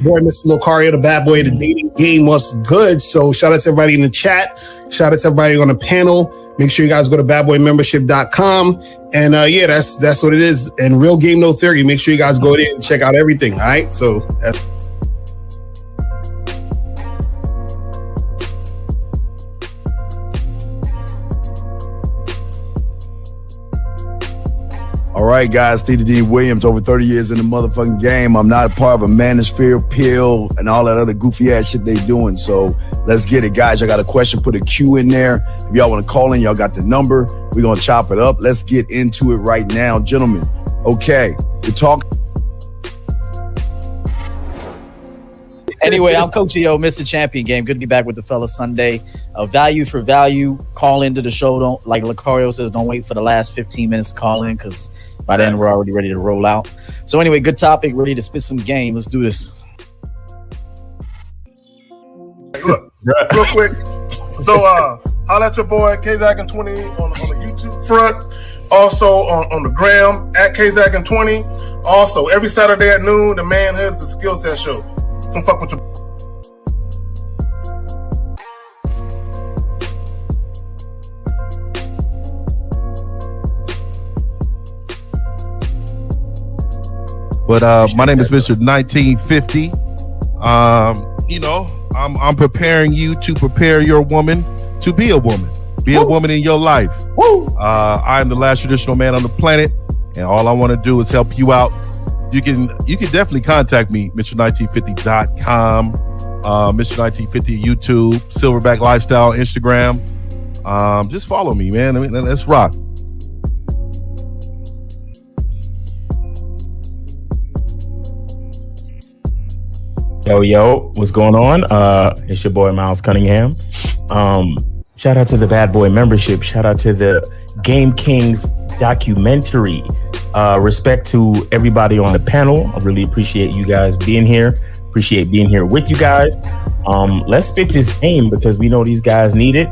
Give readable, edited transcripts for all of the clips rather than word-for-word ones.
Boy, Mr. Locario, the bad boy of the dating game, was good. So shout out to everybody in the chat. Shout out to everybody on the panel. Make sure you guys go to badboymembership.com. And yeah, that's what it is. And Real Game No Theory. Make sure you guys go there and check out everything. All right. So that's all right, guys, CDT Williams, over 30 years in the motherfucking game. I'm not a part of a manosphere pill and all that other goofy ass shit they doing. So let's get it, guys. I got a question. Put a Q in there. If y'all want to call in, y'all got the number. We're going to chop it up. Let's get into it right now, gentlemen. Okay, we're talking. Anyway, I'm Coach EO, Mr. Champion Game. Good to be back with the fellas Sunday. Value for value. Call into the show. Don't, like Lucario says, don't wait for the last 15 minutes to call in, because by then we're already ready to roll out. So anyway, good topic. Ready to spit some game. Let's do this. Look, real quick. So holla at your boy KZaggin20 on the YouTube front. Also on the gram at KZaggin20. Also, every Saturday at noon, the Manhood is a skill set show. Don't fuck with your... But my name is Mr. 1950. You know, I'm preparing you to prepare your woman to be a woman. Be a woman in your life. I'm the last traditional man on the planet, and all I want to do is help you out. You can definitely contact me, Mr1950.com, Mr1950 YouTube, Silverback Lifestyle, Instagram. Just follow me, man. I mean, let's rock. Yo, what's going on? It's your boy Miles Cunningham. Shout out to the Bad Boy membership. Shout out to the Game Kings documentary. Respect to everybody on the panel. I really appreciate you guys being here. Appreciate being here with you guys. Let's spit this game because we know these guys need it.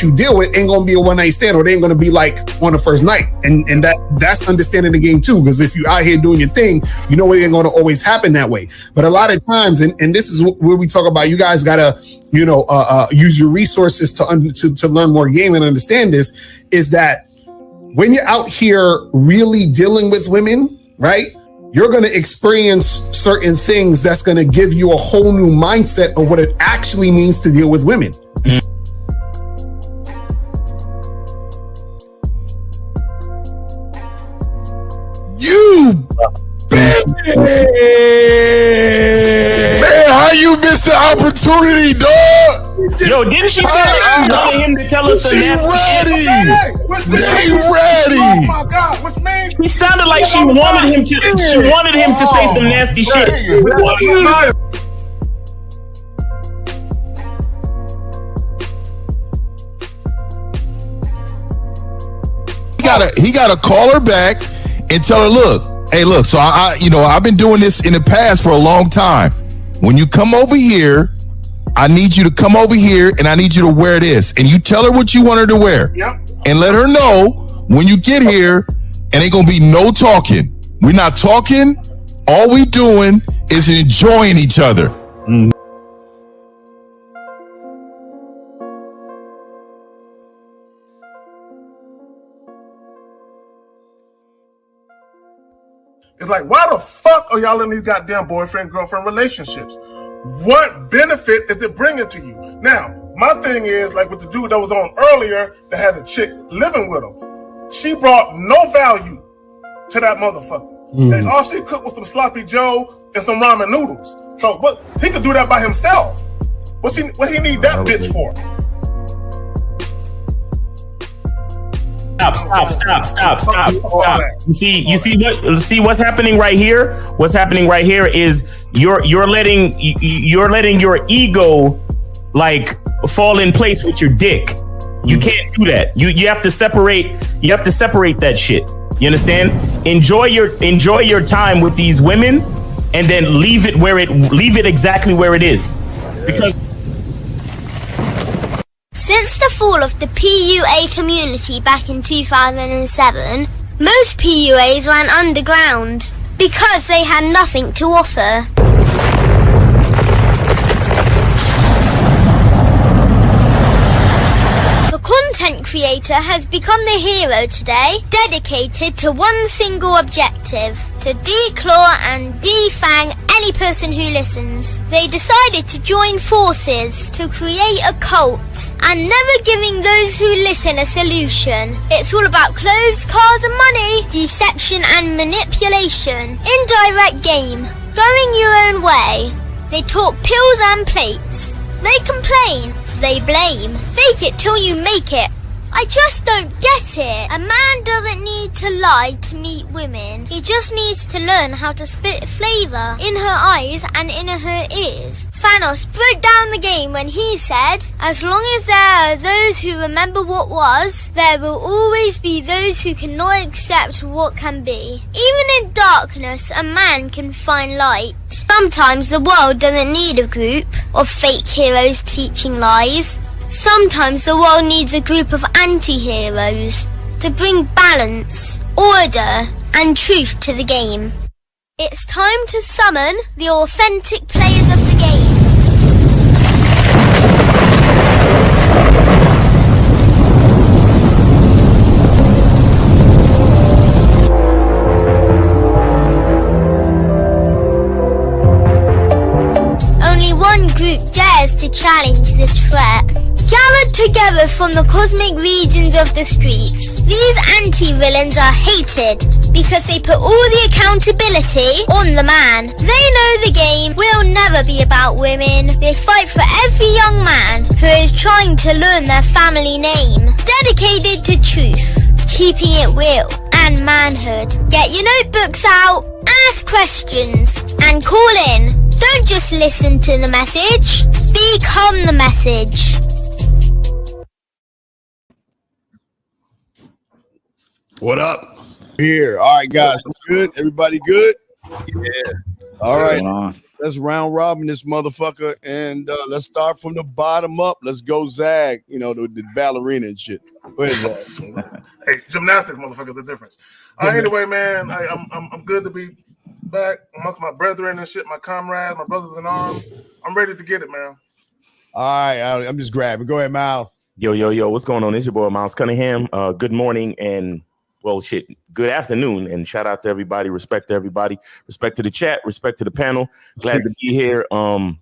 you deal with ain't gonna be a one-night stand, or they ain't gonna be like on the first night. And that's understanding the game too, because if you out here doing your thing, you know it ain't gonna always happen that way. But a lot of times, and this is where we talk about, you guys gotta use your resources to learn more game and understand this, is that when you're out here really dealing with women, right, you're going to experience certain things that's going to give you a whole new mindset of what it actually means to deal with women. You bitch! Man, how you miss the opportunity, dog? Yo, didn't she say that she wanted him to tell us some nasty shit? She ready. Oh my God, what's name? He sounded like she wanted him to. She wanted him to say some nasty shit. He gotta call her back and tell her, look, hey, look. So I've been doing this in the past for a long time. When you come over here, I need you to come over here and I need you to wear this. And you tell her what you want her to wear. Yep. And let her know when you get here, and ain't gonna be no talking. We're not talking. All we doing is enjoying each other. It's like, why the fuck are y'all in these goddamn boyfriend-girlfriend relationships? What benefit is it bringing to you? Now, my thing is, like with the dude that was on earlier that had a chick living with him, she brought no value to that motherfucker. And all she cooked was some sloppy joe and some ramen noodles. So, but he could do that by himself. What he need that bitch for? Stop. You see what's happening right here? What's happening right here is you're letting your ego like fall in place with your dick. You can't do that. You have to separate that shit. You understand? Enjoy your time with these women and then leave it exactly where it is. Because since the fall of the PUA community back in 2007, most PUAs ran underground because they had nothing to offer. Content creator has become the hero today, dedicated to one single objective: to declaw and defang any person who listens. They decided to join forces to create a cult, and never giving those who listen a solution. It's all about clothes, cars and money, deception and manipulation, indirect game, going your own way. They talk pills and plates. They complain. They blame. Fake it till you make it. I just don't get it. A man doesn't need to lie to meet women. He just needs to learn how to spit flavour in her eyes and in her ears. Thanos broke down the game when he said, as long as there are those who remember what was, there will always be those who cannot accept what can be. Even in darkness, a man can find light. Sometimes the world doesn't need a group of fake heroes teaching lies. Sometimes the world needs a group of anti-heroes to bring balance, order, and truth to the game. It's time to summon the authentic players of the game. Only one group dares to challenge this threat. Gathered together from the cosmic regions of the streets, these anti-villains are hated because they put all the accountability on the man. They know the game will never be about women. They fight for every young man who is trying to learn their family name. Dedicated to truth, keeping it real and manhood. Get your notebooks out, ask questions, and call in. Don't just listen to the message, become the message. What up? Here. All right, guys. Good? Everybody good? Yeah. All right. Let's round robin this motherfucker, and let's start from the bottom up. Let's go Zag, you know, the ballerina and shit. Where is that? Hey, gymnastics, motherfuckers, the difference. Anyway, man, I'm good to be back amongst my brethren and shit, my comrades, my brothers in arms. I'm ready to get it, man. All right, I'm just grabbing. Go ahead, Miles. Yo, what's going on? It's your boy Miles Cunningham. Good morning and good afternoon, and shout out to everybody. Respect to everybody. Respect to the chat. Respect to the panel. Glad to be here. Man,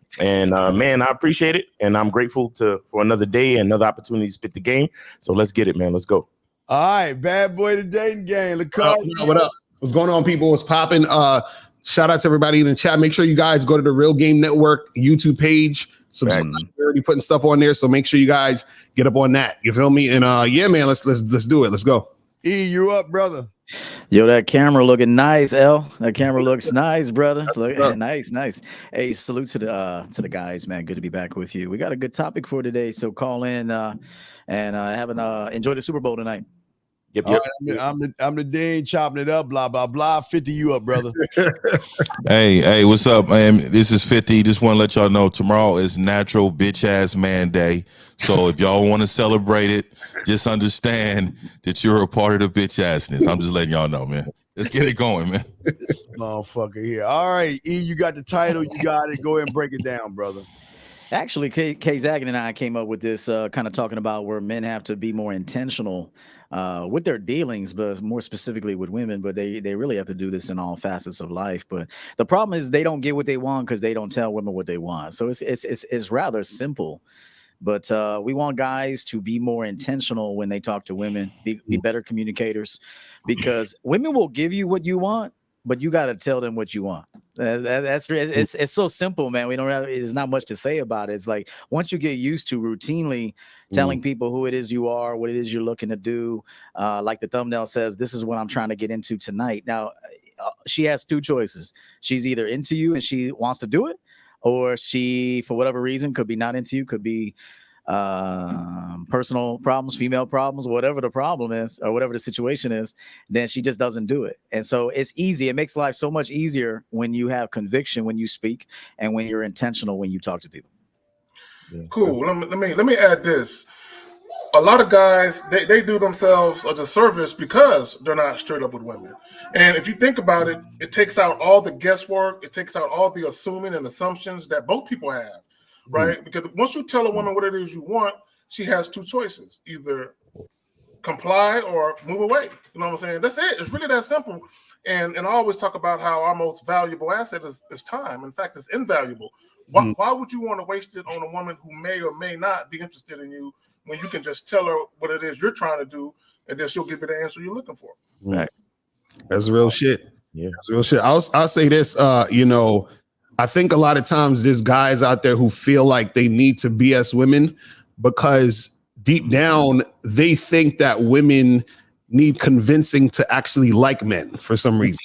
I appreciate it, and I'm grateful for another day and another opportunity to spit the game. So let's get it, man. Let's go. All right, bad boy, the dating game. What up? What's going on, people? What's popping? Shout out to everybody in the chat. Make sure you guys go to the Real Game Network YouTube page. Subscribe. We're already putting stuff on there, so make sure you guys get up on that. You feel me? And yeah, man, let's do it. Let's go. E, you up, brother? Yo, that camera looking nice, L. That camera looks nice, brother. Nice. Hey, salute to the guys, man. Good to be back with you. We got a good topic for today, so call in and enjoy the Super Bowl tonight. Yep. Right, I'm the dean chopping it up. Blah blah blah. 50, you up, brother? Hey, what's up, man? This is 50. Just want to let y'all know tomorrow is Natural Bitch Ass Man Day. So if y'all want to celebrate it, just understand that you're a part of the bitch assness. I'm just letting y'all know, man. Let's get it going, man. Motherfucker here. All right, E, you got the title. You got it. Go ahead and break it down, brother. Actually, K Zagan and I came up with this kind of talking about where men have to be more intentional with their dealings, but more specifically with women. But they really have to do this in all facets of life. But the problem is they don't get what they want because they don't tell women what they want. So it's rather simple. But we want guys to be more intentional when they talk to women, be better communicators, because women will give you what you want, but you got to tell them what you want. It's so simple, man. There's not much to say about it. It's like once you get used to routinely telling people who it is you are, what it is you're looking to do, like the thumbnail says, this is what I'm trying to get into tonight. Now, she has two choices. She's either into you and she wants to do it, or she, for whatever reason, could be not into you, could be personal problems, female problems, whatever the problem is, or whatever the situation is, then she just doesn't do it. And so it's easy. It makes life so much easier when you have conviction when you speak and when you're intentional when you talk to people. Cool. Let me add this. a lot of guys, they do themselves a disservice because they're not straight up with women. And if you think about it, it takes out all the guesswork. It takes out all the assuming and assumptions that both people have, right? Because once you tell a woman what it is you want, she has two choices: either comply or move away. You know what I'm saying? That's it. It's really that simple. And I always talk about how our most valuable asset is time. In fact, it's invaluable. Why would you want to waste it on a woman who may or may not be interested in you when you can just tell her what it is you're trying to do, and then she'll give you the answer you're looking for? Right. That's real shit. Yeah, that's real shit. I'll say this. You know, I think a lot of times there's guys out there who feel like they need to BS women because deep down they think that women need convincing to actually like men for some reason.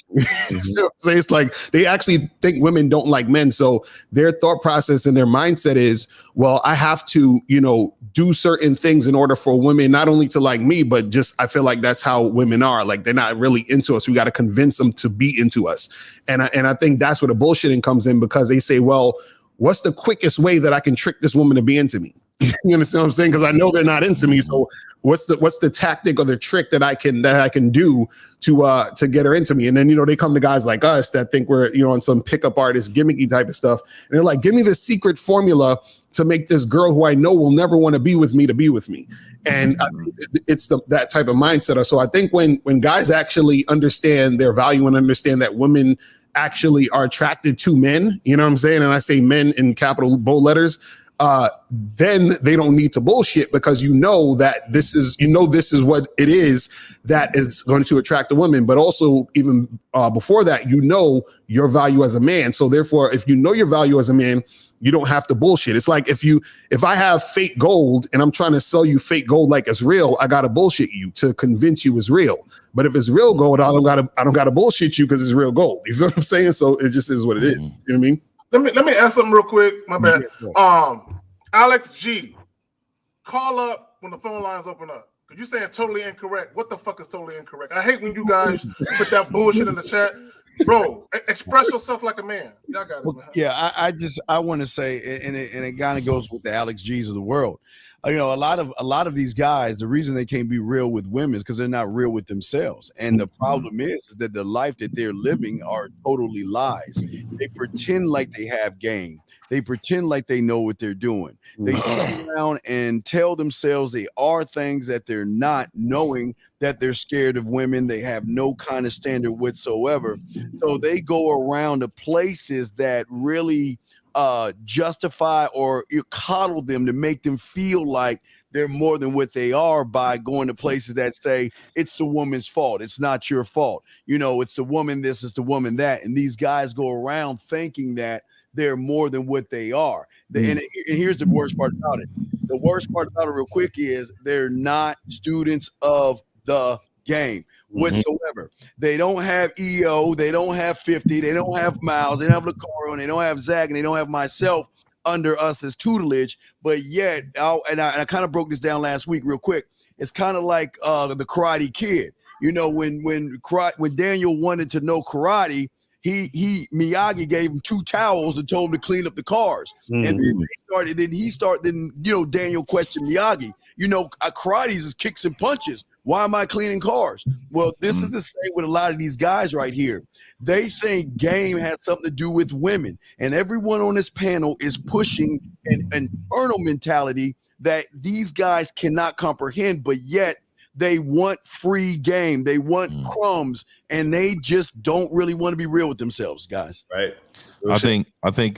So it's like they actually think women don't like men. So their thought process and their mindset is, well, I have to, you know, do certain things in order for women not only to like me, but just I feel like that's how women are. Like they're not really into us. We got to convince them to be into us. And I think that's where the bullshitting comes in, because they say, well, what's the quickest way that I can trick this woman to be into me? You understand what I'm saying? Because I know they're not into me. So what's the tactic or the trick that I can do to get her into me? And then, you know, they come to guys like us that think we're, you know, on some pickup artist gimmicky type of stuff. And they're like, give me the secret formula to make this girl who I know will never want to be with me to be with me. And it's that type of mindset. So I think when guys actually understand their value and understand that women actually are attracted to men, you know what I'm saying? And I say men in capital bold letters, then they don't need to bullshit, because you know that this is what it is that is going to attract a woman. But also even before that, you know your value as a man. So therefore, if you know your value as a man, you don't have to bullshit. It's like if I have fake gold and I'm trying to sell you fake gold like it's real, I gotta bullshit you to convince you it's real. But if it's real gold, I don't gotta bullshit you because it's real gold. You feel what I'm saying? So it just is what it is. You know what I mean? Let me ask something real quick. My bad. Alex G, call up when the phone lines open up. Because you're saying totally incorrect. What the fuck is totally incorrect? I hate when you guys put that bullshit in the chat. Bro, express yourself like a man. Y'all got it. Well, yeah, I want to say, and it kind of goes with the Alex G's of the world. You know, a lot of these guys, the reason they can't be real with women is because they're not real with themselves. And the problem is that the life that they're living are totally lies. They pretend like they have game. They pretend like they know what they're doing. They sit around and tell themselves they are things that they're not, knowing that they're scared of women. They have no kind of standard whatsoever. So they go around to places that really justify or coddle them to make them feel like they're more than what they are, by going to places that say it's the woman's fault. It's not your fault. You know, it's the woman this, it's the woman that. And these guys go around thinking that they're more than what they are. And here's the worst part about it. The worst part about it real quick is they're not students of the game whatsoever. They don't have EO, they don't have 50, they don't have Miles, they don't have Lacaro, and they don't have Zach, and they don't have myself under us as tutelage. But yet, I kind of broke this down last week real quick. It's kind of like the Karate Kid. You know, when Daniel wanted to know karate, Miyagi gave him 2 towels and told him to clean up the cars. And then Daniel questioned Miyagi. You know, karate is kicks and punches. Why am I cleaning cars? Well, this is the same with a lot of these guys right here. They think game has something to do with women. And everyone on this panel is pushing an infernal mentality that these guys cannot comprehend, but yet they want free game. They want crumbs, and they just don't really want to be real with themselves, guys. Right. I think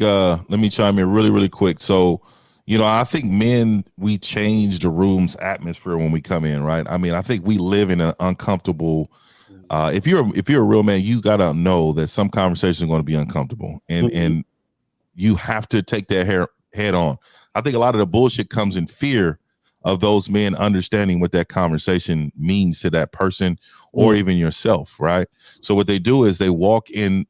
let me chime in really, really quick. So, you know, I think men, we change the room's atmosphere when we come in, right? I mean, I think we live in an uncomfortable, if you're a real man, you got to know that some conversations are going to be uncomfortable, and you have to take that head on. I think a lot of the bullshit comes in fear of those men understanding what that conversation means to that person or even yourself, right? So what they do is they walk in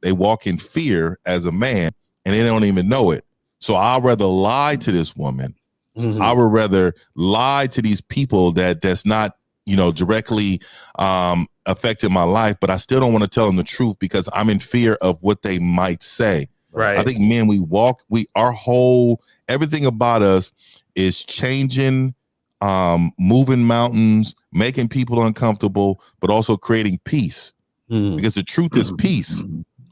fear as a man, and they don't even know it. So I'd rather lie to this woman. I would rather lie to these people that's not, you know, directly affecting my life, but I still don't want to tell them the truth because I'm in fear of what they might say. Right. I think men, everything about us is changing moving mountains, making people uncomfortable, but also creating peace. Because the truth is peace.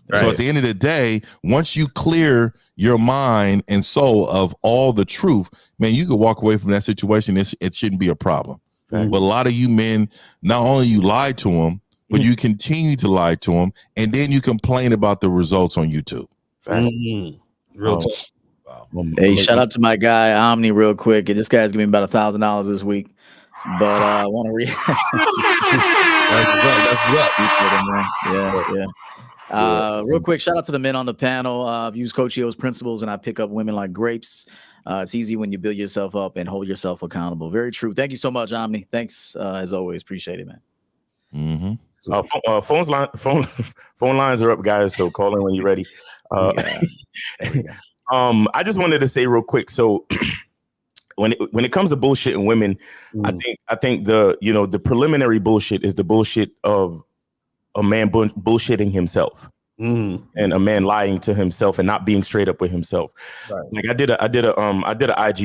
Right. So at the end of the day, once you clear your mind and soul of all the truth, man, you can walk away from that situation. It shouldn't be a problem. But a lot of you men, not only you lie to them, but you continue to lie to them, and then you complain about the results on YouTube. Real talk. Wow. Hey, shout out to my guy Omni real quick. This guy's giving me about $1,000 this week. But I want to read. Yeah. Real quick, shout out to the men on the panel. I've used Coach Yo's principles, and I pick up women like grapes. It's easy when you build yourself up and hold yourself accountable. Very true. Thank you so much, Omni. Thanks as always. Appreciate it, man. Phone lines are up, guys. So call in when you're ready. I just wanted to say real quick. So when it comes to bullshitting women, I think the preliminary bullshit is the bullshit of a man bullshitting himself. And a man lying to himself and not being straight up with himself. Right. Like I did a IG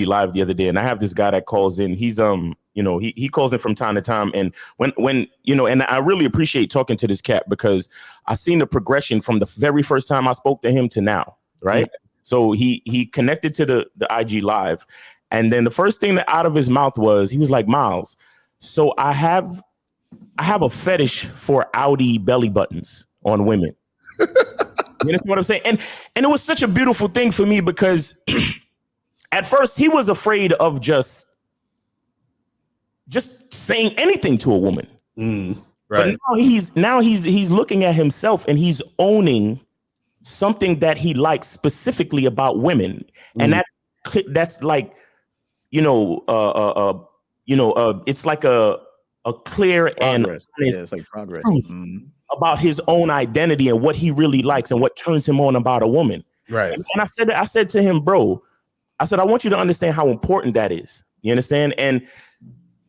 live the other day, and I have this guy that calls in. He's he calls in from time to time, and when and I really appreciate talking to this cat because I seen the progression from the very first time I spoke to him to now. Right. So he connected to the IG live, and then the first thing that out of his mouth was, he was like, Miles, so I have a fetish for Audi belly buttons on women. You understand what I'm saying? And it was such a beautiful thing for me because at first he was afraid of just saying anything to a woman. Right. But now he's looking at himself and he's owning something that he likes specifically about women. And that's like, it's like a clear progress. It's like progress. About his own identity and what he really likes and what turns him on about a woman. Right. And I said to him, bro, I said, I want you to understand how important that is. You understand? And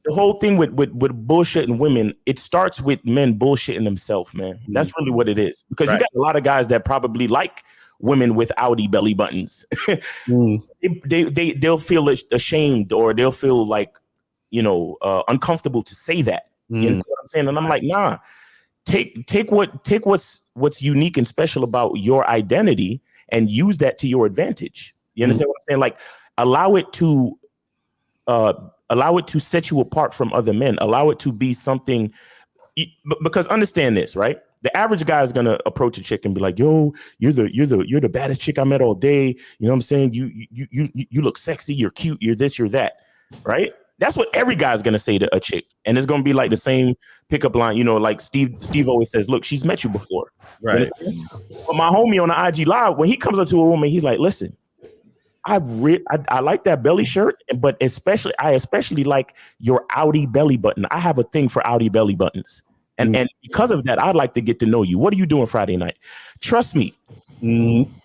the whole thing with bullshitting women, it starts with men bullshitting themselves, man. That's really what it is. Because you got a lot of guys that probably like women with Audi belly buttons. They'll feel ashamed or they'll feel like, uncomfortable to say that. You know what I'm saying? And I'm like, nah. Take what's unique and special about your identity and use that to your advantage. You understand what I'm saying? Like allow it to set you apart from other men. Allow it to be something, because understand this, right? The average guy is gonna approach a chick and be like, "Yo, you're the baddest chick I met all day." You know what I'm saying? You look sexy. You're cute. You're this. You're that. Right? That's what every guy's gonna say to a chick, and it's gonna be like the same pickup line. Like Steve always says, "Look, she's met you before." Right. But my homie on the IG live, when he comes up to a woman, he's like, "Listen, I like that belly shirt, but I especially like your Audi belly button. I have a thing for Audi belly buttons, and because of that, I'd like to get to know you. What are you doing Friday night? Trust me."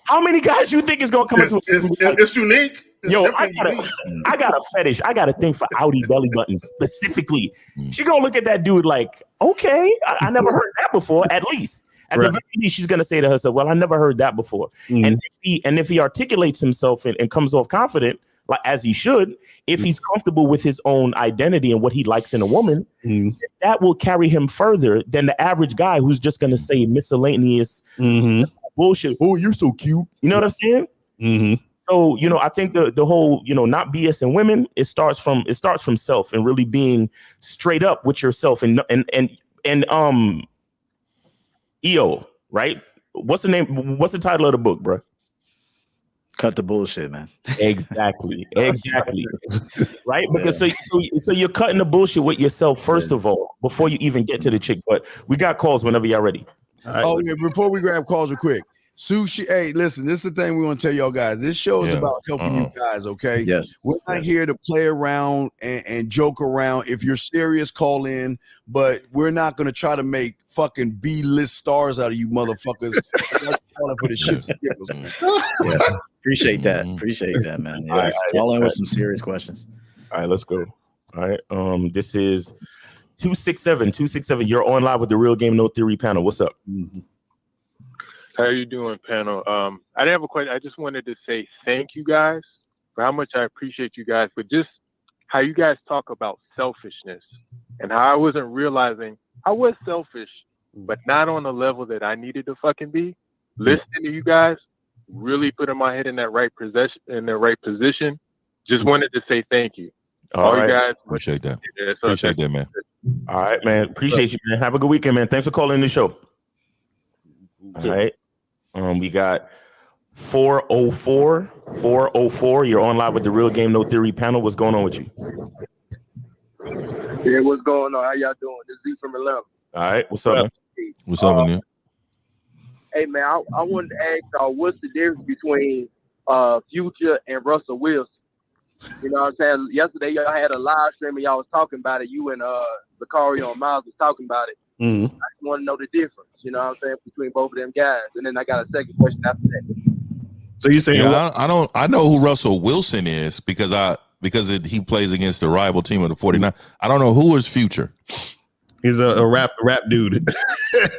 How many guys you think is gonna come into it's unique? I got a fetish. I got a thing for Audi belly buttons specifically. She gonna look at that dude like, okay, I never heard that before. At least, at the very least, she's gonna say to herself, "Well, I never heard that before." And if he articulates himself and comes off confident, like as he should, if he's comfortable with his own identity and what he likes in a woman, that will carry him further than the average guy who's just gonna say miscellaneous bullshit. Oh, you're so cute. You know what I'm saying? So, I think the whole, not BS in women, it starts from self and really being straight up with yourself and EO, right? What's the title of the book, bro? Cut the bullshit, man. Exactly. Right? Because so you're cutting the bullshit with yourself first of all, before you even get to the chick. But we got calls whenever y'all ready. Right. Before we grab calls real quick. Sushi, hey, listen, this is the thing we want to tell y'all guys. This show is about helping you guys, okay? Yes. We're not here to play around and joke around. If you're serious, call in, but we're not going to try to make fucking B-list stars out of you motherfuckers. For the shits and giggles. Appreciate that, man. Yes. Call in with some serious questions. All right, let's go. All right. This is 267. You're on live with the Real Game No Theory panel. What's up? How are you doing, panel? I didn't have a question. I just wanted to say thank you guys for how much I appreciate you guys, but just how you guys talk about selfishness and how I wasn't realizing I was selfish, but not on the level that I needed to fucking be. Listening to you guys, really putting my head in that right position. Just wanted to say thank you. All right. You guys. Appreciate that. Yeah, so Appreciate that, man. All right, man. Appreciate you, man. Have a good weekend, man. Thanks for calling in the show. All right. We got 404. You're on live with the Real Game No Theory panel. What's going on with you? Yeah, what's going on? How y'all doing? This is Z from Atlanta. All right. What's up, man? What's up, man? Hey, man, I wanted to ask y'all, what's the difference between Future and Russell Wilson? You know what I'm saying? Yesterday, y'all had a live stream and y'all was talking about it. You and Lucario and Miles was talking about it. I just want to know the difference, you know what I'm saying, between both of them guys. And then I got a second question after that. So you saying I know who Russell Wilson is because he plays against the rival team of the 49. I don't know who is Future. He's a rap dude. None of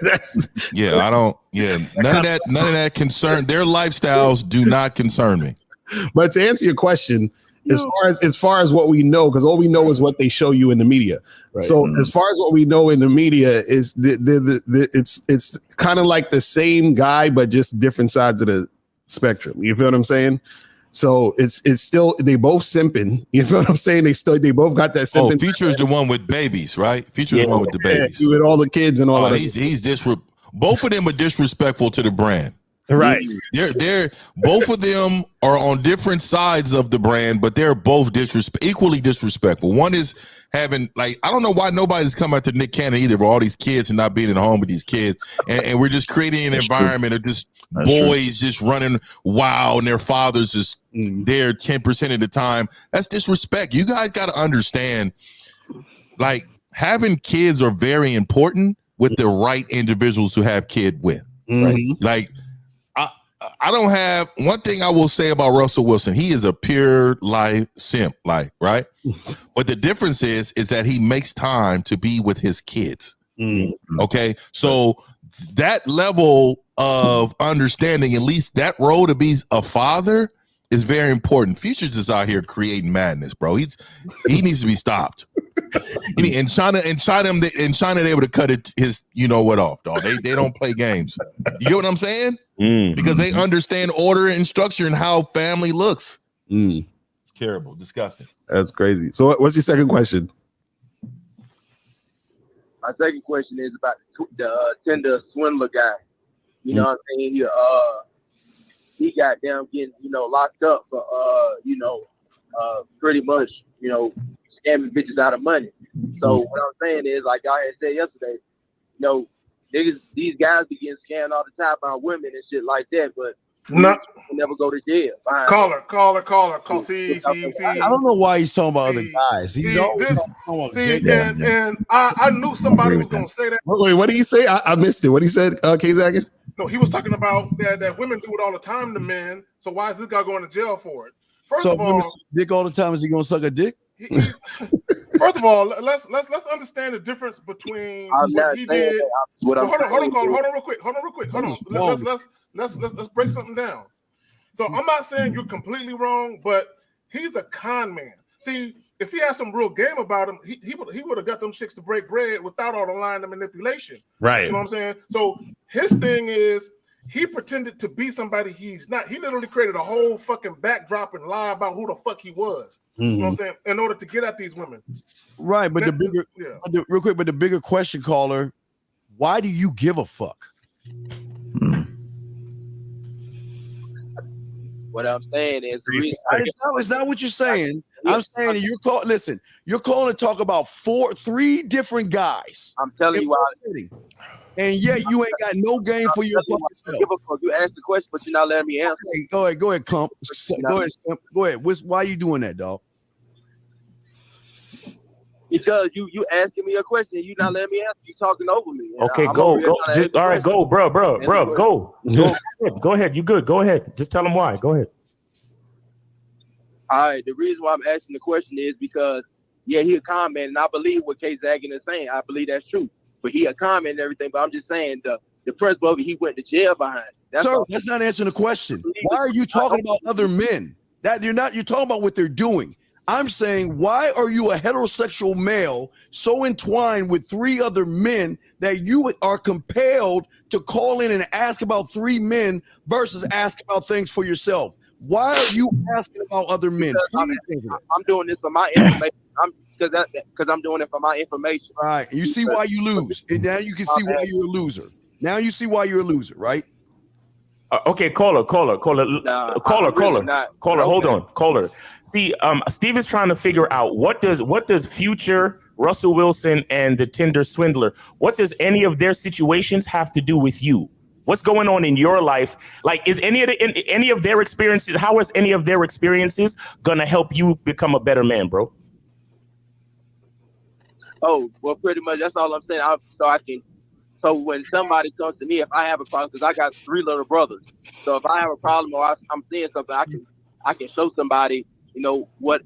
that concern. Their lifestyles do not concern me. But to answer your question, as far as what we know, because all we know is what they show you in the media. Right. So as far as what we know in the media is it's kind of like the same guy, but just different sides of the spectrum. You feel what I'm saying? So it's still, they both simping. You feel what I'm saying? They both got that simping. Future is the one with babies, right? Future is the one with the babies. With all the kids and all that. Both of them are disrespectful to the brand. Right. They're both of them are on different sides of the brand, but they're both equally disrespectful. One is having, like, I don't know why nobody's come out to Nick Cannon either for all these kids and not being at home with these kids. And we're just creating an environment of just boys just running wild and their fathers just there 10% of the time. That's disrespect. You guys got to understand, like, having kids are very important with the right individuals to have kid with. Right? Like, I don't have one thing I will say about Russell Wilson. He is a pure life simp, right? But the difference is that he makes time to be with his kids. Okay, so that level of understanding, at least that role to be a father, is very important. Future's just out here creating madness, bro. He needs to be stopped. In China, they able to cut his off, dog. They don't play games. You get what I'm saying? Because they understand order and structure and how family looks. It's terrible, disgusting. That's crazy. So what's your second question? My second question is about the Tinder swindler guy. You know what I'm saying? He got down getting, locked up for, pretty much, scamming bitches out of money. So what I'm saying is, like y'all had said yesterday, these guys be getting scammed all the time by women and shit like that, but never go to jail. Caller. See. I don't know why he's talking about other guys. He's always and I knew somebody was going to say that. Wait, what did he say? I missed it. What he said, K-Zaggin? No, he was talking about that women do it all the time to men. So why is this guy going to jail for it? First of all, dick all the time. Is he going to suck a dick? First of all, let's understand the difference between what he did. Hold on, real quick. Let's break something down. So I'm not saying you're completely wrong, but he's a con man. See, if he had some real game about him, he would have got them chicks to break bread without all the lying and manipulation. Right. You know what I'm saying? So his thing is he pretended to be somebody he's not. He literally created a whole fucking backdrop and lie about who the fuck he was. You know what I'm saying? In order to get at these women. Right, but real quick, the bigger question, caller, why do you give a fuck? What I'm saying is, it's not what you're saying. I'm saying you're calling. Listen, you're calling to talk about three different guys. I'm telling you why. And yet you ain't got no game for your fucking self. You asked the question, but you're not letting me answer. Okay, go ahead, Kump. Go ahead. Why are you doing that, dog? Because you asking me a question, and you not letting me answer. You talking over me. Okay, go. All right, go, bro. Go. Go ahead. You good? Go ahead. Just tell him why. Go ahead. All right. The reason why I'm asking the question is because, he a con man, and I believe what K-Zaggin is saying. I believe that's true. But he a con man and everything. But I'm just saying the principle of it, he went to jail behind. That's not answering the question. Why are you talking about other men? You're talking about what they're doing. I'm saying, why are you a heterosexual male so entwined with 3 other men that you are compelled to call in and ask about 3 men versus ask about things for yourself? Why are you asking about other men? I'm doing this for my information. Because I'm doing it for my information. All right. And you see why you lose. And now you can see why you're a loser. Now you see why you're a loser, right? Okay, caller. Hold on, caller. See, Steve is trying to figure out what does Future, Russell Wilson, and the Tinder swindler, what does any of their situations have to do with you? What's going on in your life? Like, is any of their experiences? How is any of their experiences gonna help you become a better man, bro? Oh, well, pretty much that's all I'm saying. So when somebody comes to me, if I have a problem, because I got 3 little brothers, so if I have a problem or I'm seeing something, I can show somebody, you know, what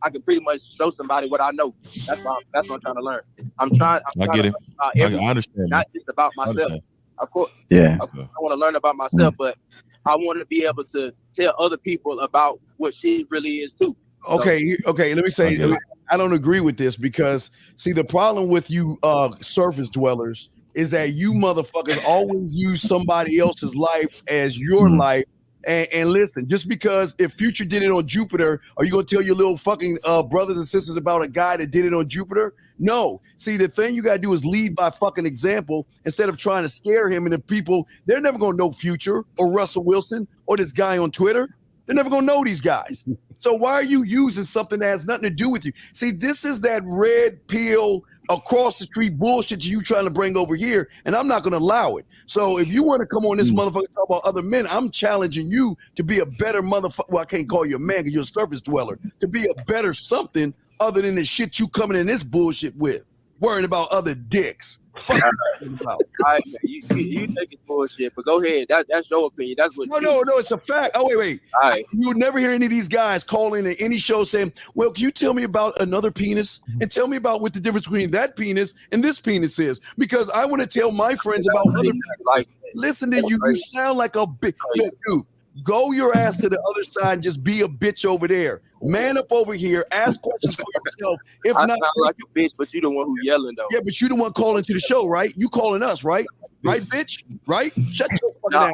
I can pretty much show somebody what I know. That's what I'm trying to learn. I'm trying I get it. I understand. Not just about myself. Of course, yeah. I want to learn about myself, but I want to be able to tell other people about what she really is too. Okay. Let me say, I don't agree with this because, see, the problem with you surface dwellers is that you motherfuckers always use somebody else's life as your life. And listen, just because if Future did it on Jupiter, are you going to tell your little fucking brothers and sisters about a guy that did it on Jupiter? No. See, the thing you got to do is lead by fucking example instead of trying to scare him. And the people, they're never going to know Future or Russell Wilson or this guy on Twitter. They're never going to know these guys. So why are you using something that has nothing to do with you? See, this is that red pill across the street bullshit you trying to bring over here, and I'm not going to allow it. So if you want to come on this motherfucker and talk about other men, I'm challenging you to be a better motherfucker. Well, I can't call you a man because you're a surface dweller. To be a better something other than the shit you coming in this bullshit with, worrying about other dicks. Fuck you think it's bullshit, but go ahead. That's your opinion. That's what. No, it's a fact. Oh, wait. All right. You would never hear any of these guys call in at any show saying, "Well, can you tell me about another penis and tell me about what the difference between that penis and this penis is?" Because I want to tell my friends about other penises. Listen to you. You sound like a bitch, dude. Go your ass to the other side and just be a bitch over there. Man up over here. Ask questions for yourself. If I not, sound like a bitch, but you the one who yelling though. Yeah, but you the one calling to the show, right? You calling us, right? Right, bitch? Right? Shut your fucking ass up.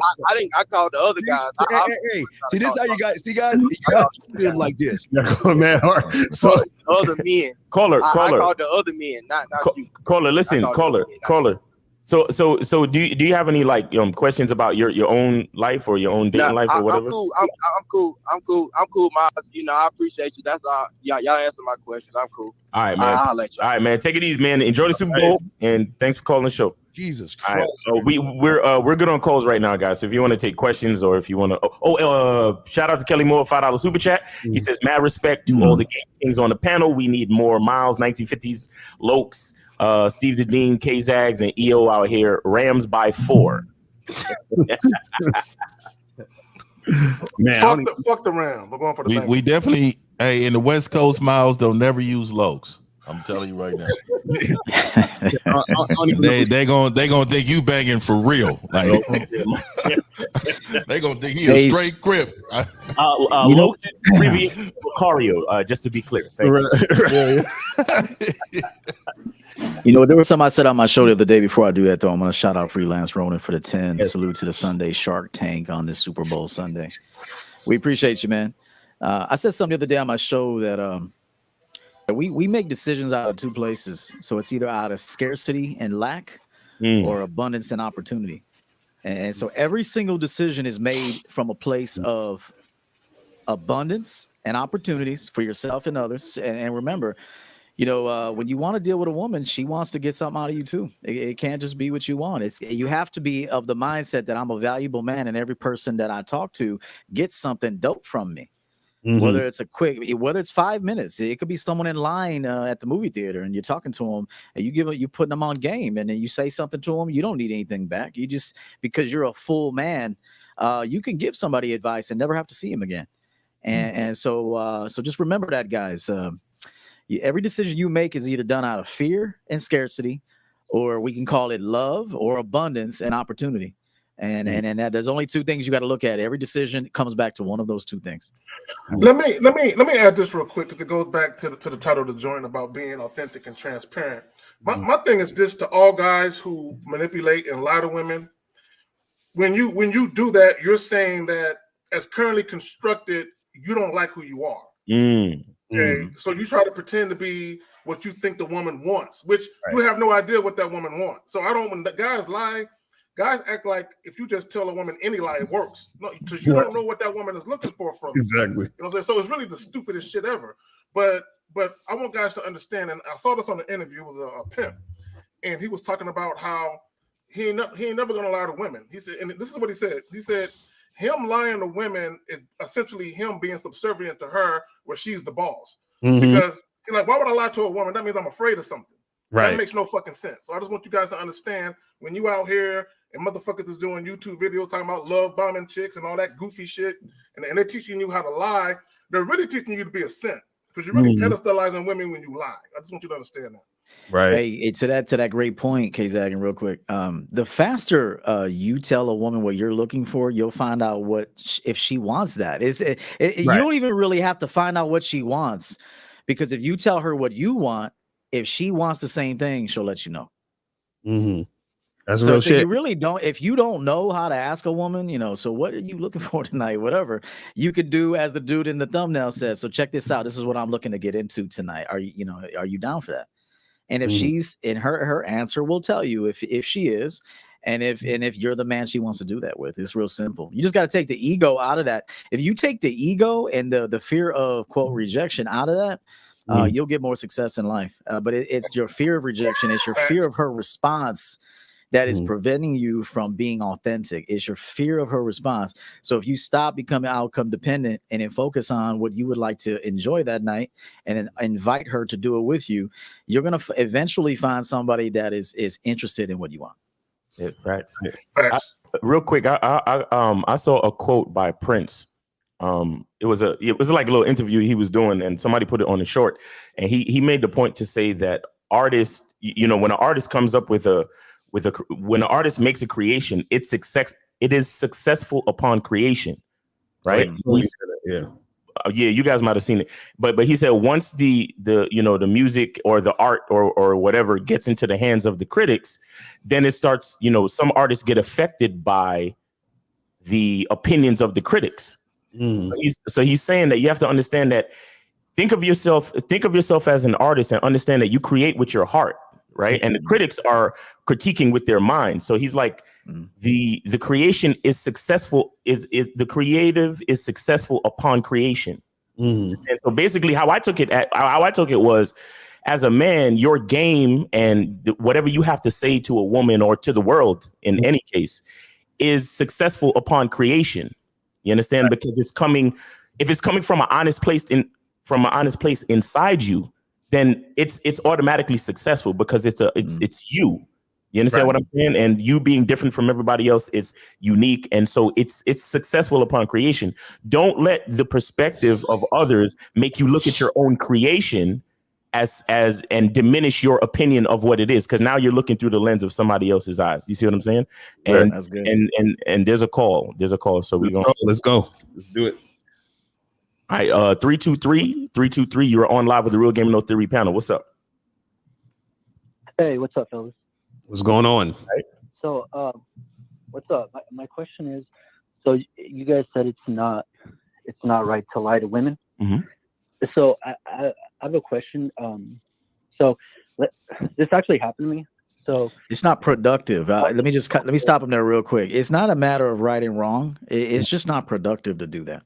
I called the other guys. Hey. See, this is how you guys. See, guys, you got to treat them like this. Man, so other men. Caller. I called the other men, not you. Caller, listen, caller. So do you have any like questions about your own life or your own dating life or whatever? I'm cool. Miles. You know, I appreciate you. That's all. Y'all answer my questions. I'm cool. All right, man. I'll let you. All right, man. Take it easy, man. Enjoy the Super Bowl, and thanks for calling the show. Jesus Christ. All right. So we're good on calls right now, guys. So if you want to take questions or if you want to, shout out to Kelly Moore, $5 super chat. He says, mad respect to all the game kings on the panel. We need more Miles, 1950s, Lokes, Steve the Dean, K-Zags, and EO out here. Rams by 4. Man, fuck the Rams. We're going for the we definitely, hey, in the West Coast, Miles, they'll never use Lokes. I'm telling you right now. they gonna think you banging for real. Like they gonna think he a straight crip. Lokes abbreviate Lucario, just to be clear. You know, there was something I said on my show the other day. Before I do that, though, I'm gonna shout out Freelance Ronin for the 10. Yes. Salute to the Sunday Shark Tank on this Super Bowl Sunday. We appreciate you, man. I said something the other day on my show that we make decisions out of 2 places. So it's either out of scarcity and lack or abundance and opportunity. And so every single decision is made from a place of abundance and opportunities for yourself and others. And remember, you know, when you want to deal with a woman, she wants to get something out of you too. It can't just be what you want. You have to be of the mindset that I'm a valuable man and every person that I talk to gets something dope from me. Whether it's 5 minutes, it could be someone in line at the movie theater and you're talking to them and you putting them on game and then you say something to them. You don't need anything back. You just, because you're a full man, you can give somebody advice and never have to see him again. And so just remember that, guys. Every decision you make is either done out of fear and scarcity, or we can call it love or abundance and opportunity. And that there's only two things you got to look at. Every decision comes back to one of those two things. Let me add this real quick because it goes back to the title of the joint about being authentic and transparent. My thing is this to all guys who manipulate and lie to women. When you do that, you're saying that as currently constructed, you don't like who you are. Okay, so you try to pretend to be what you think the woman wants, which you have no idea what that woman wants. So when the guys lie. Guys act like if you just tell a woman any lie, it works. No, because you don't know what that woman is looking for from you. Exactly. You know what I'm saying? So it's really the stupidest shit ever. But I want guys to understand, and I saw this on the interview, it was a pimp, and he was talking about how he ain't never gonna lie to women. He said, and this is what he said. He said him lying to women is essentially him being subservient to her where she's the boss. Because he's like, why would I lie to a woman? That means I'm afraid of something. That makes no fucking sense. So I just want you guys to understand when you out here and motherfuckers is doing YouTube videos talking about love bombing chicks and all that goofy shit, and they're teaching you how to lie, they're really teaching you to be a simp because you're really pedestalizing women when you lie. I just want you to understand that. Right. Hey, to that great point, K-Zaggin, real quick. The faster you tell a woman what you're looking for, you'll find out if she wants that. You don't even really have to find out what she wants, because if you tell her what you want, if she wants the same thing, she'll let you know. That's real shit. You really don't, if you don't know how to ask a woman, so what are you looking for tonight? Whatever you could do, as the dude in the thumbnail says. So check this out. This is what I'm looking to get into tonight. Are you down for that? And if she's in, her answer will tell you if she is, and if you're the man she wants to do that with. It's real simple. You just got to take the ego out of that. If you take the ego and the fear of quote rejection out of that, you'll get more success in life. But it's your fear of rejection. It's your fear of her response that is preventing you from being authentic. It's your fear of her response. So if you stop becoming outcome dependent and then focus on what you would like to enjoy that night and then invite her to do it with you, you're going to eventually find somebody that is interested in what you want. Yeah, facts. Real quick, I saw a quote by Prince. It was like a little interview he was doing, and somebody put it on the short, and he made the point to say that artists, when an artist comes up when an artist makes a creation, it is successful upon creation, right? Yeah, you guys might have seen it, but he said once the music or the art or whatever gets into the hands of the critics, then it starts. Some artists get affected by the opinions of the critics. So he's saying that you have to understand that. Think of yourself as an artist and understand that you create with your heart. Right. And the critics are critiquing with their mind. So he's like, the creation is successful, is the creative is successful upon creation. And so basically how I took it was, as a man, your game and whatever you have to say to a woman or to the world in any case is successful upon creation. You understand? Right. Because if it's coming from an honest place inside you, then it's automatically successful because it's you. You understand what I'm saying? And you being different from everybody else, it's unique. And so it's successful upon creation. Don't let the perspective of others make you look at your own creation as and diminish your opinion of what it is. Cause now you're looking through the lens of somebody else's eyes. You see what I'm saying? And that's good. And there's a call. So let's go. Let's do it. All right, 323, you're on live with the Real Game No Theory panel. What's up? Hey, what's up, fellas? What's going on? Right. So, what's up? My question is, so you guys said it's not right to lie to women. So I have a question. So this actually happened to me. So it's not productive. Let me stop him there real quick. It's not a matter of right and wrong. It's just not productive to do that.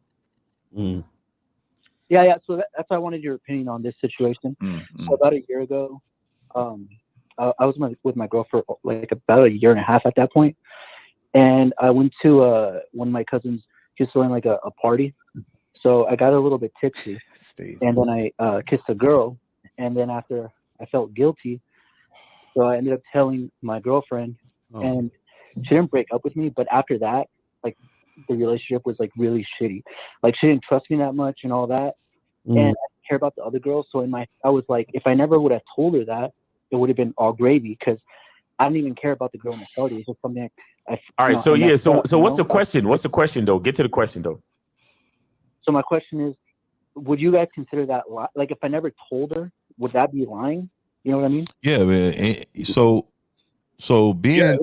Yeah. So that's why I wanted your opinion on this situation. So about a year ago, I was with my girl for like about a year and a half at that point, and I went to one of my cousins. She was throwing like a party, so I got a little bit tipsy, and then I kissed a girl, and then after I felt guilty, so I ended up telling my girlfriend, and she didn't break up with me, but after that, like, the relationship was like really shitty. Like, she didn't trust me that much and all that. And I didn't care about the other girls. So I was like, if I never would have told her that, it would have been all gravy, because I don't even care about the girl in the party. It's just something. All right. So yeah. So what's the question? What's the question though? Get to the question though. So my question is, would you guys consider that like if I never told her, would that be lying? You know what I mean? Yeah, man. So being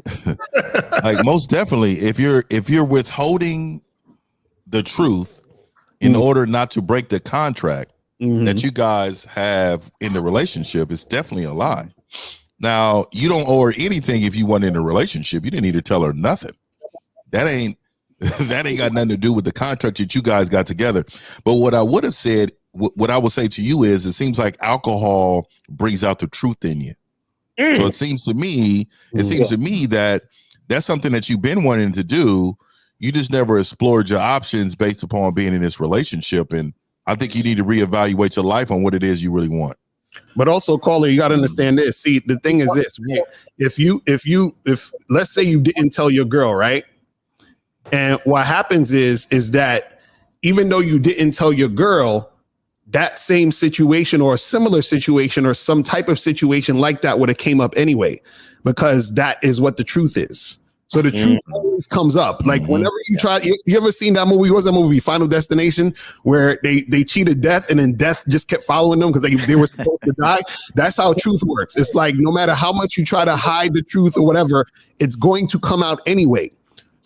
like most definitely, if you're withholding the truth in order not to break the contract that you guys have in the relationship, it's definitely a lie. Now, you don't owe her anything if you weren't in a relationship. You didn't need to tell her nothing. That ain't got nothing to do with the contract that you guys got together. But what I would have said, what I would say to you is, it seems like alcohol brings out the truth in you. So it seems to me, that that's something that you've been wanting to do. You just never explored your options based upon being in this relationship. And I think you need to reevaluate your life on what it is you really want. But also, caller, you got to understand this. See, the thing is this, right? If let's say you didn't tell your girl, right? And what happens is that even though you didn't tell your girl, that same situation or a similar situation or some type of situation like that would have came up anyway, because that is what the truth is. So the truth always comes up. Like whenever you try, you ever seen that movie? What was that movie, Final Destination, where they cheated death and then death just kept following them because they were supposed to die? That's how truth works. It's like no matter how much you try to hide the truth or whatever, it's going to come out anyway.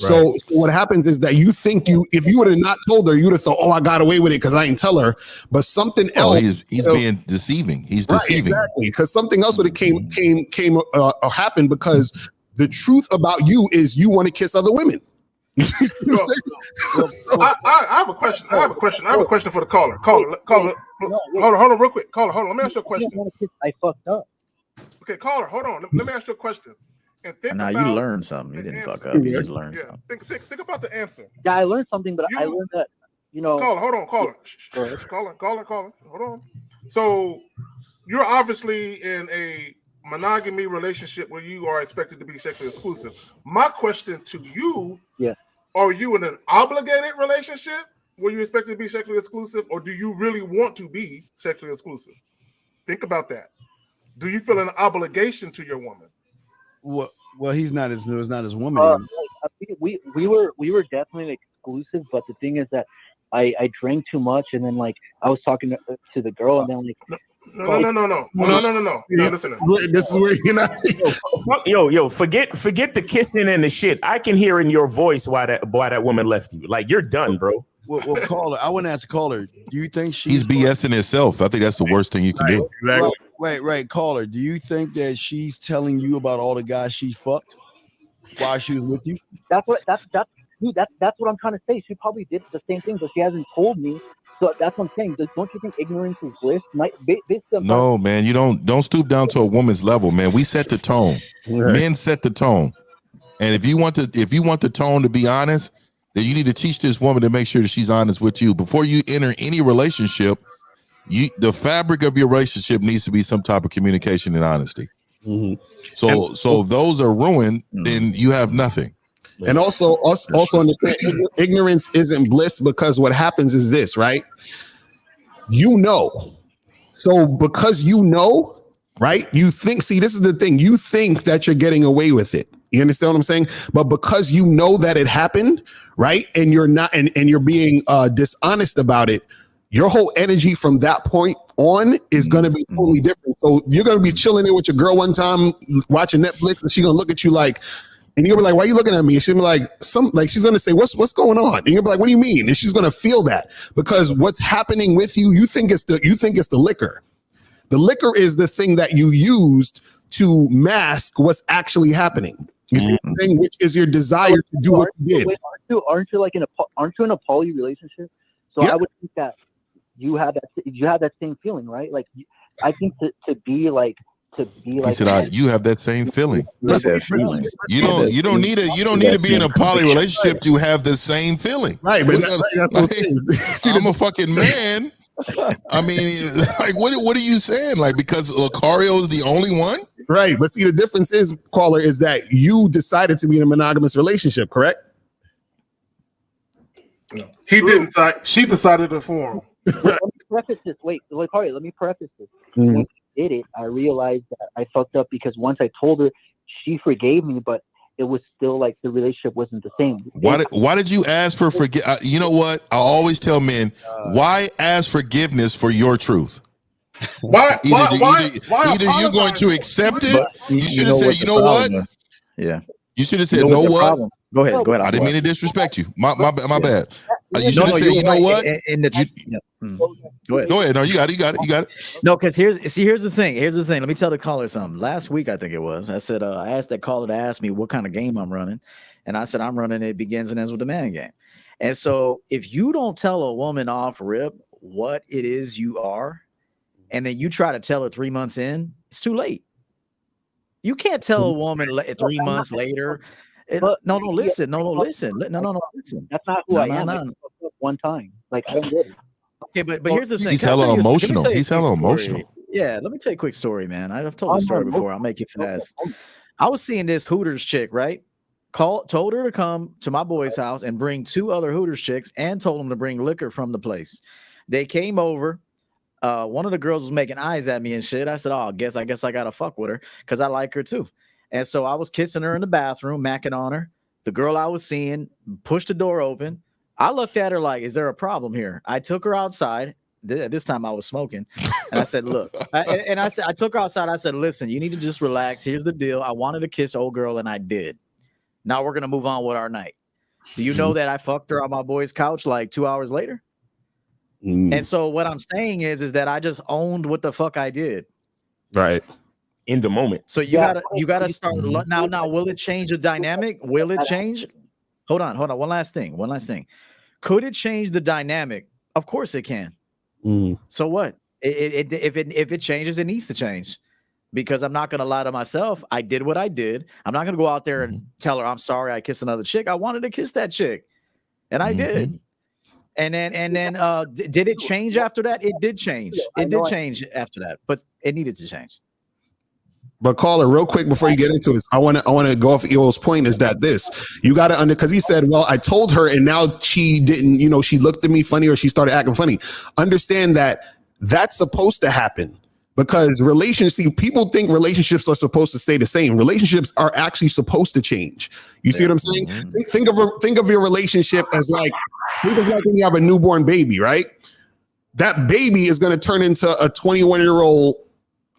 Right. So what happens is that you think if you would have not told her, you would have thought, oh, I got away with it because I didn't tell her. But something else, he's being deceiving. He's deceiving. Exactly, because something else would have came or happened, because the truth about you is you want to kiss other women. I have a question. I have a question for the caller. Caller. Hold on, real quick. Caller, hold on. Let me ask you a question. I fucked up. Okay, caller, hold on. Let me ask you a question. And now you learned something. You didn't fuck up. You just learned something. Think about the answer. Yeah, I learned something, but I learned that, Caller, hold on, caller. Caller. Hold on. So you're obviously in a monogamy relationship where you are expected to be sexually exclusive. My question to you: are you in an obligated relationship where you're expected to be sexually exclusive, or do you really want to be sexually exclusive? Think about that. Do you feel an obligation to your woman? Well, he's not his woman. We were definitely exclusive, but the thing is that I drank too much, and then like I was talking to the girl, and then like no. Listen, this is where you're not. Yo, forget the kissing and the shit. I can hear in your voice why that woman left you. Like, you're done, bro. Well, caller, I want to ask caller. Do you think he's BSing himself? I think that's the worst thing you can do. Exactly. Right, caller. Do you think that she's telling you about all the guys she fucked while she was with you? That's what I'm trying to say. She probably did the same thing, but she hasn't told me. So that's what I'm saying. Don't you think ignorance is bliss? No, man. You don't stoop down to a woman's level, man. We set the tone. Right. Men set the tone, and if you want the tone to be honest, then you need to teach this woman to make sure that she's honest with you before you enter any relationship. The fabric of your relationship needs to be some type of communication and honesty. So if those are ruined, then you have nothing. And also understand ignorance isn't bliss, because what happens is this, right? So because right? You think, see, this is the thing. You think that you're getting away with it. You understand what I'm saying? But because you know that it happened, right? And you're not, and you're being dishonest about it, your whole energy from that point on is going to be totally different. So you're going to be chilling there with your girl one time, watching Netflix, and she's going to look at you like, and you're gonna be like, why are you looking at me? And she'll be like, she's gonna say, what's going on? And you'll be like, what do you mean? And she's gonna feel that, because what's happening with you, you think it's the liquor. The liquor is the thing that you used to mask what's actually happening. You see what I'm saying? Which is your desire to do what you did. Wait, aren't you in a poly relationship? So I would think that you have that same feeling, right? Like, I think to be like. He said, you have that same feeling. You don't need to be in a poly relationship to have the same feeling. Right, but that's what I'm a fucking man. I mean, like, what are you saying? Like, because Lucario is the only one? Right, but see, the difference is, caller, is that you decided to be in a monogamous relationship, correct? No, he didn't. She decided to form. Let me preface this. Wait, Lucario, let me preface this. When I did it, I realized that I fucked up, because once I told her, she forgave me, but it was still like the relationship wasn't the same. Why did you ask for forgive? You know what? I always tell men, why ask forgiveness for your truth? Why Either you're going to accept it. You should have said, you know what? Yeah. You should have said, know what? Go ahead. I didn't mean to disrespect you. My bad. You should have said, you know what? Go ahead. No, you got it. No, because here's the thing. Let me tell the caller something. Last week, I think it was. I said, I asked that caller to ask me what kind of game I'm running. And I said, I'm running It Begins and Ends with the Man game. And so if you don't tell a woman off rip what it is you are, and then you try to tell her 3 months in, it's too late. You can't tell a woman 3 months later. Listen. That's not who I am. I one time. Like, I don't get it. Okay, but here's the thing. He's hella emotional. Yeah, let me tell you a quick story, man. I've told the story before. I'll make it fast. I was seeing this Hooters chick, right? Told her to come to my boy's house and bring 2 other Hooters chicks and told them to bring liquor from the place. They came over. One of the girls was making eyes at me and shit. I said, I guess I gotta fuck with her because I like her too. And so I was kissing her in the bathroom, macking on her. The girl I was seeing pushed the door open. I looked at her like, is there a problem here? I took her outside. This time I was smoking. And I said, look, I took her outside. I said, listen, you need to just relax. Here's the deal. I wanted to kiss old girl and I did. Now we're going to move on with our night. Do you know that I fucked her on my boy's couch like 2 hours later? And so what I'm saying is that I just owned what the fuck I did. Right. In the moment. So you gotta start now. Will it change the dynamic? Will it change? Hold on. One last thing. Could it change the dynamic? Of course it can. So what? If it changes, it needs to change. Because I'm not gonna lie to myself. I did what I did. I'm not gonna go out there and tell her I'm sorry I kissed another chick. I wanted to kiss that chick, and I did. And then did it change after that? It did change. It did change after that, but it needed to change. But caller, real quick before you get into this, I want to go off Eo's point is that you got to because he said, well, I told her and now she didn't, she looked at me funny or she started acting funny. Understand that that's supposed to happen because people think relationships are supposed to stay the same. Relationships are actually supposed to change. You see what I'm saying? Think of your relationship as think of when you have a newborn baby, right? That baby is going to turn into a 21-year-old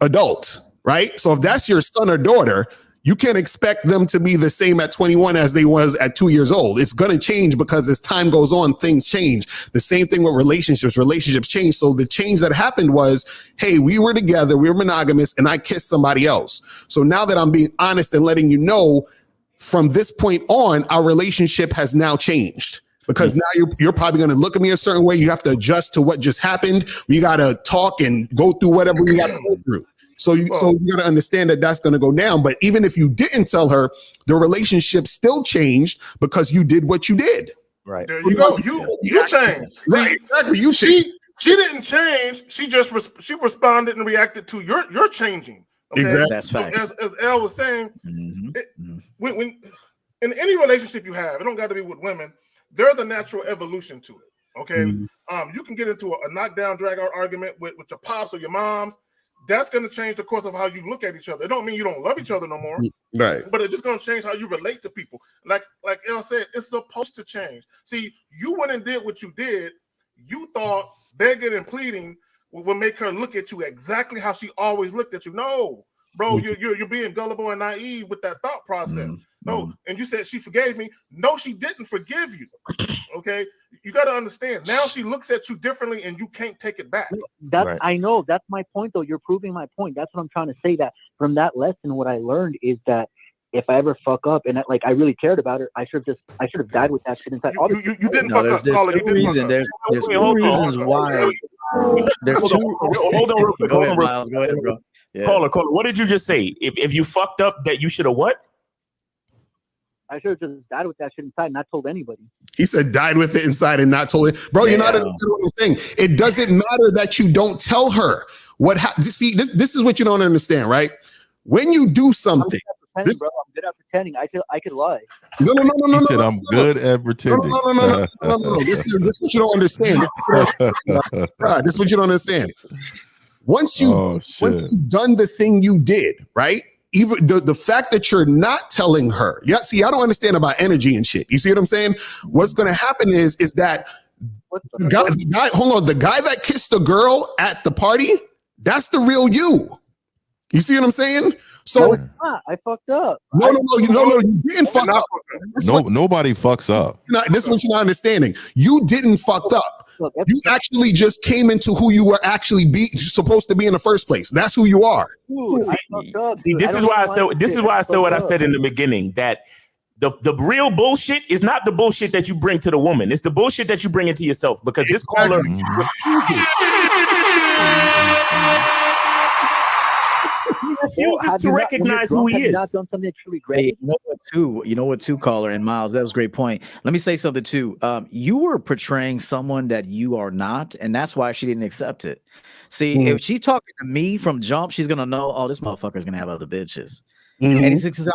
adult. Right. So if that's your son or daughter, you can't expect them to be the same at 21 as they was at 2 years old. It's going to change because as time goes on, things change. The same thing with relationships. Relationships change. So the change that happened was, hey, we were together, we were monogamous, and I kissed somebody else. So now that I'm being honest and letting you know, from this point on, our relationship has now changed. Because now you're probably going to look at me a certain way. You have to adjust to what just happened. We got to talk and go through whatever we got to go through. So you got to understand that that's going to go down. But even if you didn't tell her, the relationship still changed because you did what you did. Right. There you go. You changed. Right. Exactly. She didn't change. She just she responded and reacted to your changing. Okay? Exactly. That's facts. As El was saying, when in any relationship you have, it don't got to be with women. There's a natural evolution to it. Okay. You can get into a knockdown, drag out argument with your pops or your moms. That's going to change the course of how you look at each other. It don't mean you don't love each other no more, right? But it's just going to change how you relate to people. Like El said, it's supposed to change. See, you went and did what you did. You thought begging and pleading would make her look at you exactly how she always looked at you. No, bro, you're being gullible and naive with that thought process. No, and you said she forgave me. No, she didn't forgive you. Okay, you got to understand. Now she looks at you differently, and you can't take it back. Right. I know that's my point, though. You're proving my point. That's what I'm trying to say. That from that lesson, what I learned is that if I ever fuck up and I really cared about her, I should have died with that shit inside. You didn't fuck up. There's two reasons. There's two reasons why. There's two. Hold on, real quick. Go ahead, Miles. Go ahead, bro. Yeah. Caller, what did you just say? If you fucked up, that you should have what? I should have just died with that shit inside and not told anybody. He said died with it inside and not told it. Bro, you're not understanding what I'm saying. It doesn't matter that you don't tell her. See, this is what you don't understand, right? When you do something. Bro, I'm good at pretending. I could lie. No. He said, I'm good at pretending. No. This is what you don't understand. This is what you don't understand. Once you've done the thing you did, right? even the fact that you're not telling her. Yeah, see, I don't understand about energy and shit. You see what I'm saying? What's going to happen is that the guy, hold on, the guy that kissed the girl at the party, that's the real you. You see what I'm saying? So I fucked up. No, you didn't fuck up. Nobody fucks up. This is what you're not understanding. You didn't fuck up. You actually just came into who you were actually supposed to be in the first place. That's who you are. See, this is why I said what I said in the beginning, that the real bullshit is not the bullshit that you bring to the woman. It's the bullshit that you bring into yourself, because this caller refuses. He refuses to recognize who he is. Not done something truly great. You know what, too, caller and Miles. That was a great point. Let me say something too. You were portraying someone that you are not, and that's why she didn't accept it. See, if she's talking to me from jump, she's gonna know, oh, this motherfucker's gonna have other bitches. And he says,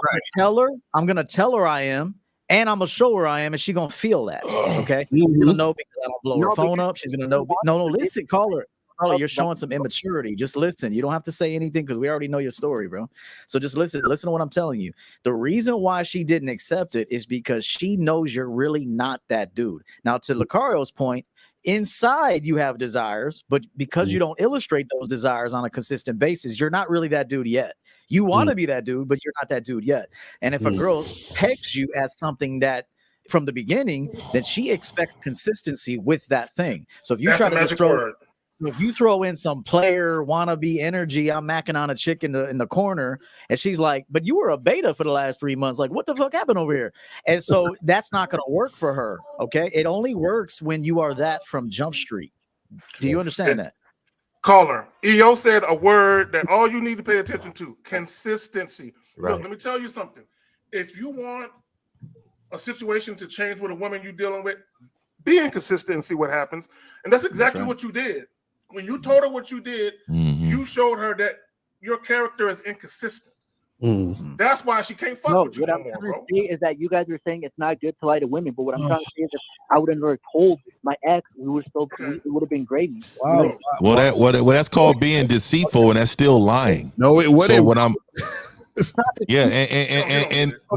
I'm gonna tell her I am, and I'm gonna show her I am, and she's gonna feel that. Okay, she's gonna know because I don't blow her phone up. She's gonna know. No, listen, caller. Oh, you're showing some immaturity. Just listen. You don't have to say anything because we already know your story, bro. So just listen. Listen to what I'm telling you. The reason why she didn't accept it is because she knows you're really not that dude. Now, to Lucario's point, inside you have desires, but because you don't illustrate those desires on a consistent basis, you're not really that dude yet. You want to be that dude, but you're not that dude yet. And if a girl pegs you as something that from the beginning, then she expects consistency with that thing. So if you try to just if you throw in some player wannabe energy, I'm macking on a chick in the corner, and she's like, but you were a beta for the last 3 months. Like, what the fuck happened over here? And so that's not going to work for her. Okay. It only works when you are that from Jump Street. Do you understand that? Caller, EO said a word that all you need to pay attention to: consistency. Right. Look, let me tell you something. If you want a situation to change with a woman you're dealing with, be inconsistent and see what happens. And that's exactly what you did. When you told her what you did, you showed her that your character is inconsistent. That's why she can't fuck with you no more, bro. Is that you guys are saying it's not good to lie to women, but what I'm trying to say is that I would have never told my ex. We would still, it would have been gravy. Wow. Well, that's called being deceitful, and that's still lying. No, it wouldn't. So what I'm,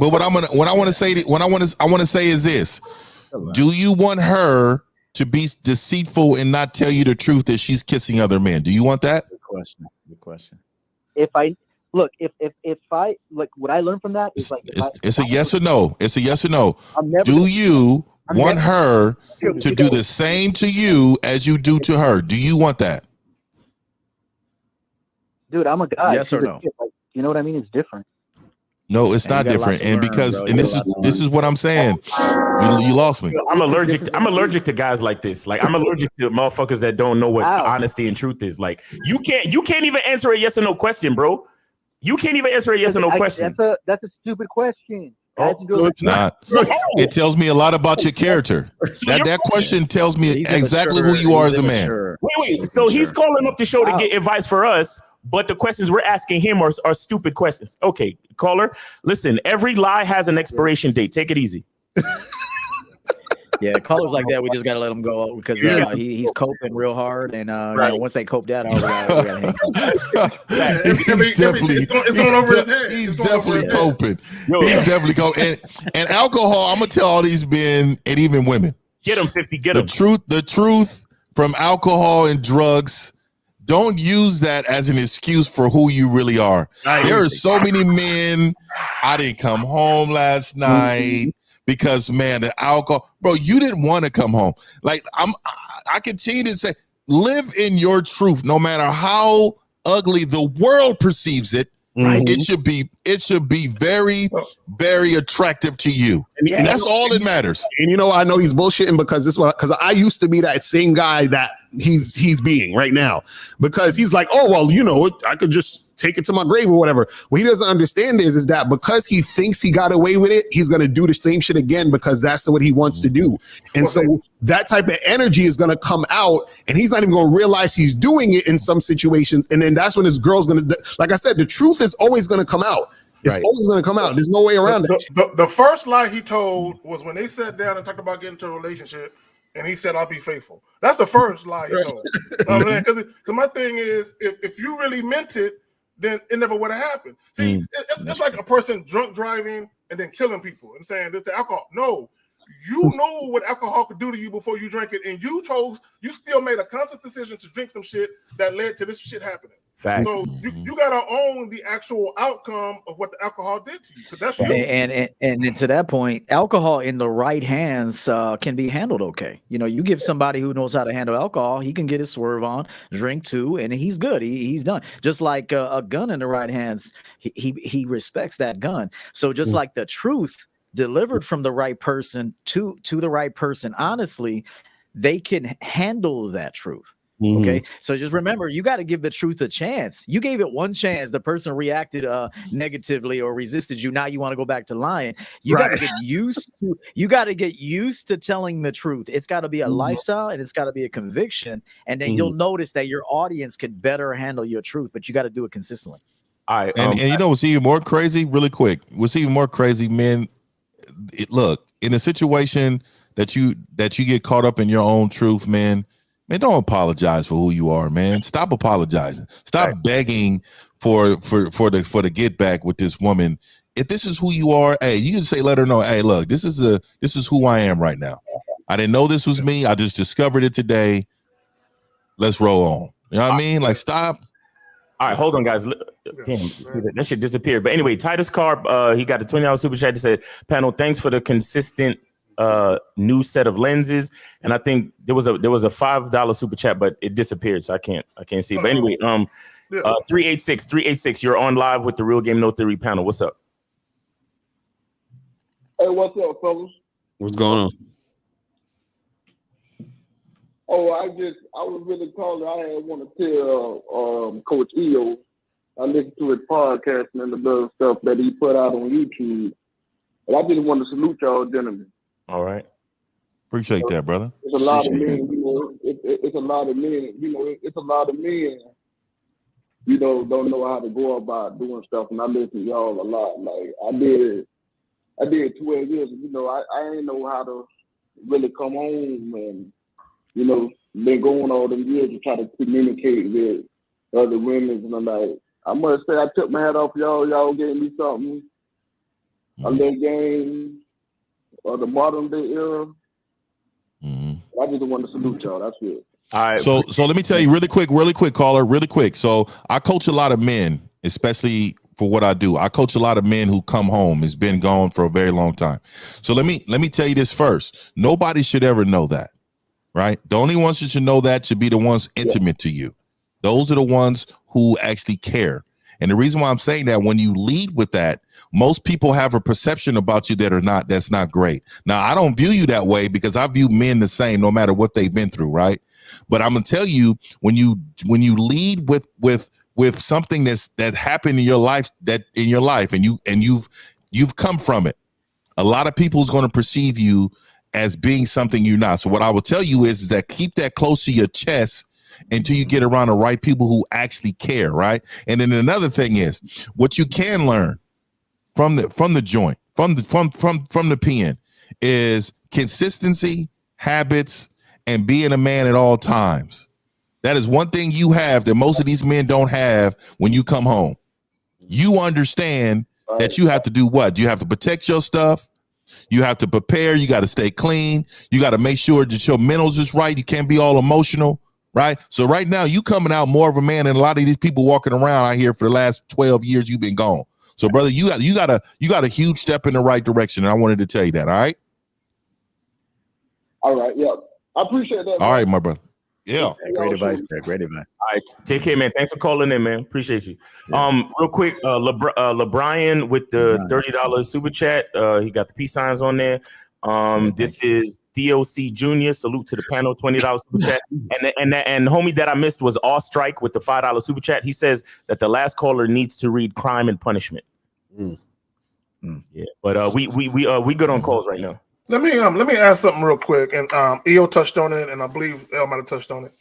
but what I want to say is this: do you want her to be deceitful and not tell you the truth that she's kissing other men? Do you want that? Good question. Good question. If I look, if I like, what I learned from that is like, it's a yes or no. It's a yes or no. Do you want her to do the same to you as you do to her? Do you want that? Dude, I'm a guy. Yes or no? Like, you know what I mean? It's different. No, it's not different. And because, and this is what I'm saying. You lost me. I'm allergic to guys like this. Like, I'm allergic to motherfuckers that don't know what honesty and truth is. Like, you can't even answer a yes or no question, bro. You can't even answer a yes or no question. That's a stupid question. No, it's not. It tells me a lot about your character. That question tells me exactly who you are as a man. Wait. So he's calling up the show to get advice for us, but the questions we're asking him are stupid questions. Okay, caller, listen, every lie has an expiration date. Take it easy. Yeah, callers like that, we just gotta let them go because he's coping real hard, and you know, once they coped out, he's definitely coping. He's definitely coping. And alcohol, I'm gonna tell all these men and even women, get them 50. Get them. The truth from alcohol and drugs. Don't use that as an excuse for who you really are. There are so many men. I didn't come home last night. Because, man, the alcohol, bro, you didn't want to come home. Like, I continue to say, live in your truth, no matter how ugly the world perceives it. It should be very, very attractive to you. And that's all that matters. And you know, I know he's bullshitting because I used to be that same guy that he's being right now, because he's like, oh, well, you know, I could just take it to my grave or whatever. What he doesn't understand is that because he thinks he got away with it, he's going to do the same shit again because that's what he wants to do. And so that type of energy is going to come out, and he's not even going to realize he's doing it in some situations. And then that's when his girl's going to, like I said, the truth is always going to come out. It's always going to come out. There's no way around it. The first lie he told was when they sat down and talked about getting into a relationship, and he said, I'll be faithful. That's the first lie he told. Because my thing is, if you really meant it, then it never would have happened. See, it's like a person drunk driving and then killing people and saying this the alcohol. No, you know what alcohol could do to you before you drank it, and you still made a conscious decision to drink some shit that led to this shit happening. Facts. So you gotta own the actual outcome of what the alcohol did to you, because that's you. And to that point, alcohol in the right hands can be handled okay. You know, you give somebody who knows how to handle alcohol, he can get his swerve on, drink two, and he's good. He's done. Just like a gun in the right hands, he respects that gun. So just like the truth delivered from the right person to the right person, honestly, they can handle that truth. Okay, so just remember, you got to give the truth a chance. You gave it one chance, the person reacted negatively or resisted you. Now you want to go back to lying. You got to get used to telling the truth. It's got to be a lifestyle, and it's got to be a conviction, and then you'll notice that your audience can better handle your truth, but you got to do it consistently. All right, and you know what's even more crazy? Really quick, what's even more crazy, man? Look, in a situation that you get caught up in your own truth, man, don't apologize for who you are, man. Stop apologizing. Stop begging for the get back with this woman. If this is who you are, hey, you can say, let her know, hey, look, this is who I am right now. I didn't know this was me. I just discovered it today. Let's roll on. You know what I mean? Like, stop. All right, hold on, guys. Damn, see that shit disappeared. But anyway, Titus Carp, he got a $20 super chat. He said, panel, thanks for the consistent new set of lenses. And I think there was a $5 super chat, but it disappeared, so I can't see it. But anyway, 386, you're on live with the Real Game No Theory panel. What's up? Hey, what's up, fellas? What's going on? Oh, I was really calling. I had want to tell Coach EO. I listened to his podcast and the other stuff that he put out on YouTube. And I just want to salute y'all, gentlemen. All right. Appreciate that, brother. It's a lot of men, you know. It's a lot of men, you know. It's a lot of men, you know, don't know how to go about doing stuff. And I listen to y'all a lot. Like I did 12 years. You know, I ain't know how to really come home and, you know, been going all them years to try to communicate with other women. And I'm like, I must say, I took my hat off y'all. Y'all gave me something. A little game. The modern day era. I just want to salute y'all. That's it. All right. So let me tell you really quick, caller, really quick. So I coach a lot of men, especially for what I do. I coach a lot of men who come home, has been gone for a very long time. So let me tell you this first. Nobody should ever know that, right? The only ones who should know that should be the ones intimate to you. Those are the ones who actually care. And the reason why I'm saying that, when you lead with that, most people have a perception about you that's not great. Now, I don't view you that way because I view men the same no matter what they've been through, right? But I'm gonna tell you, when you lead with something that happened in your life, and you've come from it, a lot of people is going to perceive you as being something you're not. So what I will tell you is that keep that close to your chest until you get around the right people who actually care, right? And then another thing is what you can learn from the joint, from the pen, is consistency, habits, and being a man at all times. That is one thing you have that most of these men don't have when you come home. You understand that you have to do what? You have to protect your stuff. You have to prepare. You got to stay clean. You got to make sure that your mentals is right. You can't be all emotional, right? So right now you coming out more of a man than a lot of these people walking around out here for the last 12 years you've been gone. So brother, you got a huge step in the right direction. And I wanted to tell you that. All right. All right. Yeah. I appreciate that. All right, my brother. Yeah. Great advice there. Great advice. All right, take care, man. Thanks for calling in, man. Appreciate you. Real quick, LeBrian with the $30 super chat. He got the peace signs on there. This is DOC Jr. Salute to the panel, $20 super chat. And homie that I missed was All Strike with the $5 super chat. He says that the last caller needs to read Crime and Punishment. Yeah, but we good on calls right now. Let me ask something real quick, and EO touched on it, and I believe El might have touched on it,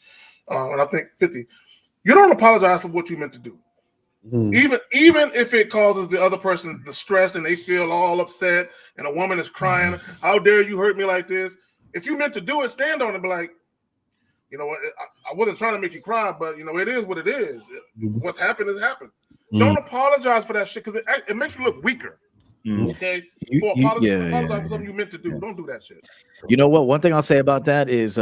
and I think 50. You don't apologize for what you meant to do, even if it causes the other person distress and they feel all upset, and a woman is crying. How dare you hurt me like this? If you meant to do it, stand on it. Be like, you know what? I wasn't trying to make you cry, but you know it is what it is. What's happened has happened. Don't apologize for that shit because it makes you look weaker. Okay, apologize for something you meant to do. Don't do that shit. You know what? One thing I'll say about that is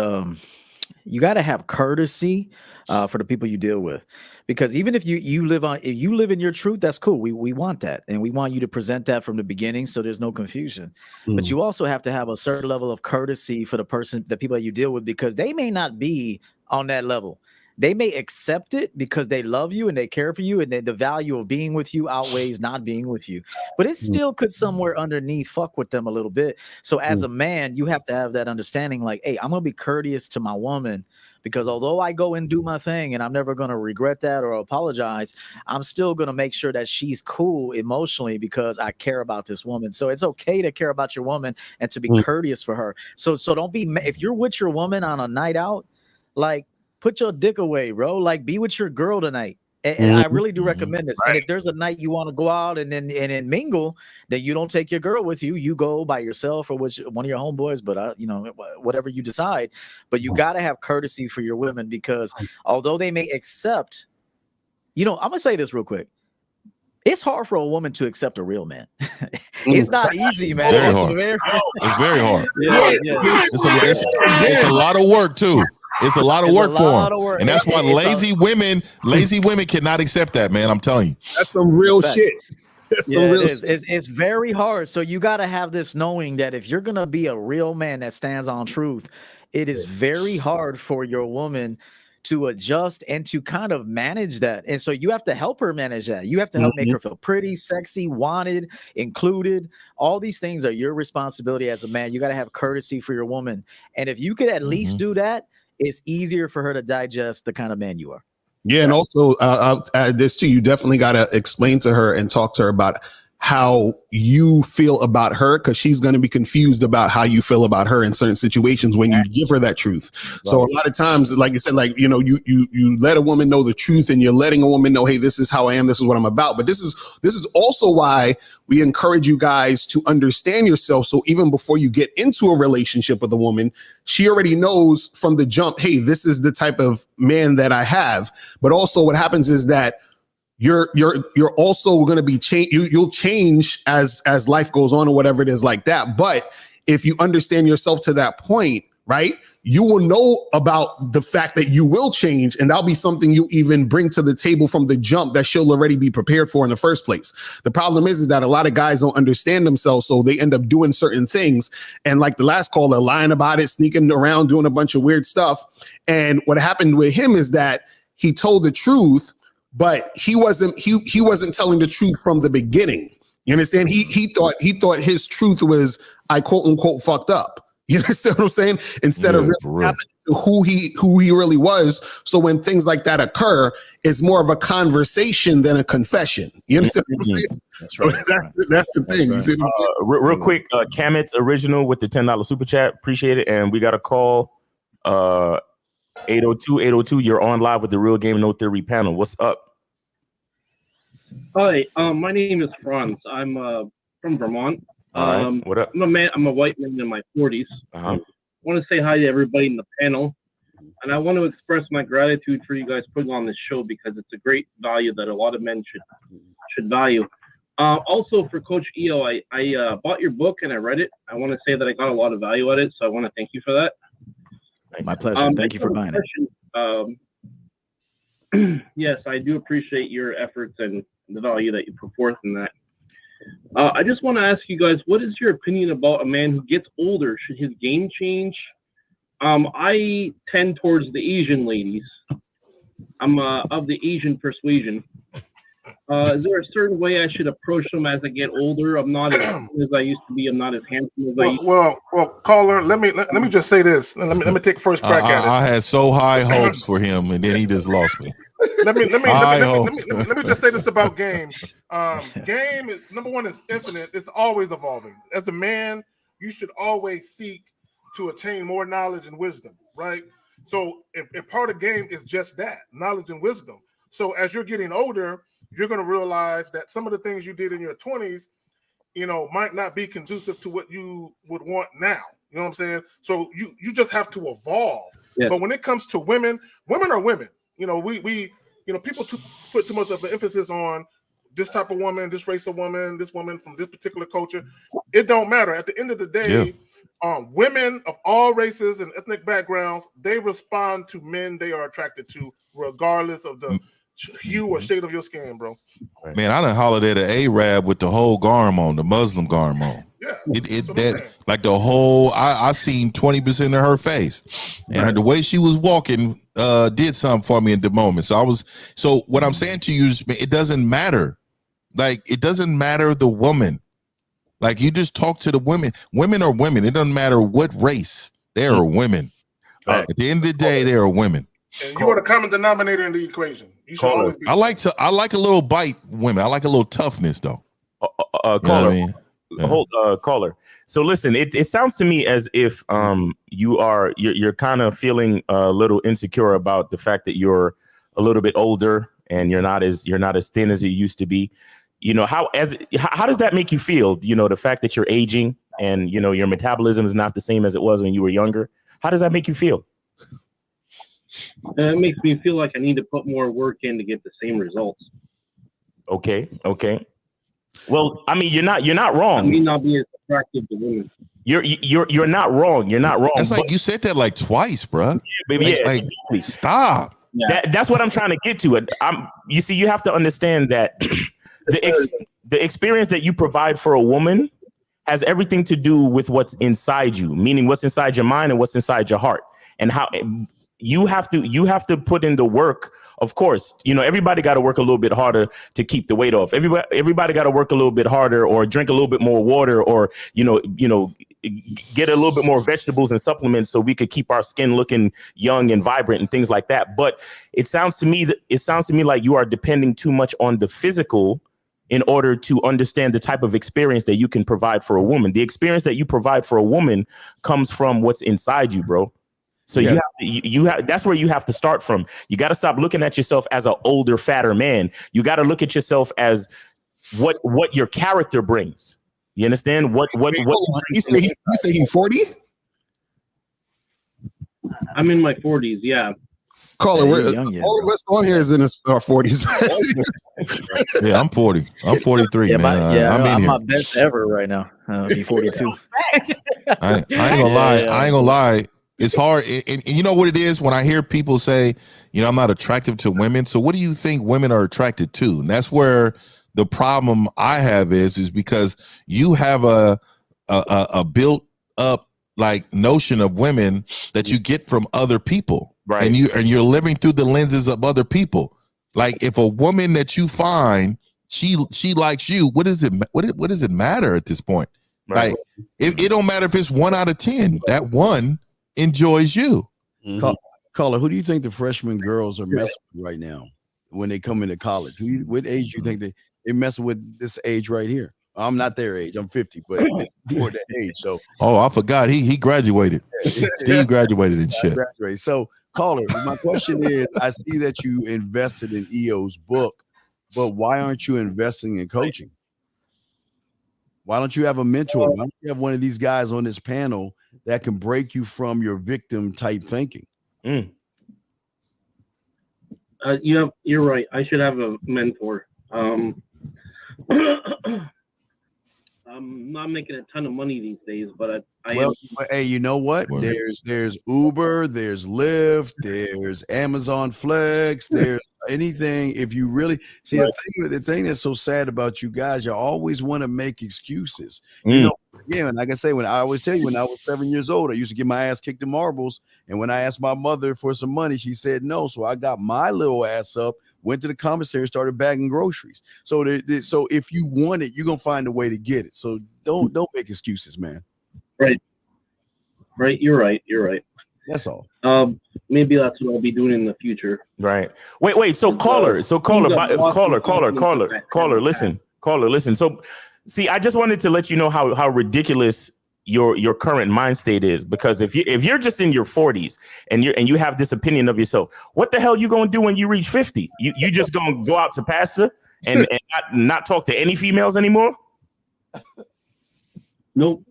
you got to have courtesy for the people you deal with, because even if you live in your truth, that's cool. We want that, and we want you to present that from the beginning, so there's no confusion. But you also have to have a certain level of courtesy for the people that you deal with, because they may not be on that level. They may accept it because they love you and they care for you, and the value of being with you outweighs not being with you. But it still could somewhere underneath fuck with them a little bit. So as a man, you have to have that understanding, like, hey, I'm gonna be courteous to my woman, because although I go and do my thing and I'm never gonna regret that or apologize, I'm still gonna make sure that she's cool emotionally because I care about this woman. So it's okay to care about your woman and to be courteous for her. So don't be, if you're with your woman on a night out, like, put your dick away, bro. Like, be with your girl tonight. And I really do recommend this. And if there's a night you want to go out and then mingle, then you don't take your girl with you. You go by yourself or with one of your homeboys, but whatever you decide. But you got to have courtesy for your women, because although they may accept, I'm gonna say this real quick. It's hard for a woman to accept a real man. It's not easy, man. Very hard. It's very hard. It's a lot of work too. It's a lot of work for them, and that's why lazy women cannot accept that, man. I'm telling you, that's some real shit. It's very hard. So you got to have this knowing that if you're gonna be a real man that stands on truth, it is very hard for your woman to adjust and to kind of manage that. And so you have to help her manage that. You have to help make her feel pretty, sexy, wanted, included. All these things are your responsibility as a man. You got to have courtesy for your woman, and if you could at least do that, it's easier for her to digest the kind of man you are. Yeah, and also I'll add this too. You definitely got to explain to her and talk to her about how you feel about her, because she's going to be confused about how you feel about her in certain situations when you give her that truth. So a lot of times, like you said, like, you let a woman know the truth, and you're letting a woman know, hey, this is how I am, this is what I'm about. But this is also why we encourage you guys to understand yourself. So even before you get into a relationship with a woman, she already knows from the jump, hey, this is the type of man that I have. But also what happens is that you're also going to be you'll change as life goes on or whatever it is like that. But if you understand yourself to that point, right, you will know about the fact that you will change, and that'll be something you even bring to the table from the jump that she'll already be prepared for in the first place. The problem is that a lot of guys don't understand themselves, so they end up doing certain things. And like the last caller, lying about it, sneaking around, doing a bunch of weird stuff. And what happened with him is that he told the truth, but he wasn't telling the truth from the beginning. You understand? He thought his truth was, I quote unquote fucked up. You understand what I'm saying? Instead of really happening to who he really was. So when things like that occur, it's more of a conversation than a confession. You understand what I'm saying? That's right. So that's the thing. Right. You see what I'm saying? Real quick, Kamit's original with the $10 super chat. Appreciate it. And we got a call. 802. You're on live with the Real Game No Theory panel. What's up? Hi, my name is Franz. I'm from Vermont. What up? I'm a white man in my 40s. I want to say hi to everybody in the panel, and I want to express my gratitude for you guys putting on this show, because it's a great value that a lot of men should value. Also, for Coach EO, I bought your book and I read it. I want to say that I got a lot of value out of it, so I want to thank you for that. My pleasure. Thank you for buying it. Yes, I do appreciate your efforts and the value that you put forth in that. I just want to ask you guys, what is your opinion about a man who gets older? Should his game change? I tend towards the Asian ladies. I'm of the Asian persuasion. Is there a certain way I should approach them as I get older? I'm not as handsome as I used to be. I'm not as handsome as I used to be. Well, caller, let me just say this. Let me take first crack at it. I had so high hopes for him, and then he just lost me. Let me just say this about game. Game is, number one, is infinite. It's always evolving. As a man, you should always seek to attain more knowledge and wisdom, right? So, if part of the game is just that, knowledge and wisdom. So, as you're getting older, you're going to realize that some of the things you did in your 20s, might not be conducive to what you would want now. You know what I'm saying? So you just have to evolve. Yeah. But when it comes to women are women. We people put too much of an emphasis on this type of woman, this race of woman, this woman from this particular culture. It don't matter. At the end of the day, women of all races and ethnic backgrounds, they respond to men they are attracted to, regardless of the hue or shade of your skin, bro. Man, I done hollered at an Arab with the whole garm on, the Muslim garm on. Yeah, that like the whole. I seen 20% of her face, and the way she was walking did something for me in the moment. So what I'm saying to you is, it doesn't matter. Like, it doesn't matter the woman. Like, you just talk to the women. Women are women. It doesn't matter what race. They are women. At the end of the day, they are women. And you are the common denominator in the equation. You should always be. I like a little bite women. I like a little toughness though. Caller, caller. So listen, it sounds to me as if you're kind of feeling a little insecure about the fact that you're a little bit older and you're not as thin as you used to be. You know, how does that make you feel? You know, the fact that you're aging and, you know, your metabolism is not the same as it was when you were younger. How does that make you feel? It makes me feel like I need to put more work in to get the same results. Okay. Well, I mean, you're not wrong. I may not be as attractive to women. You're not wrong. You're not wrong. That's like you said that like twice, bro. Exactly. Stop. Yeah. That's what I'm trying to get to. You see, you have to understand that the experience that you provide for a woman has everything to do with what's inside you, meaning what's inside your mind and what's inside your heart, and how you have to put in the work. Of course, you know, everybody got to work a little bit harder to keep the weight off. Everybody got to work a little bit harder, or drink a little bit more water, or you know, get a little bit more vegetables and supplements so we could keep our skin looking young and vibrant and things like that. But it sounds to me like you are depending too much on the physical in order to understand the type of experience that you can provide for a woman. The experience that you provide for a woman comes from what's inside you, bro. So you have that's where you have to start from. You got to stop looking at yourself as an older, fatter man. You got to look at yourself as what your character brings. You understand? What you say he's 40? I'm in my 40s, yeah. Caller, all of us on here is in our 40s. Yeah, I'm 40. I'm 43, man. I'm my best ever right now. I'll be 42. I ain't gonna lie. I ain't gonna lie. It's hard. And you know what it is when I hear people say, you know, I'm not attractive to women. So what do you think women are attracted to? And that's where the problem I have is because you have a built up like notion of women that you get from other people. Right. And you're living through the lenses of other people. Like if a woman that you find, she likes you, what does it matter at this point? Right. Like it don't matter if it's 1 out of 10. That one enjoys you. Mm-hmm. Caller, who do you think the freshman girls are messing with right now when they come into college? What age do you think they messing with this age right here? I'm not their age. I'm 50, but more that age. So I forgot he graduated. Steve graduated and shit. So caller, my question is, I see that you invested in EO's book, but why aren't you investing in coaching? Why don't you have a mentor? Why don't you have one of these guys on this panel that can break you from your victim type thinking? You're right. I should have a mentor. I'm not making a ton of money these days, but I am. Hey, you know what? There's Uber, there's Lyft, there's Amazon Flex, there's anything. If you really see the thing that's so sad about you guys, you always want to make excuses. You know, and like I say, when I always tell you, when I was 7 years old, I used to get my ass kicked in marbles, and when I asked my mother for some money, she said no. So I got my little ass up, went to the commissary, started bagging groceries. So so if you want it, you're gonna find a way to get it. So don't make excuses, man. Right. You're right. That's all. Maybe that's what I'll be doing in the future. Right. Wait. So caller. Listen. So see, I just wanted to let you know how ridiculous your current mind state is, because if you're just in your 40s and you have this opinion of yourself, what the hell you gonna do when you reach 50? You just gonna go out to pasture and not talk to any females anymore? Nope.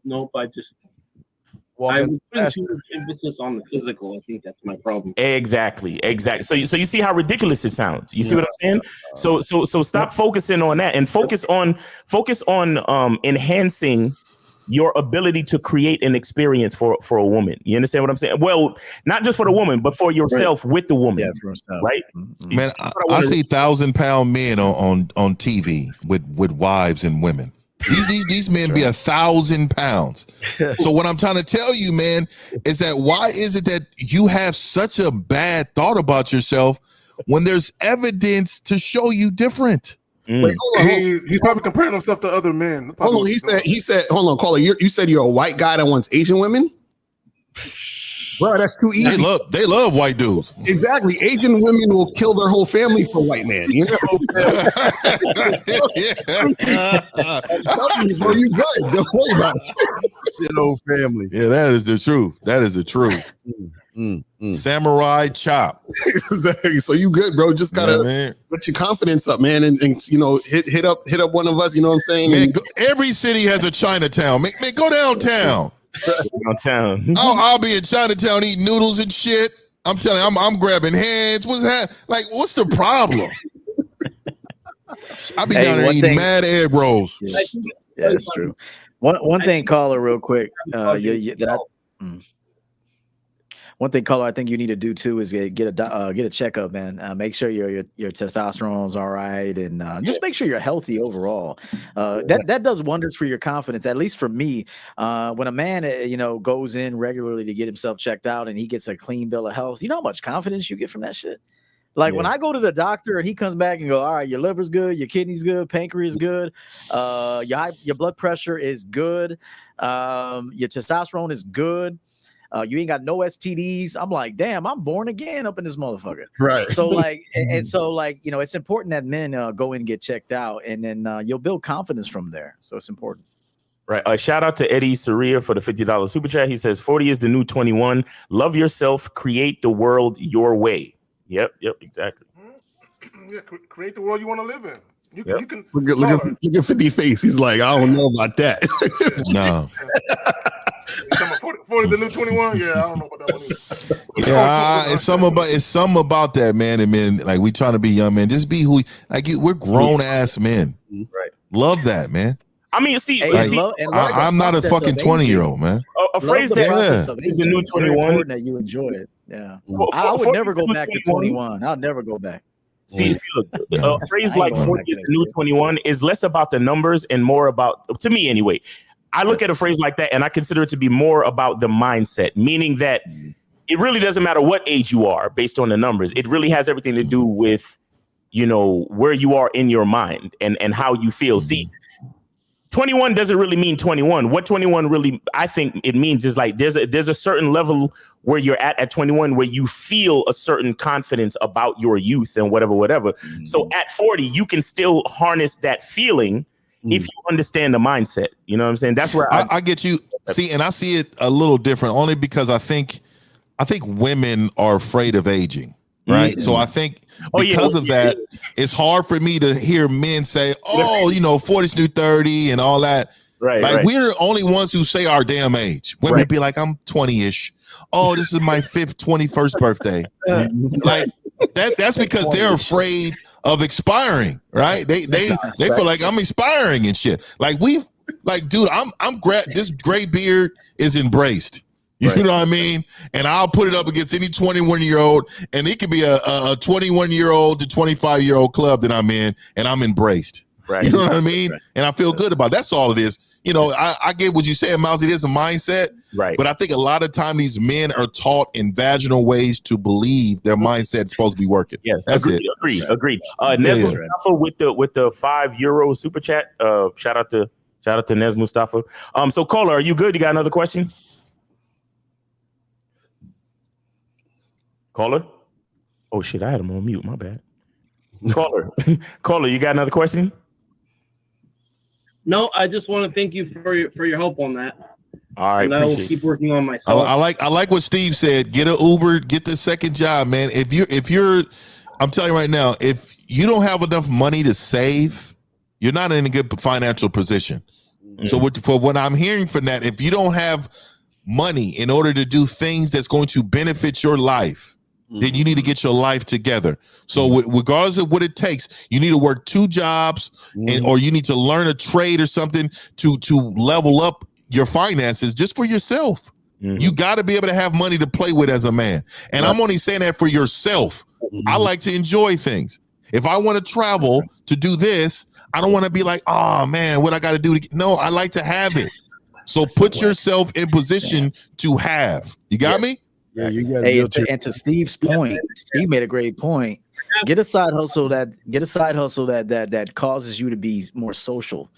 Walking I'm putting fast. too much emphasis on the physical. I think that's my problem. Exactly. So you see how ridiculous it sounds. You see what I'm saying? So stop focusing on that and focus on enhancing your ability to create an experience for a woman. You understand what I'm saying? Well, not just for the woman, but for yourself with the woman. Yeah, for himself. Right? Man, I see 1,000-pound men on TV with wives and women. These men be 1,000 pounds. So what I'm trying to tell you, man, is that why is it that you have such a bad thought about yourself when there's evidence to show you different? Wait, hold on. He's probably comparing himself to other men. Hold on. He said, hold on, caller. You said you're a white guy that wants Asian women? Bro, that's too easy. They love white dudes. Exactly. Asian women will kill their whole family for white man. You know? Bro, you good. Don't worry about it. Your whole family. Yeah, that is the truth. That is the truth. Samurai chop. Exactly. So you good, bro. Just gotta put your confidence up, man, and you know, hit up one of us. You know what I'm saying? Man, every city has a Chinatown. Man, go downtown. Downtown. I'll be in Chinatown eating noodles and shit. I'm telling you, I'm grabbing hands. What's the problem? I'll be down there eating mad egg rolls. Yeah, that's true. One thing, caller, real quick. One thing, caller, I think you need to do too is get a checkup, man. Make sure your testosterone's all right, and just make sure you're healthy overall. That does wonders for your confidence. At least for me, when a man goes in regularly to get himself checked out and he gets a clean bill of health, you know how much confidence you get from that shit. Like when I go to the doctor and he comes back and go, all right, your liver's good, your kidney's good, pancreas good, your blood pressure is good, your testosterone is good. You ain't got no STDs. I'm like, damn, I'm born again up in this motherfucker. Right. So like, it's important that men go in and get checked out, and then you'll build confidence from there. So it's important. Right. Shout out to Eddie Saria for the $50 super chat. He says 40 is the new 21. Love yourself. Create the world your way. Yep. Exactly. Yeah. Create the world you want to live in. You can look at 50 face. He's like, I don't know about that. No. 40 the new 21. Yeah, I don't know about that one either. Yeah, it's something about that, man. And men, like, we trying to be young men. Just be who we're grown ass men. Right. Love that, man. I mean, I'm not a fucking 20-year-old, man. A phrase that is a new 21 that you enjoy it. Yeah. I would never go back to 21. I'll never go back. See, look, a phrase like 40 is the new 21 is less about the numbers and more about, to me anyway, I look at a phrase like that and I consider it to be more about the mindset, meaning that it really doesn't matter what age you are based on the numbers. It really has everything to do with, where you are in your mind and how you feel. See, 21 doesn't really mean 21. What 21 really, I think it means is like there's a certain level where you're at 21 where you feel a certain confidence about your youth and whatever. So at 40, you can still harness that feeling if you understand the mindset. You know what I'm saying? That's where I get you. See, and I see it a little different only because I think women are afraid of aging. Right. So I think because of that, it's hard for me to hear men say, 40's new 30 and all that. Right. Like we're the only ones who say our damn age. Women be like, I'm 20-ish. Oh, this is my 21st birthday. Like that's because they're afraid of expiring, right? They feel like I'm expiring and shit. Dude, this gray beard is embraced. You know what I mean? And I'll put it up against any 21-year-old, and it could be a 21-year-old to 25-year-old club that I'm in, and I'm embraced. Right. You know what I mean? Right. And I feel good about it. That's all it is. I get what you said, Mousy. It is a mindset. Right. But I think a lot of time these men are taught in vaginal ways to believe their mindset is supposed to be working. Yes, that's agreed, it. Agreed. Nez Mustafa with the €5 super chat. Shout out to Nez Mustafa. So caller, are you good? You got another question? Caller? Oh shit, I had him on mute. My bad. Caller, you got another question? No, I just want to thank you for your help on that. All right, and I will keep working on myself. I like what Steve said. Get an Uber, get the second job, man. If you're, I'm telling you right now, if you don't have enough money to save, you're not in a good financial position. So for what I'm hearing from that, if you don't have money in order to do things that's going to benefit your life, then you need to get your life together. So regardless of what it takes, you need to work 2 jobs or you need to learn a trade or something to level up your finances just for yourself. You got to be able to have money to play with as a man. And I'm only saying that for yourself. I like to enjoy things. If I want to travel to do this, I don't want to be like, oh man, what I got to do. No, I like to have it. So put yourself in position to have. You got me? Yeah, you got and to Steve's point, Steve made a great point. Get a side hustle that causes you to be more social.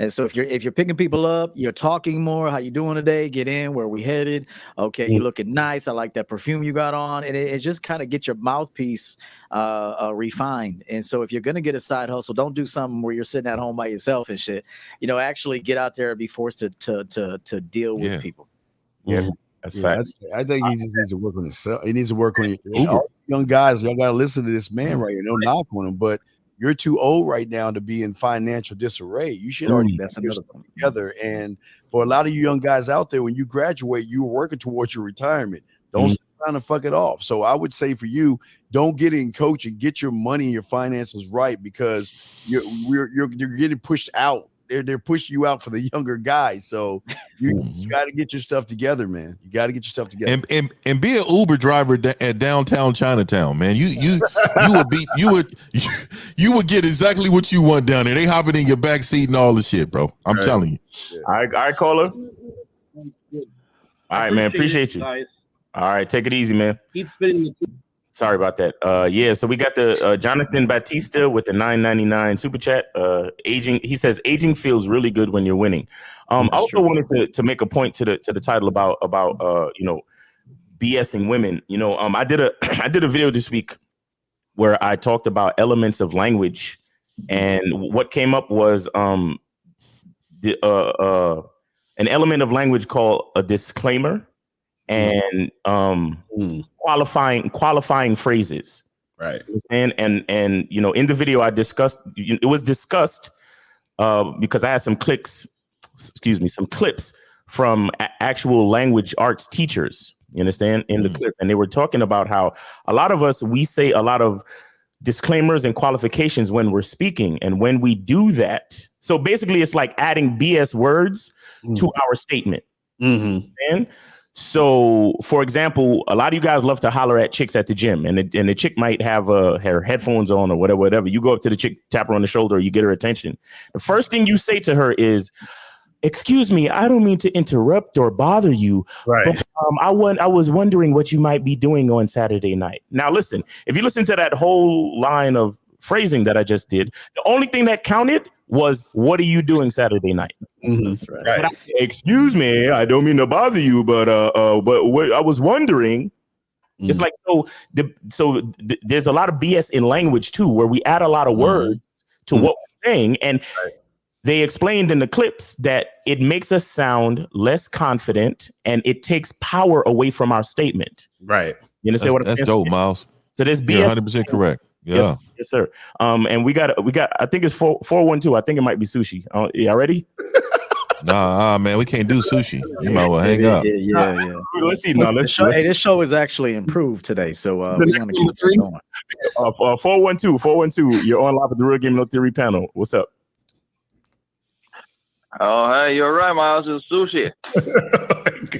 And so if you're picking people up, you're talking more. How you doing today? Get in. Where we headed? Okay, you looking nice. I like that perfume you got on. And it just kind of gets your mouthpiece refined. And so if you're gonna get a side hustle, don't do something where you're sitting at home by yourself and shit. Actually get out there and be forced to deal with people. Yeah. That's facts. I think he just needs to work on himself. He needs to work on all young guys. Y'all got to listen to this man right here. No knock on him, but you're too old right now to be in financial disarray. You should already get yourself together. And for a lot of you young guys out there, when you graduate, you're working towards your retirement. Don't sit around and fuck it off. So I would say for you, don't get in coaching. Get your money and your finances right, because you're getting pushed out. They're pushing you out for the younger guys. So you got to get your stuff together, man. You got to get your stuff together. And be an Uber driver at downtown Chinatown, man. You would get exactly what you want down there. They hopping in your back seat and all the shit, bro. I'm telling you. Yeah. All right, caller. All right, man. Appreciate you. Guys. All right, take it easy, man. Keep spitting the Sorry about that. So we got the Jonathan Batista with the $9.99 super chat. Aging, he says, aging feels really good when you're winning. I also wanted to make a point to the title about BSing women. I did a video this week where I talked about elements of language, and what came up was an element of language called a disclaimer and qualifying phrases, right? And in the video I discussed, it was discussed because I had some clips from actual language arts teachers, you understand, in the clip, and they were talking about how a lot of us, we say a lot of disclaimers and qualifications when we're speaking, and when we do that, so basically it's like adding BS words to our statement. And so, for example, a lot of you guys love to holler at chicks at the gym, and the chick might have her headphones on or whatever. You go up to the chick, tap her on the shoulder, or you get her attention. The first thing you say to her is, "Excuse me, I don't mean to interrupt or bother you, but I was wondering what you might be doing on Saturday night." Now, listen, if you listen to that whole line of phrasing that I just did, the only thing that counted was, what are you doing Saturday night? That's right. But I say, "Excuse me, I don't mean to bother you, but what I was wondering." It's like, there's a lot of BS in language too, where we add a lot of words to what we're saying, and they explained in the clips that it makes us sound less confident and it takes power away from our statement. Right. You understand what I'm saying? That's dope, Miles. So there's BS. You're 100% correct. Yeah. Yes, sir. And we got. I think it's 412. I think it might be sushi. Y'all ready? Nah, man, we can't do sushi. You might well hang up. Yeah. Let's see now. This show is actually improved today, so we want to keep it going. 412. You're on live with the Real Game No Theory panel. What's up? Oh, hey, you're right, Miles. It's sushi.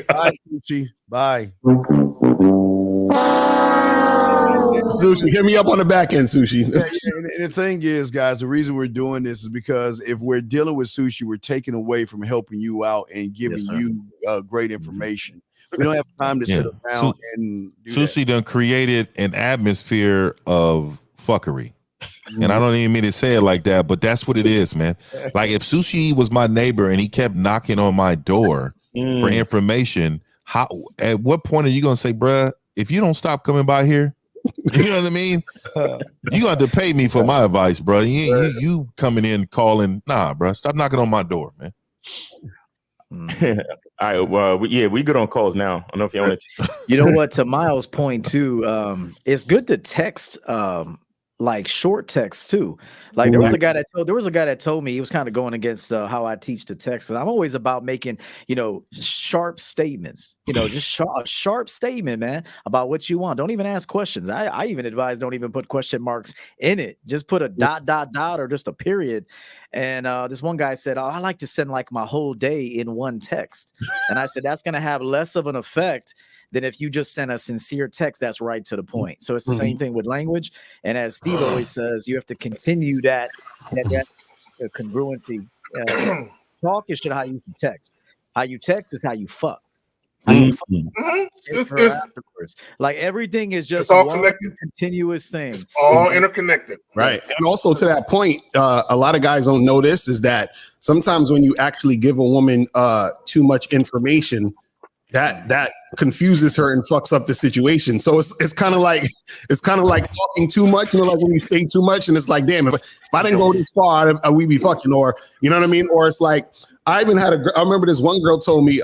Bye, sushi. Bye. Sushi, hit me up on the back end, Sushi. And the thing is, guys, the reason we're doing this is because if we're dealing with Sushi, we're taking away from helping you out and giving you great information. We don't have time to sit around and do Sushi done created an atmosphere of fuckery. And I don't even mean to say it like that, but that's what it is, man. Like, if Sushi was my neighbor and he kept knocking on my door for information, at what point are you going to say, bruh, if you don't stop coming by here, you know what I mean? You got to pay me for my advice, bro. You coming in calling, nah, bro. Stop knocking on my door, man. All right, well, we good on calls now. I don't know if you want to. You know what? To Miles' point too, it's good to text like short text too. Like there was a guy that told me he was kind of going against how I teach the text, because I'm always about making, sharp statements, just sharp statement, man, about what you want. Don't even ask questions. I even advise don't even put question marks in it. Just put a ... or just a period. And this one guy said, I like to send like my whole day in one text. And I said, that's going to have less of an effect than if you just send a sincere text that's right to the point. So it's the same thing with language. And as Steve always says, you have to continue that congruency. Talk is how you text. How you text is how you fuck. Afterwards. Like everything is just all one connected. Continuous thing. It's all interconnected. Right. And also to that point, a lot of guys don't know this, is that sometimes when you actually give a woman too much information, that confuses her and fucks up the situation. So it's kind of like talking too much, like when you say too much, and it's like, damn, if I didn't go this far, we'd be fucking, or you know what I mean? Or it's like, I even had I remember this one girl told me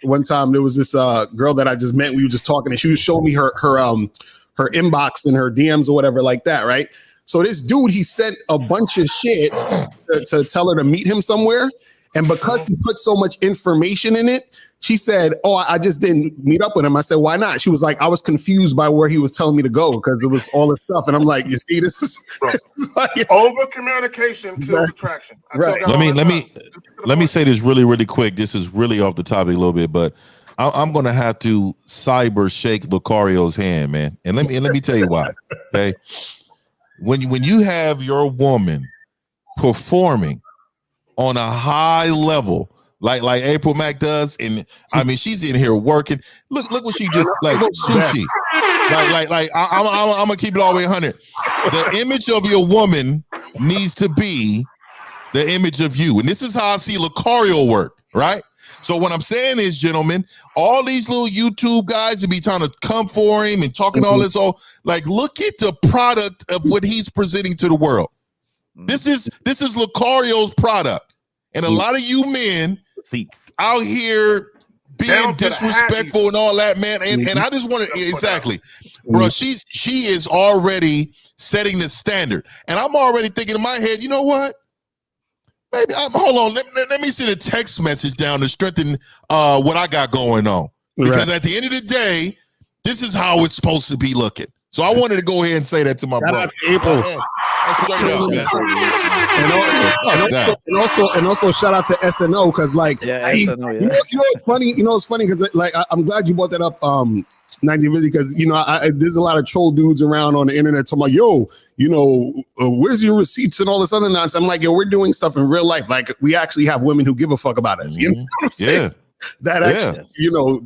one time, there was this girl that I just met, we were just talking, and she was showing me her inbox and her DMs or whatever like that, right? So this dude, he sent a bunch of shit to tell her to meet him somewhere, and because he put so much information in it, she said, I just didn't meet up with him. I said, why not? She was like, I was confused by where he was telling me to go because it was all this stuff. And I'm like, you see, this is like, over communication kills attraction. Right. Let me say this really, really quick. This is really off the topic a little bit, but I'm going to have to cyber shake Lucario's hand, man. And let me tell you why. Okay. When you have your woman performing on a high level, like April Mac does, and I mean she's in here working. Look what she just like sushi. Like I'm gonna keep it all the way 100. The image of your woman needs to be the image of you, and this is how I see Lucario work, right? So what I'm saying is, gentlemen, all these little YouTube guys would be trying to come for him and talking all this, like look at the product of what he's presenting to the world. This is Lucario's product, and a lot of you men out here being disrespectful and all that, man. And I just want to exactly, bro. She is already setting the standard, and I'm already thinking in my head, you know what? Maybe hold on. Let me send a text message down to strengthen what I got going on, because at the end of the day, this is how it's supposed to be looking. So I wanted to go ahead and say that to my brother. April. And also shout out to SNO, because like SNO, it's funny. It's funny because like I'm glad you brought that up, 1950, because there's a lot of troll dudes around on the internet talking about, where's your receipts and all this other nonsense. I'm like, we're doing stuff in real life. Like we actually have women who give a fuck about us. You know what I'm saying? That actually,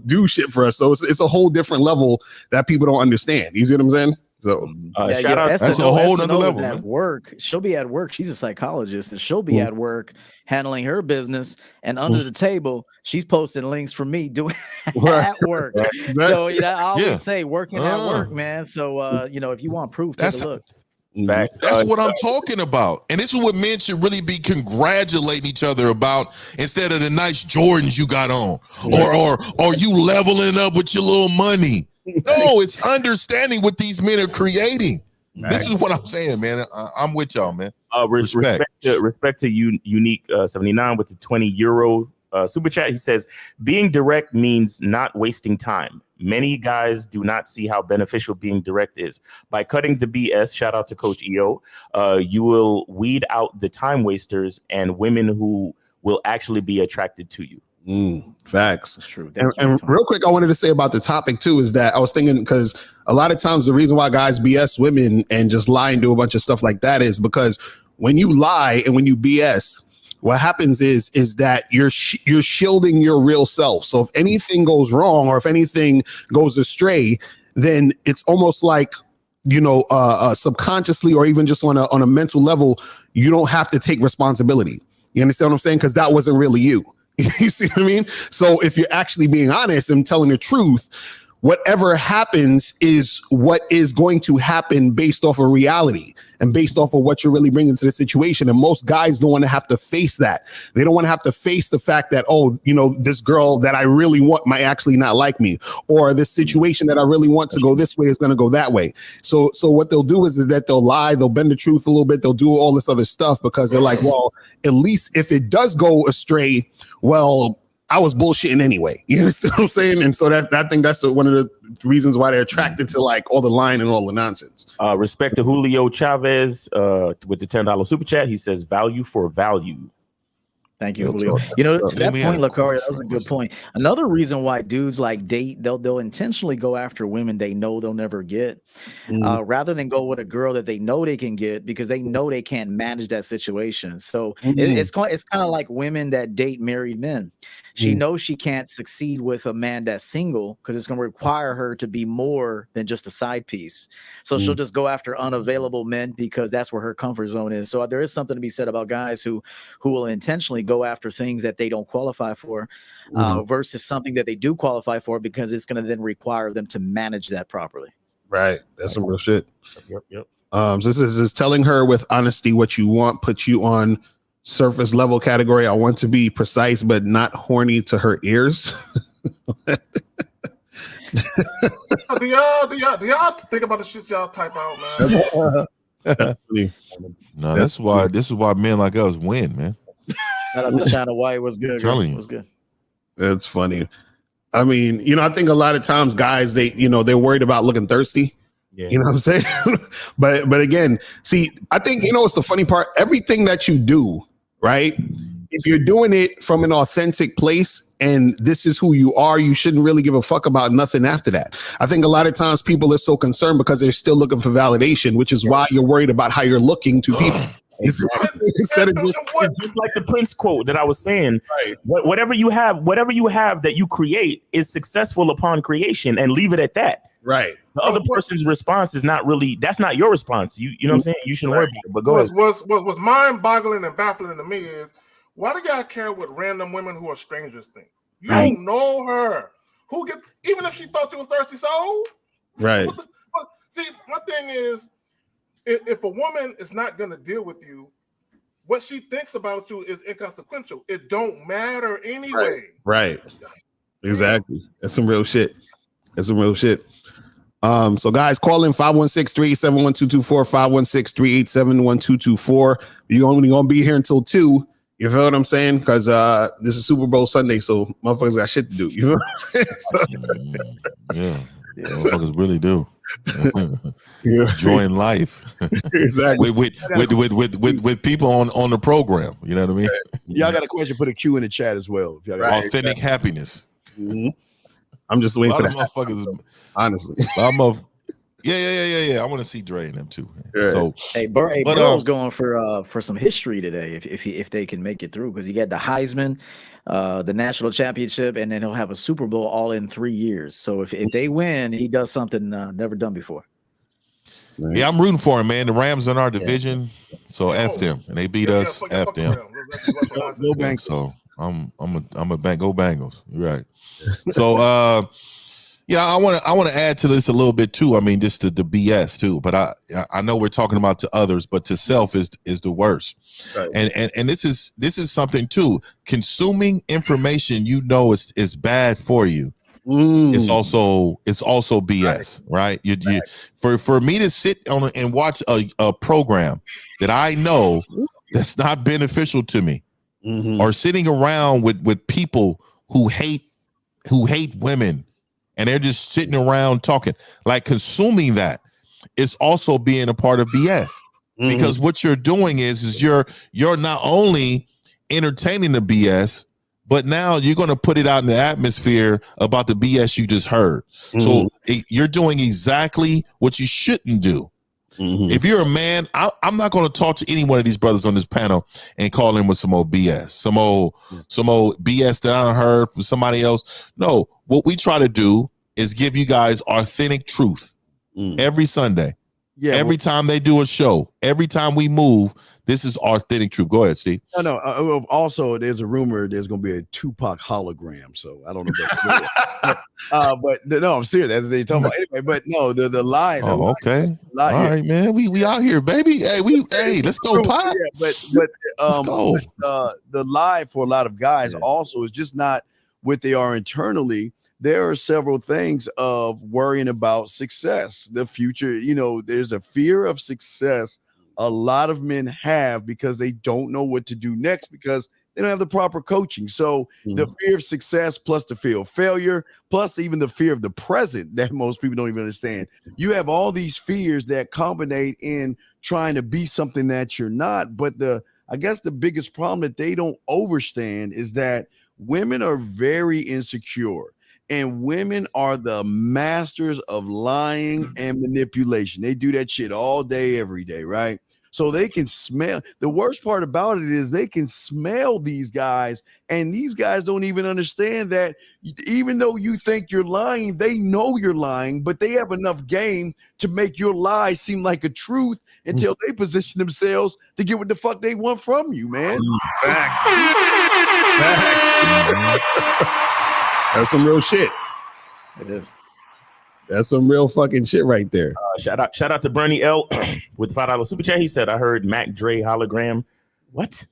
do shit for us. So it's a whole different level that people don't understand. You see what I'm saying? So shout out. That's a whole other level. At work, she'll be at work. She's a psychologist, and she'll be at work handling her business. And under the table, she's posting links for me doing at work. So I always say working at work, man. So if you want proof, take a look. Facts. That's what I'm talking about. And this is what men should really be congratulating each other about, instead of the nice Jordans you got on, or you leveling up with your little money. No, it's understanding what these men are creating. This is what I'm saying, man. I'm with y'all, man. Respect to Unique 79 with the €20 super chat. He says, being direct means not wasting time. Many guys do not see how beneficial being direct is. By cutting the BS, shout out to Coach EO, you will weed out the time wasters and women who will actually be attracted to you. Facts. That's true. And real quick, I wanted to say about the topic too, is that I was thinking, because a lot of times the reason why guys BS women and just lie and do a bunch of stuff like that is because when you lie and when you BS, what happens is that you're shielding your real self. So if anything goes wrong or if anything goes astray, then it's almost like, subconsciously or even just on a mental level, you don't have to take responsibility. You understand what I'm saying? Because that wasn't really you. You see what I mean? So if you're actually being honest and telling the truth, whatever happens is what is going to happen based off of reality and based off of what you're really bringing to the situation. And most guys don't want to have to face that. They don't want to have to face the fact that, oh, you know, this girl that I really want might actually not like me, or this situation that I really want to go this way is going to go that way. So what they'll do is that they'll lie, they'll bend the truth a little bit, they'll do all this other stuff because they're like, well, at least if it does go astray, well, I was bullshitting anyway. You know what I'm saying? And so I think that's one of the reasons why they're attracted to like all the lying and all the nonsense. Respect to Julio Chavez with the $10 super chat. He says value for value. Thank you, Julio. You know, to that point, Lucario, that was a good point. Another reason why dudes like date, they'll intentionally go after women they know they'll never get, rather than go with a girl that they know they can get because they know they can't manage that situation. So it's kind of like women that date married men. She knows she can't succeed with a man that's single because it's going to require her to be more than just a side piece. So she'll just go after unavailable men because that's where her comfort zone is. So there is something to be said about guys who will intentionally go after things that they don't qualify for versus something that they do qualify for because it's going to then require them to manage that properly. Right. That's some real shit. Yep. So this is telling her with honesty what you want, put you on surface level category. I want to be precise, but not horny to her ears. Do y'all think about the shit y'all type out, man? No, this is why men like us win, man. Shout out to China White. Was good. Telling you. Was good. That's funny. I mean, you know, I think a lot of times guys, they're worried about looking thirsty. Yeah. You know what I'm saying? but again, see, I think, you know, what's the funny part? Everything that you do, right? If you're doing it from an authentic place and this is who you are, you shouldn't really give a fuck about nothing after that. I think a lot of times people are so concerned because they're still looking for validation, which is why you're worried about how you're looking to people. Instead of it's just like the Prince quote that I was saying. Right. Whatever you have that you create is successful upon creation, and leave it at that. Right. The other person's response is not really, that's not your response. You know what I'm saying? You shouldn't worry about it. But go ahead. What's mind-boggling and baffling to me is why do y'all care what random women who are strangers think? You don't know her. Even if she thought you was thirsty, so right. See, my thing is, if a woman is not going to deal with you, what she thinks about you is inconsequential. It don't matter anyway. Right. Exactly. That's some real shit. So guys, call in 516-387-1224, 516-387-1224. You're only going to be here until 2. You feel what I'm saying? Because this is Super Bowl Sunday, so motherfuckers got shit to do. You know what I'm saying? Yeah. Motherfuckers really do. Enjoying life. Exactly. with people on the program. You know what I mean? Y'all got a question, put a Q in the chat as well. If y'all got authentic happiness. Mm-hmm. I'm just waiting for that. Motherfuckers, honestly. Yeah. I want to see Dre and them too. Right. So Burrow's going for some history today if they can make it through, because he got the Heisman, the national championship, and then he'll have a Super Bowl all in 3 years. So if they win, he does something never done before. Yeah, I'm rooting for him, man. The Rams in our division, so F them, and they beat us. F them. Go Bengals. So I'm a go Bengals. You're right. So yeah, I want to add to this a little bit too. I mean, just the BS too. But I know we're talking about to others, but to self is the worst. Right. And this is something too. Consuming information you know is bad for you. It's also BS, right? You for me to sit on and watch a program that I know that's not beneficial to me, or sitting around with people who hate women, and they're just sitting around talking, like consuming that is also being a part of BS, because what you're doing is you're not only entertaining the BS, but now you're going to put it out in the atmosphere about the BS you just heard. So you're doing exactly what you shouldn't do. If you're a man, I'm not going to talk to any one of these brothers on this panel and call in with some old BS, some old BS that I heard from somebody else. No, what we try to do is give you guys authentic truth every Sunday. Yeah. Every time they do a show, every time we move, this is authentic truth. Go ahead, Steve. No. Also, there's a rumor there's going to be a Tupac hologram. So I don't know if that's but no, I'm serious. That's what they're talking about. Anyway, but no, the lie. Oh, okay. All right, man. We out here, baby. Hey, let's go, Pop. Yeah, but the lie for a lot of guys also is just not what they are internally. There are several things of worrying about success, the future. You know, there's a fear of success a lot of men have because they don't know what to do next because they don't have the proper coaching. So the fear of success plus the fear of failure, plus even the fear of the present that most people don't even understand. You have all these fears that combine in trying to be something that you're not. But I guess the biggest problem that they don't understand is that women are very insecure. And women are the masters of lying and manipulation. They do that shit all day, every day, right? So they can smell. The worst part about it is they can smell these guys, and these guys don't even understand that even though you think you're lying, they know you're lying, but they have enough game to make your lie seem like a truth until they position themselves to get what the fuck they want from you, man. Facts. That's some real shit. It is. That's some real fucking shit right there. Shout out to Bernie L with the $5 super chat. He said, I heard Mac Dre hologram. What?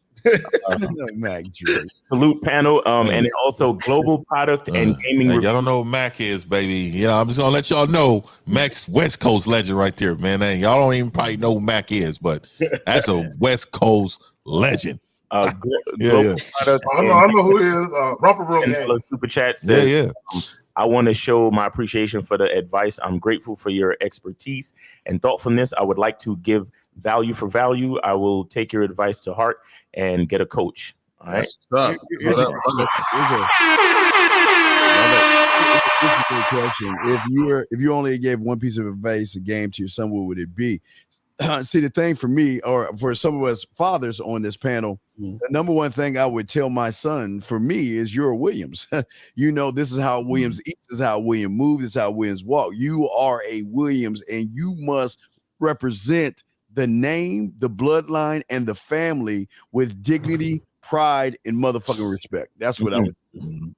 Mac Dre. Salute panel. And also global product and gaming. Y'all don't know what Mac is, baby. You know, I'm just gonna let y'all know Mac's West Coast legend right there, man. Y'all don't even probably know who Mac is, but that's a West Coast legend. Global product. I know who he is. Romper Bro Gang. Super chat says, I want to show my appreciation for the advice. I'm grateful for your expertise and thoughtfulness. I would like to give value for value. I will take your advice to heart and get a coach. All right. Here's a good question. If you only gave one piece of advice, a game to your son, what would it be? See, the thing for me, or for some of us fathers on this panel, the number one thing I would tell my son for me is you're a Williams. You know, this is how Williams eats, this is how Williams moves, this is how Williams walk. You are a Williams, and you must represent the name, the bloodline, and the family with dignity, pride, and motherfucking respect. That's what I would do.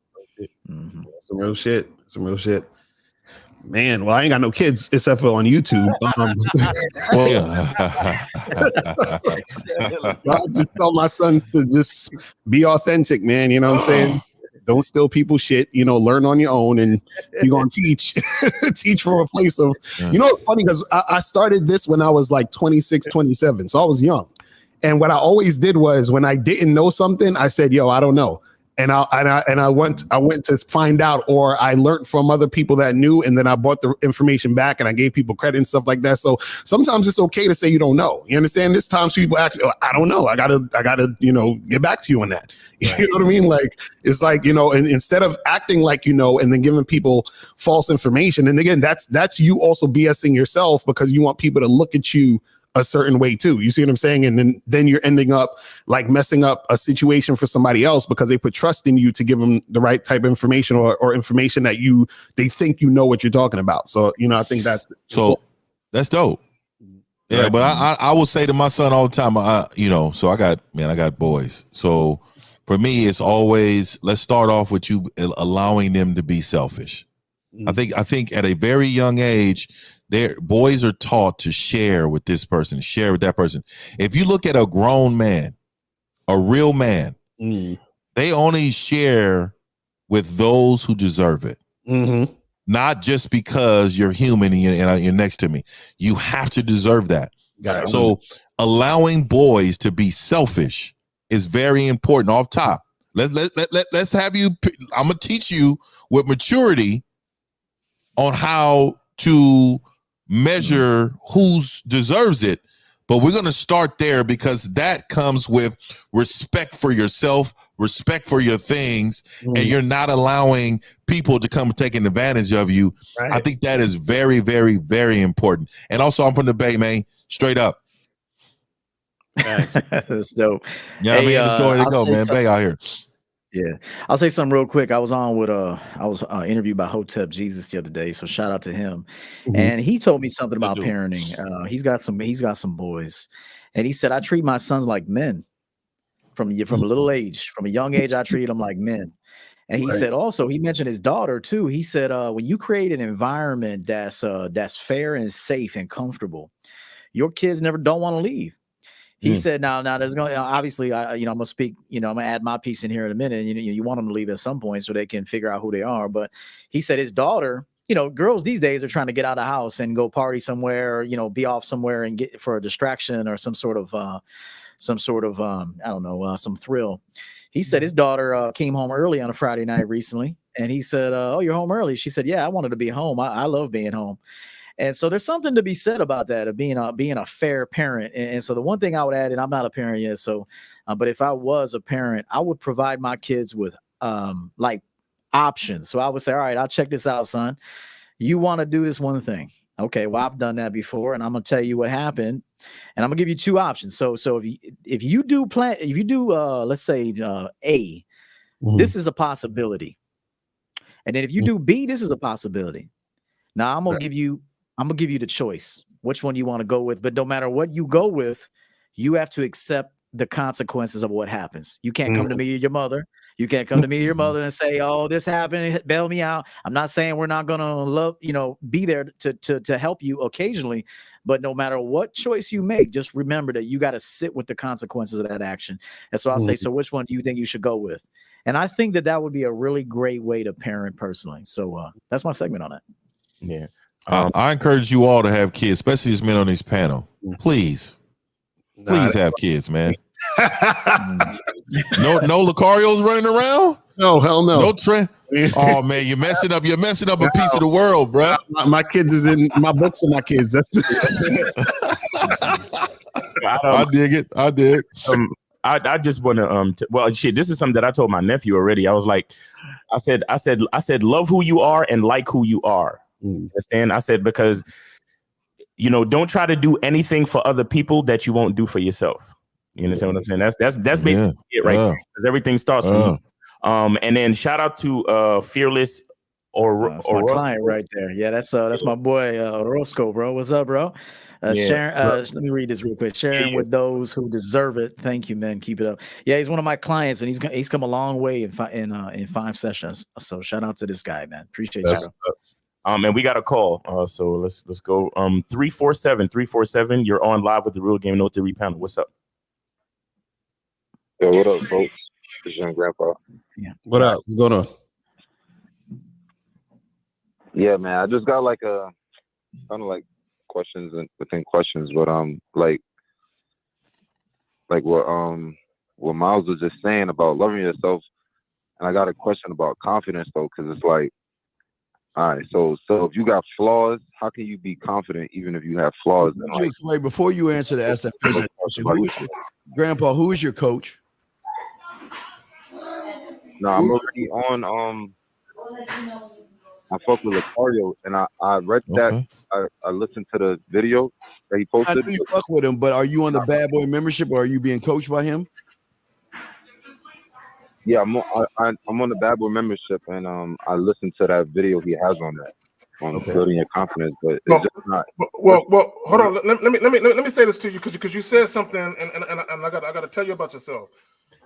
Some real shit. Some real shit. Man, well, I ain't got no kids except for on YouTube. I just tell my sons to just be authentic, man. You know what I'm saying? Don't steal people's shit. You know, learn on your own, and you're gonna teach from a place of. You know, it's funny because I started this when I was like 26, 27, so I was young. And what I always did was when I didn't know something, I said, "Yo, I don't know." And I went to find out, or I learned from other people that knew, and then I brought the information back and I gave people credit and stuff like that. So sometimes it's okay to say you don't know. You understand? This times people ask me, oh, I don't know. I gotta, you know, get back to you on that. Right. You know what I mean? Like, it's like, you know, and instead of acting like you know and then giving people false information. And again, that's you also BSing yourself because you want people to look at you a certain way too. You see what I'm saying? And then you're ending up like messing up a situation for somebody else because they put trust in you to give them the right type of information or information that they think you know what you're talking about. So, you know, I think that's that's dope. Yeah, right. But I will say to my son all the time, you know, so I got boys. So for me, it's always, let's start off with you allowing them to be selfish. I think at a very young age, boys are taught to share with this person, share with that person. If you look at a grown man, a real man, they only share with those who deserve it. Not just because you're human and you're next to me. You have to deserve that. So allowing boys to be selfish is very important off top. Let's have you, I'm going to teach you with maturity on how to measure who's deserves it, but we're going to start there because that comes with respect for yourself, respect for your things, and you're not allowing people to come taking advantage of you. Right. I think that is very, very, very important. And also, I'm from the Bay, man. Straight up. That's dope. Yeah, hey, I mean, let's go, man. Bay out here. Yeah, I'll say something real quick. I was on with I was interviewed by Hotep Jesus the other day, so shout out to him. Mhm. And he told me something Good about dude. parenting. He's got some boys, and he said I treat my sons like men from a little age, from a young age. I treat them like men. And he Right. said also he mentioned his daughter too. He said when you create an environment that's fair and safe and comfortable, your kids never don't want to leave. He said, now there's going to obviously, I'm going to speak, I'm going to add my piece in here in a minute. You want them to leave at some point so they can figure out who they are. But he said his daughter, girls these days are trying to get out of the house and go party somewhere, be off somewhere and get for a distraction or some sort of, I don't know, some thrill. He said his daughter came home early on a Friday night recently. And he said, oh, you're home early. She said, yeah, I wanted to be home. I love being home. And so there's something to be said about that, of being a fair parent. And so the one thing I would add, and I'm not a parent yet, so but if I was a parent, I would provide my kids with like options. So I would say, all right, I'll check this out, son. You want to do this one thing. Okay, well, I've done that before, and I'm gonna tell you what happened, and I'm gonna give you two options. So if you do let's say A, this is a possibility, and then if you do B, this is a possibility. Now I'm gonna give you the choice, which one you want to go with. But no matter what you go with, you have to accept the consequences of what happens. You can't come to me or your mother. You can't come to me or your mother and say, oh, this happened, bail me out. I'm not saying we're not gonna be there to help you occasionally, but no matter what choice you make, just remember that you got to sit with the consequences of that action. And so I'll say, so which one do you think you should go with? And I think that would be a really great way to parent personally. So that's my segment on that. Yeah. I encourage you all to have kids, especially as men on this panel. Please have kids, man. No Lucarios running around. No, hell no. No trend. Oh man, you're messing up a piece of the world, bro. My kids is in my books of my kids. That's I dig it. I dig. I just want to well, shit. This is something that I told my nephew already. I was like, I said, love who you are and like who you are. Understand? I said, because don't try to do anything for other people that you won't do for yourself. You understand what I'm saying? That's basically it, right? Because everything starts from you. And then shout out to Fearless that's my client right there. Yeah, that's my boy Orozco, bro. What's up, bro? Sharing, let me read this real quick. Sharing with those who deserve it. Thank you, man. Keep it up. Yeah, he's one of my clients, and he's come a long way in 5 sessions. So shout out to this guy, man. Appreciate you. And we got a call. So let's go. 347. You're on live with the Real Game No Theory panel. What's up? Yo, what up, folks? This is Young Grandpa. Yeah. What up? What's going on? Yeah, man. I just got like a kind of like questions and within questions, but like what Miles was just saying about loving yourself, and I got a question about confidence though, because it's like, all right, so if you got flaws, how can you be confident even if you have flaws? Wait, before you answer that, ask that question, Grandpa, who is your coach? No, I'm already on. I fuck with Lucario, and I read that. I listened to the video that he posted. I know you fuck with him, but are you on the Bad Boy membership, or are you being coached by him? Yeah, I'm on the Bad Boy membership, and I listened to that video he has on that, on building your confidence. But it's just not. Well, hold on. Let me say this to you because you said something, and I got to tell you about yourself.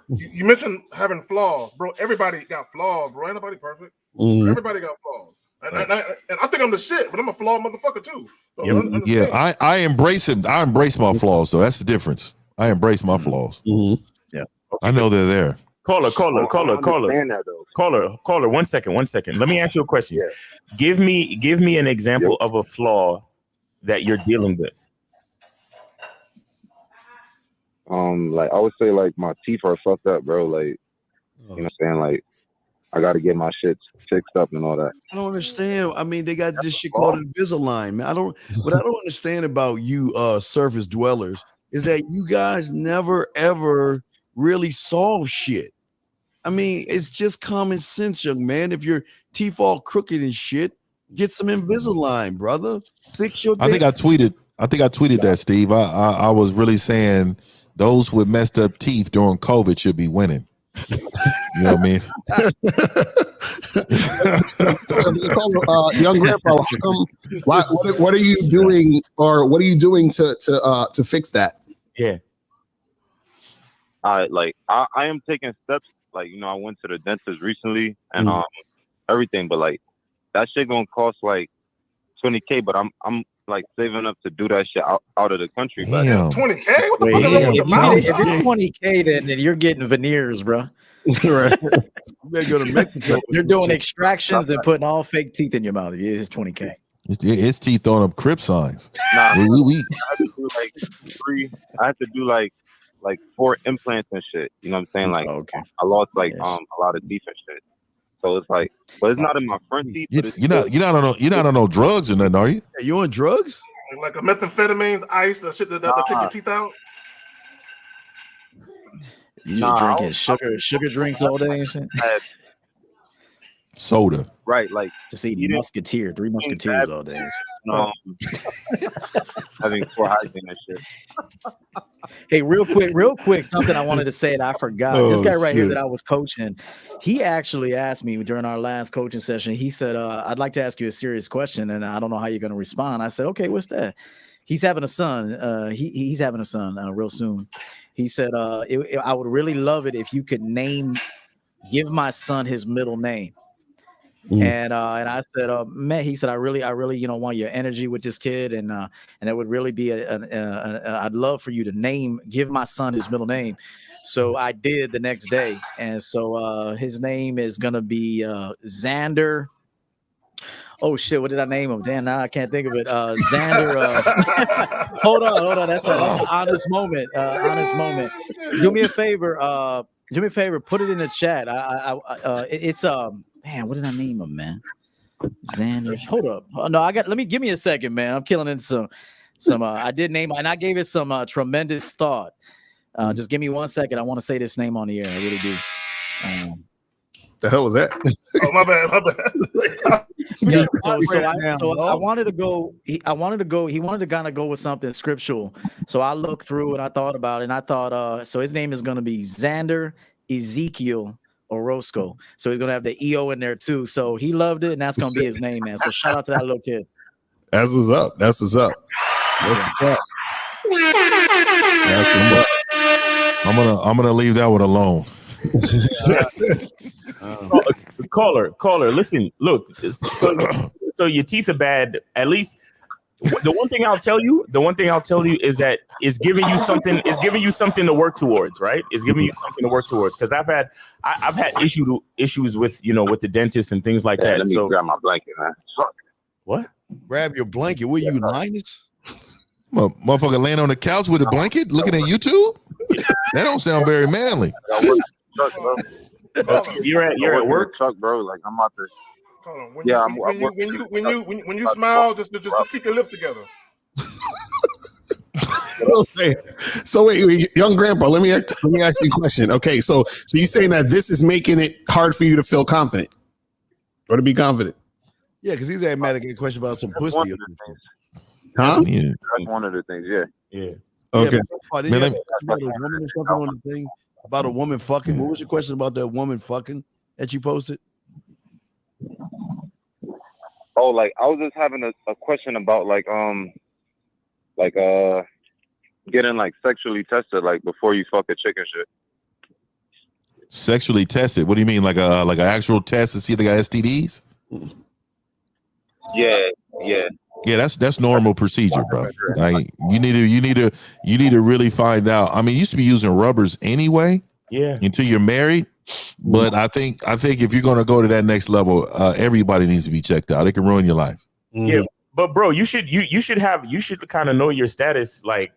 You mentioned having flaws, bro. Everybody got flaws, bro. Ain't nobody perfect. Everybody got flaws, and I think I'm the shit, but I'm a flawed motherfucker too. So yeah, I embrace it. I embrace my flaws, though. That's the difference. I embrace my flaws. Yeah, I know they're there. Caller. 1 second. Let me ask you a question. Yeah. Give me an example of a flaw that you're dealing with. Like I would say, like my teeth are fucked up, bro. Like, you know what I'm saying? Like, I got to get my shit fixed up and all that. I don't understand. I mean, they got this shit called Invisalign, man. What I don't understand about you, surface dwellers, is that you guys never ever really solve shit. I mean, it's just common sense, young man. If your teeth all crooked and shit, get some Invisalign, brother. Fix your. I think I tweeted that, Steve. I was really saying those with messed up teeth during COVID should be winning. You know what I mean? Young grandpa, what are you doing, or what are you doing to fix that? Yeah. I am taking steps. Like, you know, I went to the dentist recently and everything, but like that shit gonna cost like $20K, but I'm like saving up to do that shit out of the country. But Damn. $20K? What the Wait, fuck is wrong with your mouth? if it's 20K, then you're getting veneers, bro. Right. You better go to Mexico. You're doing extractions and putting all fake teeth in your mouth. It's 20K. His teeth throwing up crip signs. Nah, We. I had to do like I had to do like 4 implants and shit. You know what I'm saying? Like, I lost like a lot of teeth and shit. So it's like, but it's not in my front teeth. You're not on no drugs or nothing, are you? Hey, you on drugs? Like a methamphetamines, ice, the shit that take your teeth out. You just drinking sugar drinks all day and shit. Soda. Right, like just eating Musketeer, 3 Musketeers all day. Having poor hygiene and shit. Hey, real quick, something I wanted to say that I forgot. This guy right here that I was coaching, he actually asked me during our last coaching session. He said, "I'd like to ask you a serious question, and I don't know how you're going to respond." I said, "Okay, what's that?" He's having a son. He's having a son real soon. He said, "I would really love it if you could give my son his middle name." And I said, man, he said, I really, want your energy with this kid, and it would really be I'd love for you to give my son his middle name. So I did the next day, and so his name is gonna be Xander. Oh shit, what did I name him? Damn, now I can't think of it. Xander. Hold on. That's an honest moment. Honest moment. Do me a favor. Put it in the chat. It's man, what did I name him, man? Xander. Hold up. Oh, no, give me a second, man. I'm killing it. Some I did name, and I gave it some tremendous thought. Just give me 1 second. I want to say this name on the air. I really do. The hell was that? Oh, my bad. So I wanted to go. He wanted to kind of go with something scriptural. So I looked through and I thought about it, and I thought, so his name is going to be Xander Ezekiel Orozco. So he's gonna have the EO in there too. So he loved it, and that's gonna be his name, man. So shout out to that little kid. That's what's up. That's what's up. I'm gonna leave that one alone. Caller, listen, look. So your teeth are bad. At least the one thing I'll tell you is that it's giving you something. It's giving you something to work towards, right? It's giving you something to work towards. Because I've had issues with the dentist and things like that. Let me grab my blanket, man. What? Grab your blanket. What are you, Linus? Motherfucker laying on the couch with a blanket, looking at YouTube. That don't sound very manly. You're at work, truck, bro. Like I'm out there. Hold on. When you smile, just keep your lips together. So wait, young grandpa, let me ask you a question. Okay, so you're saying that this is making it hard for you to feel confident or to be confident? Yeah, because he's mad at a question about some pussy. Huh? Yeah. That's one of the things. Yeah. Okay. Yeah, about a woman fucking. What was your question about that woman fucking that you posted? Oh, like I was just having a question about getting like sexually tested like before you fuck a chick and shit. Sexually tested? What do you mean? Like an actual test to see if they got STDs? Yeah. Yeah, that's normal procedure, bro. Like you need to really find out. I mean, you used to be using rubbers anyway. Yeah. Until you're married. But I think if you're gonna go to that next level, everybody needs to be checked out. It can ruin your life. Yeah, but bro, you should kind of know your status, like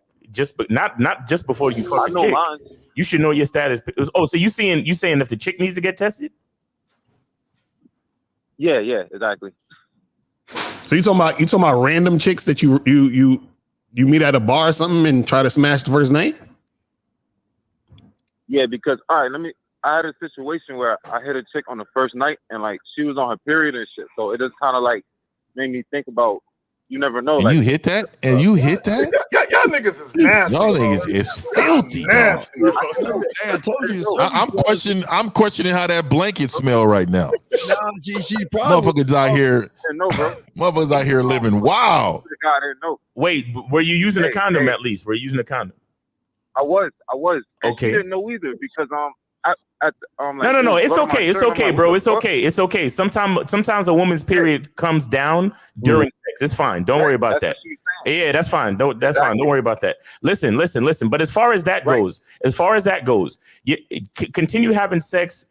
not just before you fuck a chick. Mine. You should know your status. Oh, so you saying if the chick needs to get tested? Yeah, exactly. So you talking about random chicks that you meet at a bar or something and try to smash the first night? Yeah, because all right, I had a situation where I hit a chick on the first night and like she was on her period and shit. So it just kind of like made me think about, you never know. And like you hit that? And you hit that? Y'all niggas is nasty. Y'all bro. niggas is filthy, dog. Nasty. bro. Hey, I told you. I'm questioning how that blanket smell right now. Nah, she probably Motherfuckers out here, No, bro. motherfuckers out here living wow. God, I didn't know. Wait, were you using a Hey, condom hey. at least? Were you using a condom? I was. And Okay. She didn't know either because No. It's okay. It's okay, bro. It's okay. It's okay. Sometimes a woman's period comes down during sex. It's fine. Don't worry about that. Yeah, that's fine. That's fine. Don't worry about that. Listen. But as far as that goes, you continue having sex.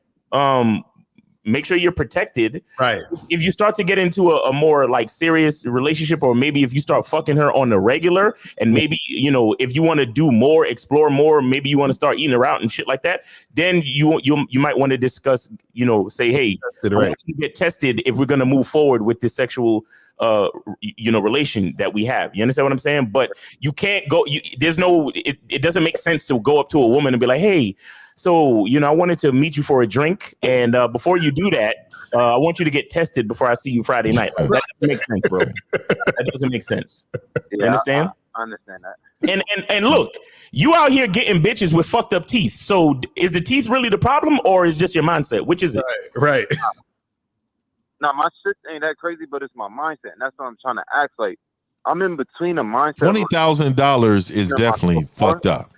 Make sure you're protected. Right. If you start to get into a more like serious relationship, or maybe if you start fucking her on the regular, and maybe, you know, if you want to do more, explore more, maybe you want to start eating her out and shit like that, then you might want to discuss, you know, say, hey, I want you to get tested if we're going to move forward with this sexual, relation that we have. You understand what I'm saying? But you can't go, it doesn't make sense to go up to a woman and be like, hey, so, you know, I wanted to meet you for a drink. And before you do that, I want you to get tested before I see you Friday night. That doesn't make sense, bro. That doesn't make sense. You understand? I understand that. And look, you out here getting bitches with fucked up teeth. So is the teeth really the problem, or is just your mindset? Which is it? Right. Now, my shit ain't that crazy, but it's my mindset. And that's what I'm trying to ask. Like, I'm in between a mindset. $20,000 is definitely fucked up.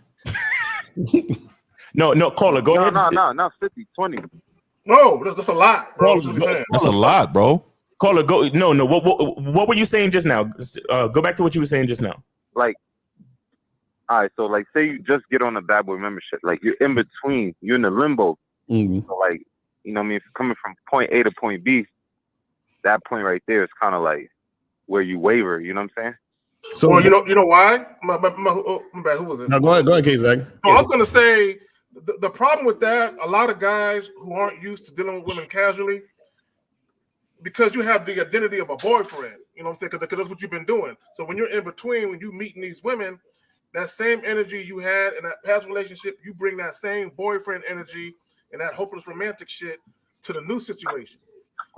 No, caller, go ahead. No, not 50, 20. No, that's a lot, bro. That's a lot, bro. Caller, go. No. What were you saying just now? Go back to what you were saying just now. Like, all right, so like, say you just get on a bad boy membership, like you're in between, you're in the limbo. Mm-hmm. So like, you know what I mean? If you're coming from point A to point B, that point right there is kind of like where you waver. You know what I'm saying? So well, you know why? My bad. Who was it? No, go ahead, K-Zag. No, I was gonna say the problem with that, a lot of guys who aren't used to dealing with women casually, because you have the identity of a boyfriend, you know what I'm saying? Because that's what you've been doing. So when you're in between, when you meeting these women, that same energy you had in that past relationship, you bring that same boyfriend energy and that hopeless romantic shit to the new situation.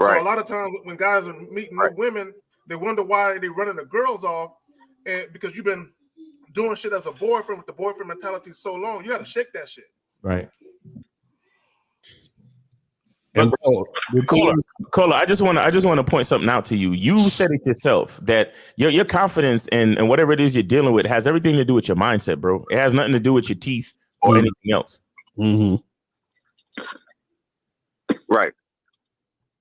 Right. So a lot of times when guys are meeting new women, they wonder why they're running the girls off, and because you've been doing shit as a boyfriend with the boyfriend mentality so long, you got to shake that shit. Right. And bro, Cola, I just want to point something out to you. You said it yourself that your confidence and whatever it is you're dealing with has everything to do with your mindset, bro. It has nothing to do with your teeth or anything else. Mm-hmm. Right.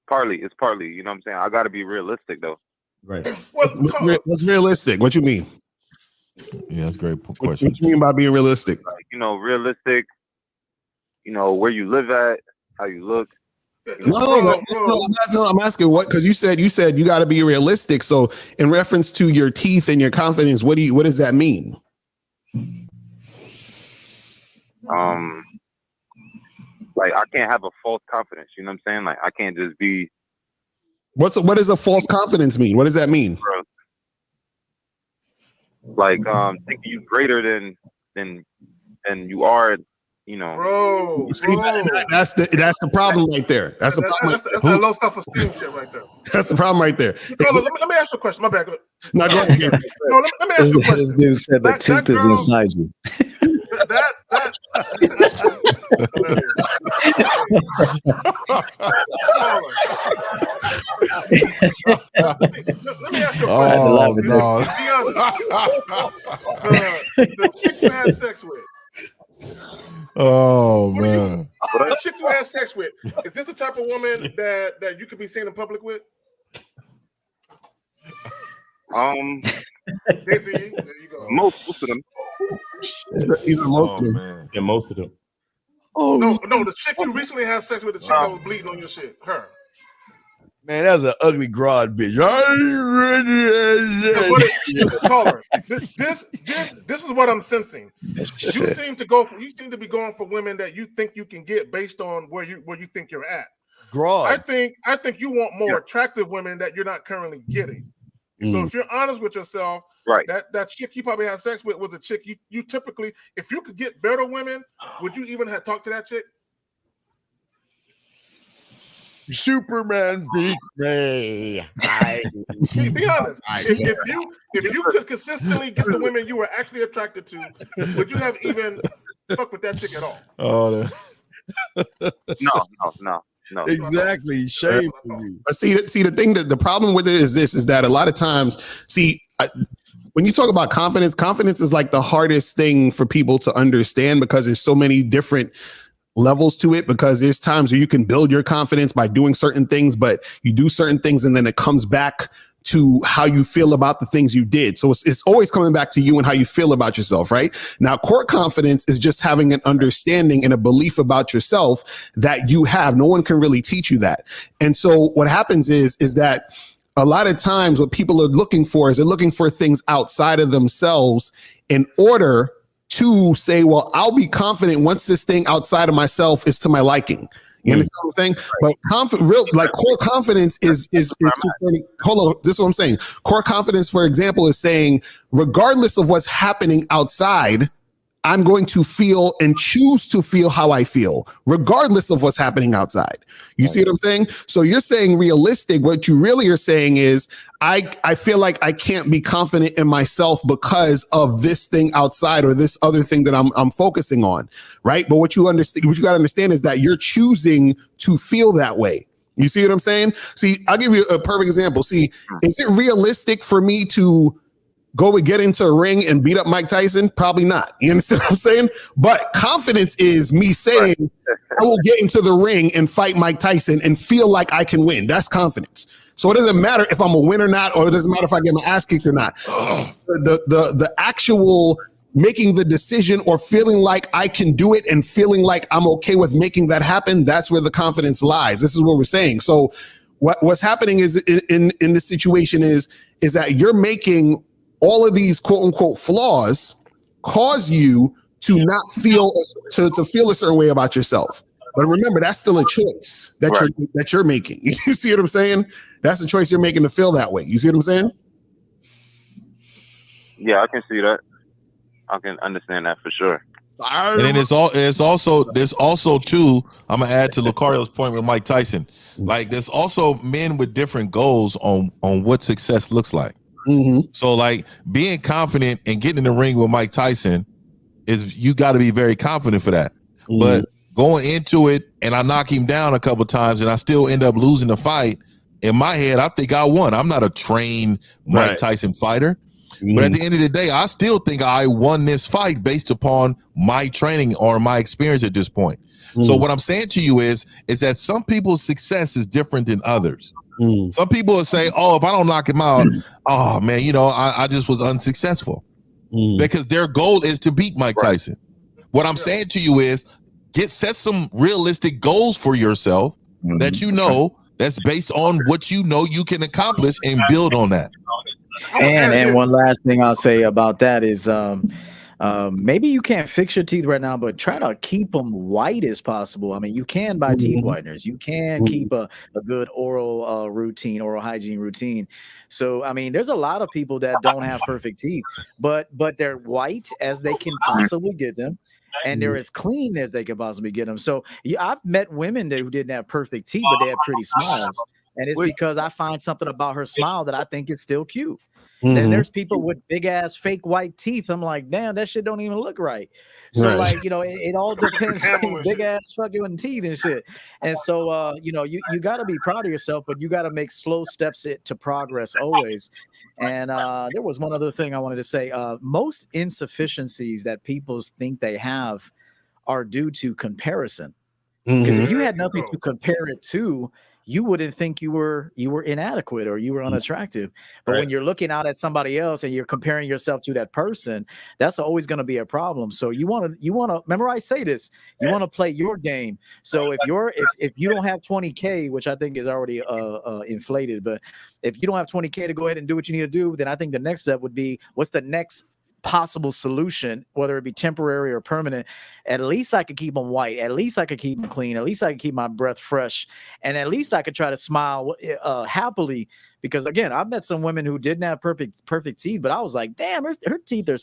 It's partly, you know what I'm saying? I got to be realistic though. Right. What's realistic? What you mean? Yeah, that's a great question. What you mean by being realistic? Like, you know, realistic, you know, where you live at, how you look. No, I'm asking what, because you said you got to be realistic. So in reference to your teeth and your confidence, what does that mean? Like I can't have a false confidence, you know what I'm saying? Like I can't just be. What does a false confidence mean? What does that mean? Like thinking you greater than you are, you know. Bro. That's the problem right there. That's the problem. That's that low self-esteem shit right there. That's the problem right there. Let me ask you a question. My bad. No, go ahead. No, let me ask you a question. This dude said the tooth is inside you. Let me ask you a question. Oh no! The chick you had sex with. Oh man! The chick you had sex with, is this the type of woman that you could be seen in public with? There you go. Most of them. He's most of them. Yeah, most of them. Oh no, the chick you recently had sex with, the chick that was bleeding on your shit, her. Man, that's an ugly broad bitch. Caller, this is what I'm sensing. You seem to be going for women that you think you can get based on where you think you're at. Broad. I think you want more attractive women that you're not currently getting. So if you're honest with yourself, right, that chick you probably had sex with was a chick you typically, if you could get better women, would you even have talked to that chick? Superman beat me. Be honest. If you could consistently get the women you were actually attracted to, would you have even fuck with that chick at all? Oh, No. Exactly. Shame on you. But see, the thing that the problem with it is that a lot of times, when you talk about confidence is like the hardest thing for people to understand because there's so many different levels to it, because there's times where you can build your confidence by doing certain things, but you do certain things and then it comes back to how you feel about the things you did. So it's always coming back to you and how you feel about yourself, right? Now, core confidence is just having an understanding and a belief about yourself that you have. No one can really teach you that. And so what happens is that a lot of times what people are looking for is they're looking for things outside of themselves in order to say, well, I'll be confident once this thing outside of myself is to my liking. You understand what I'm saying? But core confidence is hold on. This is what I'm saying. Core confidence, for example, is saying, regardless of what's happening outside, I'm going to feel and choose to feel how I feel, regardless of what's happening outside. You see what I'm saying? So you're saying realistic. What you really are saying is, I feel like I can't be confident in myself because of this thing outside or this other thing that I'm focusing on, right? But what you got to understand is that you're choosing to feel that way. You see what I'm saying? See, I'll give you a perfect example. See, is it realistic for me to go and get into a ring and beat up Mike Tyson? Probably not. You understand what I'm saying? But confidence is me saying, I will get into the ring and fight Mike Tyson and feel like I can win. That's confidence. So it doesn't matter if I'm a win or not, or it doesn't matter if I get my ass kicked or not. The actual making the decision or feeling like I can do it and feeling like I'm okay with making that happen, that's where the confidence lies. This is what we're saying. So what's happening is in this situation is that you're making all of these quote unquote flaws cause you to not feel to feel a certain way about yourself. But remember, that's still a choice that you're making. You see what I'm saying? That's the choice you're making to feel that way. You see what I'm saying? Yeah, I can see that. I can understand that for sure. And then there's also too, I'm gonna add to Lucario's point with Mike Tyson. Like there's also men with different goals on what success looks like. Mm-hmm. So like being confident and getting in the ring with Mike Tyson is, you got to be very confident for that. Mm-hmm. But going into it and I knock him down a couple times and I still end up losing the fight, in my head I think I won. I'm not a trained Mike Tyson fighter. Mm-hmm. But at the end of the day, I still think I won this fight based upon my training or my experience at this point. Mm-hmm. So what I'm saying to you is that some people's success is different than others. Mm. Some people will say, oh, if I don't knock him out, oh man, I just was unsuccessful. Because their goal is to beat Mike Tyson. What I'm saying to you is set some realistic goals for yourself that that's based on what you can accomplish and build on that. And one last thing I'll say about that is maybe you can't fix your teeth right now, but try to keep them white as possible. I mean, you can buy teeth whiteners. You can keep a good oral hygiene routine. So, I mean, there's a lot of people that don't have perfect teeth, but they're white as they can possibly get them. And they're as clean as they can possibly get them. So I've met women who didn't have perfect teeth, but they had pretty smiles. And it's because I find something about her smile that I think is still cute. Then there's people with big ass fake white teeth. I'm like, damn, that shit don't even look right. So like, it all depends on big ass fucking teeth and shit. And so, you got to be proud of yourself, but you got to make slow steps to progress always. And there was one other thing I wanted to say. Most insufficiencies that people think they have are due to comparison. Because if you had nothing to compare it to, you wouldn't think you were inadequate or you were unattractive. But when you're looking out at somebody else and you're comparing yourself to that person, that's always going to be a problem. So you want to remember, I say this, you want to play your game. So if you don't have 20K, which I think is already inflated, but if you don't have 20K to go ahead and do what you need to do, then I think the next step would be, what's the next possible solution, whether it be temporary or permanent, at least I could keep them white. At least I could keep them clean. At least I could keep my breath fresh. And at least I could try to smile happily. Because again, I've met some women who didn't have perfect teeth, but I was like, damn, her teeth are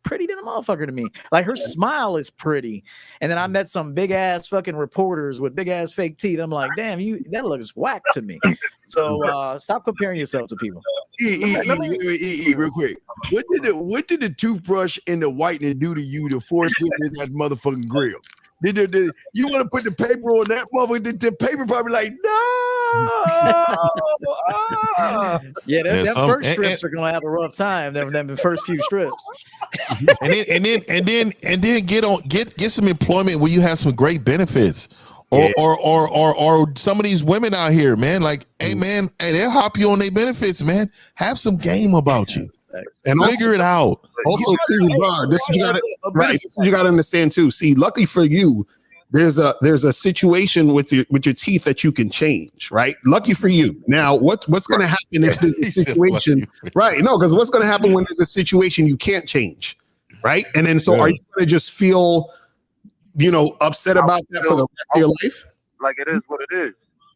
pretty than a motherfucker to me. Like her smile is pretty. And then I met some big ass fucking reporters with big ass fake teeth. I'm like, damn, that looks whack to me. So stop comparing yourself to people. Real quick. What did the toothbrush and the whitening do to you to force getting in that motherfucking grill? You want to put the paper on that motherfucker? The paper probably like, no. Yeah, them first strips are gonna have a rough time. Them first few strips. and then get some employment where you have some great benefits. Or some of these women out here, man, like, hey man, they'll hop you on their benefits, man. Have some game about you and figure it out. Also, too, this you gotta understand too. See, lucky for you, there's a situation with your teeth that you can change, right? Lucky for you. Now, what's going to happen if there's a situation, right? No, because what's going to happen when there's a situation you can't change, right? And then are you going to just feel, upset about that for the rest of your life? Like it is what it is.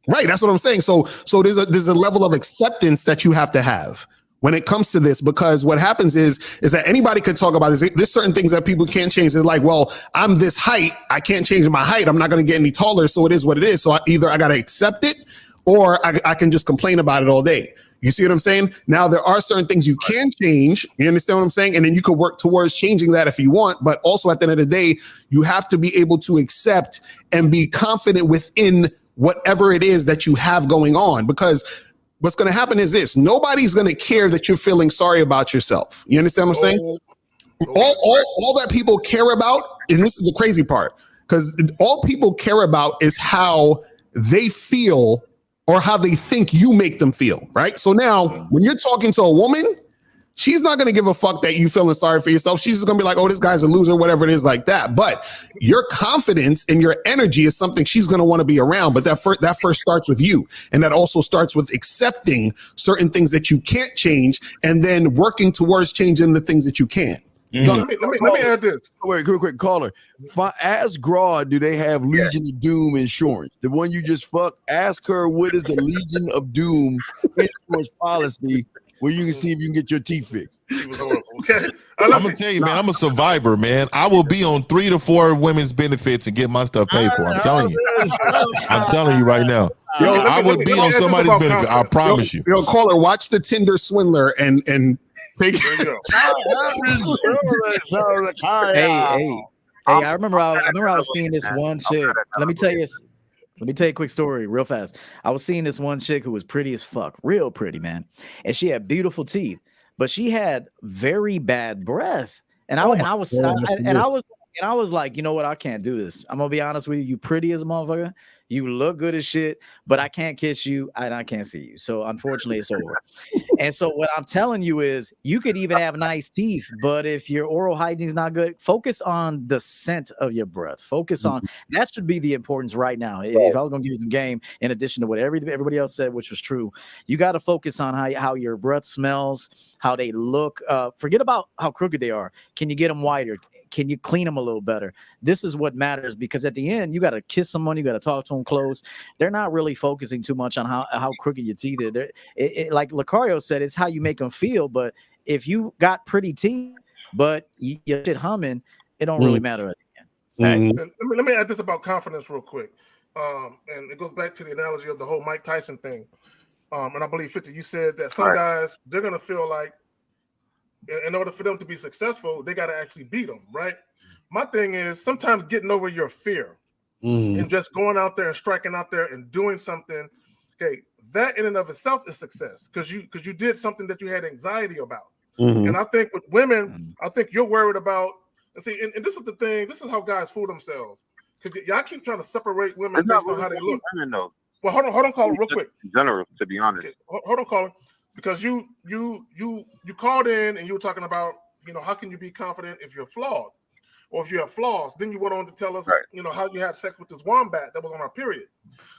Right. That's what I'm saying. So there's a level of acceptance that you have to have when it comes to this, because what happens is that anybody can talk about this. There's certain things that people can't change. It's like, well, I'm this height. I can't change my height. I'm not going to get any taller. So it is what it is. So I got to accept it or I can just complain about it all day. You see what I'm saying? Now, there are certain things you can change. You understand what I'm saying? And then you could work towards changing that if you want. But also at the end of the day, you have to be able to accept and be confident within whatever it is that you have going on, because what's going to happen is this: nobody's going to care that you're feeling sorry about yourself. You understand what I'm saying? All that people care about, and this is the crazy part, because all people care about is how they feel or how they think you make them feel, right? So now, when you're talking to a woman, she's not going to give a fuck that you feeling sorry for yourself. She's just going to be like, oh, this guy's a loser, whatever it is like that. But your confidence and your energy is something she's going to want to be around. But that first starts with you. And that also starts with accepting certain things that you can't change and then working towards changing the things that you can. Let me add this. Wait, quick caller. Ask Graw, do they have Legion of Doom insurance? The one you just fucked, ask her what is the Legion of Doom insurance policy where you can see if you can get your teeth fixed. Okay. I'm gonna tell you, man, I'm a survivor, man. I will be on 3 to 4 women's benefits and get my stuff paid for. I'm telling you right now. I would be on somebody's benefit. I promise you. Yo, caller, watch the Tinder Swindler and Hey, I remember I was seeing this one chick. Let me tell you a quick story real fast. I was seeing this one chick who was pretty as fuck, real pretty, man. And she had beautiful teeth, but she had very bad breath. And I was like, you know what? I can't do this. I'm gonna be honest with you. You pretty as a motherfucker. You look good as shit, but I can't kiss you and I can't see you. So unfortunately, it's over. And so what I'm telling you is you could even have nice teeth, but if your oral hygiene is not good, focus on the scent of your breath. Focus on that should be the importance right now. If I was going to give you some game, in addition to what everybody else said, which was true, you got to focus on how your breath smells, how they look. Forget about how crooked they are. Can you get them whiter? Can you clean them a little better? This is what matters, because at the end, you got to kiss someone, you got to talk to them close. They're not really focusing too much on how crooked your teeth are. Like Lucario said, it's how you make them feel. But if you got pretty teeth, but you're shit humming, it don't really matter at the end. Let me add this about confidence real quick. And it goes back to the analogy of the whole Mike Tyson thing. And I believe, 50, you said that some guys, they're going to feel like in order for them to be successful, they got to actually beat them, right? My thing is sometimes getting over your fear and just going out there and striking out there and doing something. Okay, that in and of itself is success because you did something that you had anxiety about. And I think with women, I think you're worried about. And see, and this is the thing. This is how guys fool themselves because y'all keep trying to separate women based on how they look. Well, hold on, caller, real quick. In general, to be honest. Okay, hold on, caller. Because you called in and you were talking about, how can you be confident if you're flawed or if you have flaws? Then you went on to tell us, how you had sex with this wombat that was on our period.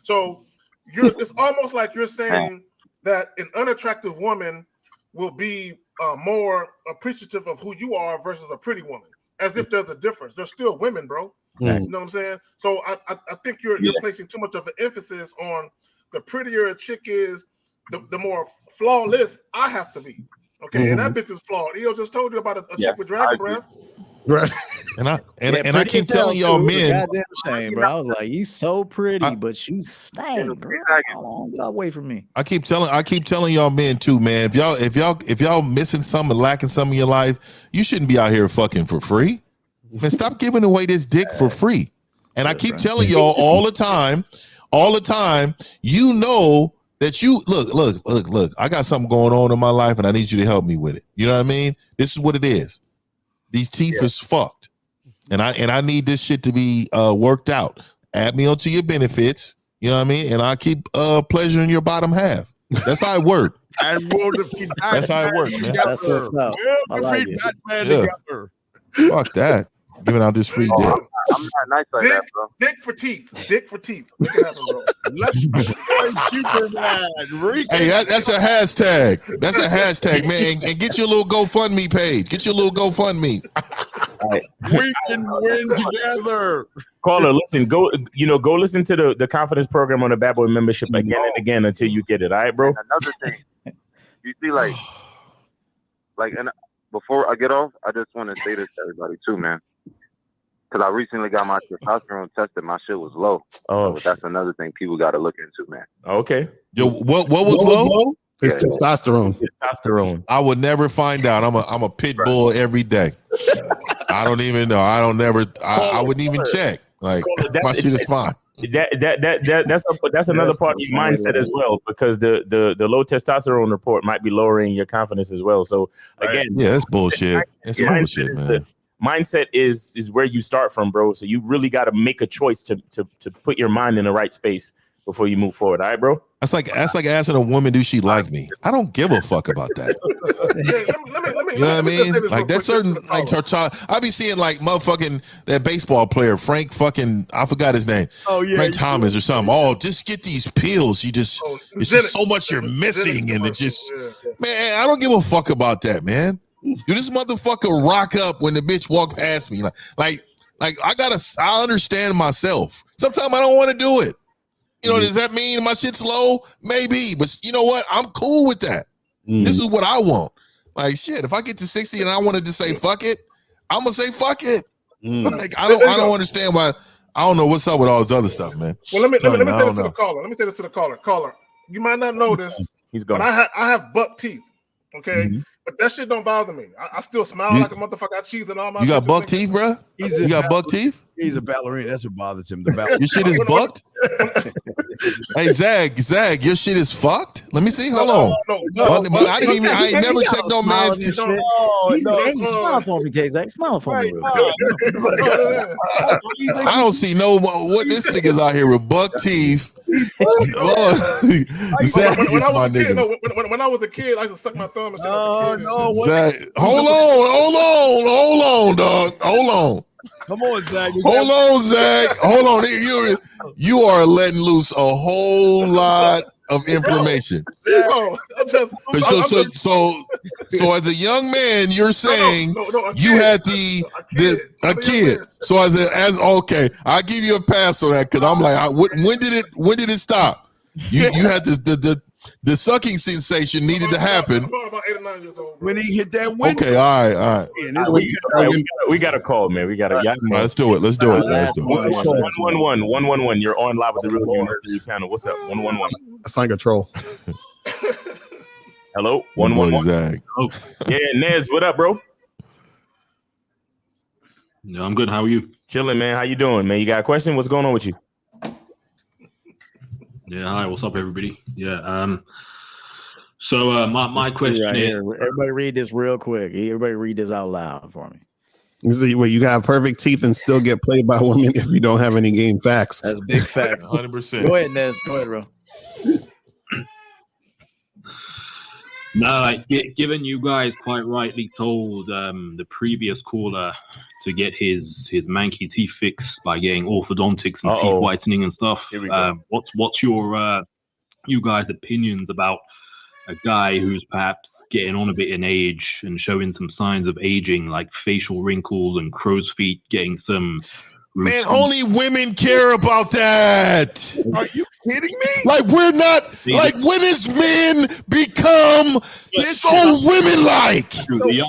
So it's almost like you're saying that an unattractive woman will be more appreciative of who you are versus a pretty woman, as if there's a difference. They're still women, bro. You know what I'm saying? So I think you're placing too much of an emphasis on the prettier a chick is, the more flawless I have to be. Okay, and that bitch is flawed. Eo just told you about a chick with dragon breath. Right. And I keep telling y'all men. Goddamn shame, bro. I was like, you so pretty, but you stank. Get away from me. I keep telling y'all men too, man. If y'all missing something, lacking something in your life, you shouldn't be out here fucking for free. Man, stop giving away this dick for free. And I keep telling y'all all the time, you know that you look, I got something going on in my life and I need you to help me with it. You know what I mean? This is what it is. These teeth is fucked. And I need this shit to be worked out. Add me onto your benefits. You know what I mean? And I keep pleasuring your bottom half. That's how it works. That's how it works, man. That's what's up. I like it. Fuck that. Giving out this free dick. I'm not nice like that, bro. Dick for teeth. Dick for teeth. Make it happen, bro. Let's Superman. Hey, that's a hashtag. That's a hashtag, man. And get your little GoFundMe page. Get your little GoFundMe. We can win together. Caller, listen, go listen to the confidence program on the Bad Boy membership again and again until you get it. All right, bro? And another thing, you see, and before I get off, I just want to say this to everybody too, man. Because I recently got my testosterone tested. My shit was low. Oh, so that's another thing people got to look into, man. Okay. Yo, what was low? It's testosterone. Testosterone. I would never find out. I'm a pit bull every day. I don't even know. I wouldn't even check. Like my shit is fine. That's another part of your mindset as well, because the low testosterone report might be lowering your confidence as well. So again, that's bullshit. That's bullshit, man. Mindset is where you start from, bro. So you really got to make a choice to put your mind in the right space before you move forward. All right, bro? That's like asking a woman, do she like me? I don't give a fuck about that. You know what I mean? Like that's certain, like her child. I be seeing like motherfucking that baseball player, Frank fucking, I forgot his name. Oh yeah, Frank Thomas or something. Oh, just get these pills. It's just so much you're missing, and it's just, man, I don't give a fuck about that, man. Do this motherfucker rock up when the bitch walk past me? Like I understand myself. Sometimes I don't want to do it. You know, does that mean my shit's low? Maybe, but you know what? I'm cool with that. This is what I want. Like shit, if I get to 60 and I wanted to say fuck it, I'm gonna say fuck it. Like I don't understand why. I don't know what's up with all this other stuff, man. Well, let me say this to the caller. Let me say this to the caller. Caller, you might not know this. He's gone. But I have buck teeth. Okay. But that shit don't bother me. I still smile like a motherfucker. I cheese and all my. You got buck teeth, bro? You got buck teeth? He's a ballerina. That's what bothers him. Your shit is bucked? Hey, Zag, your shit is fucked? Let me see. Hold on. No. I ain't never checked no man's teeth. He's smile for me, Zag. Smile for me. I don't see what this nigga's out here with buck teeth. Zag is my nigga. When I was a kid, I used to suck my thumb and shit. Zag, hold on, dog. Hold on. Come on, Zag. Hold on, Zag. Hold on. You are letting loose a whole lot of information. So as a young man, you're saying you had a kid. So as okay, I'll give you a pass on that because I'm like, when did it stop? You had the sucking sensation needed to happen. About 8 or 9 years old, when he hit that window. Okay, all right. We got a call, man. We got a let's do it. 111. You're on live with the Real Game panel. What's up? 111. That's like a troll. Hello, 111. Oh, yeah, Nez, what up, bro? No, I'm good. How are you? Chilling, man. How you doing, man? You got a question? What's going on with you? Yeah, hi. What's up, everybody? Yeah. So my question right is, here. Everybody read this real quick. Everybody read this out loud for me. You got perfect teeth and still get played by women if you don't have any game facts. That's big facts. 100%. Go ahead, Nez. Go ahead, bro. No, given you guys quite rightly told the previous caller to get his manky teeth fixed by getting orthodontics and teeth whitening and stuff. What's your you guys' opinions about a guy who's perhaps getting on a bit in age and showing some signs of aging, like facial wrinkles and crow's feet, getting some. Man, only women care about that. Are you kidding me? Like, we're not, like, when is men become so women-like?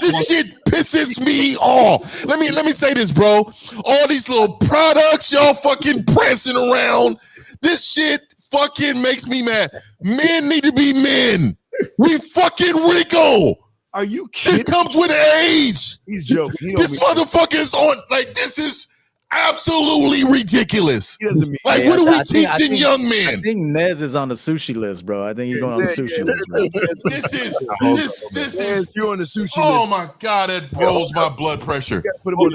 This shit pisses me off. Let me say this, bro. All these little products y'all fucking prancing around, this shit fucking makes me mad. Men need to be men. We fucking wrinkle. Are you kidding? It comes with age. He's joking. This motherfucker is on, like, this is absolutely ridiculous. Like, what are we teaching young men? I think Nez is on the sushi list, bro. I think he's going on the sushi list, bro. This is you're on the sushi list. Oh my God, that blows my blood pressure. Put him on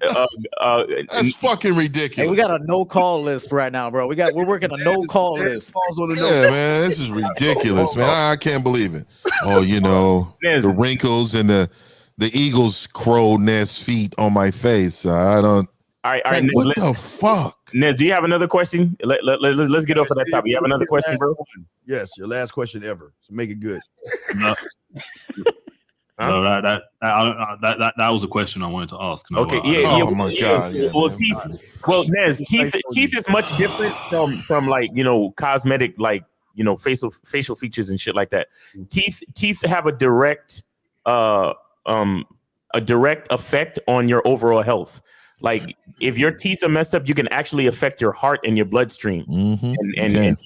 the That's fucking ridiculous. Hey, we got a no call list right now, bro. We're working a no call list. Yeah, man, this is ridiculous, man. I can't believe it. Oh, you know, the wrinkles and the eagle's crow nest feet on my face. I don't. All right, Nez, what the fuck? Nez, do you have another question? Let's get off of that topic. You have another question, bro? Yes, your last question ever. So make it good. No, that was a question I wanted to ask. No, Okay, Oh my God. Yeah, well, Nez, teeth is much different from like, you know, cosmetic, like, you know, facial features and shit like that. Teeth have a direct effect on your overall health. Like, if your teeth are messed up, you can actually affect your heart and your bloodstream. And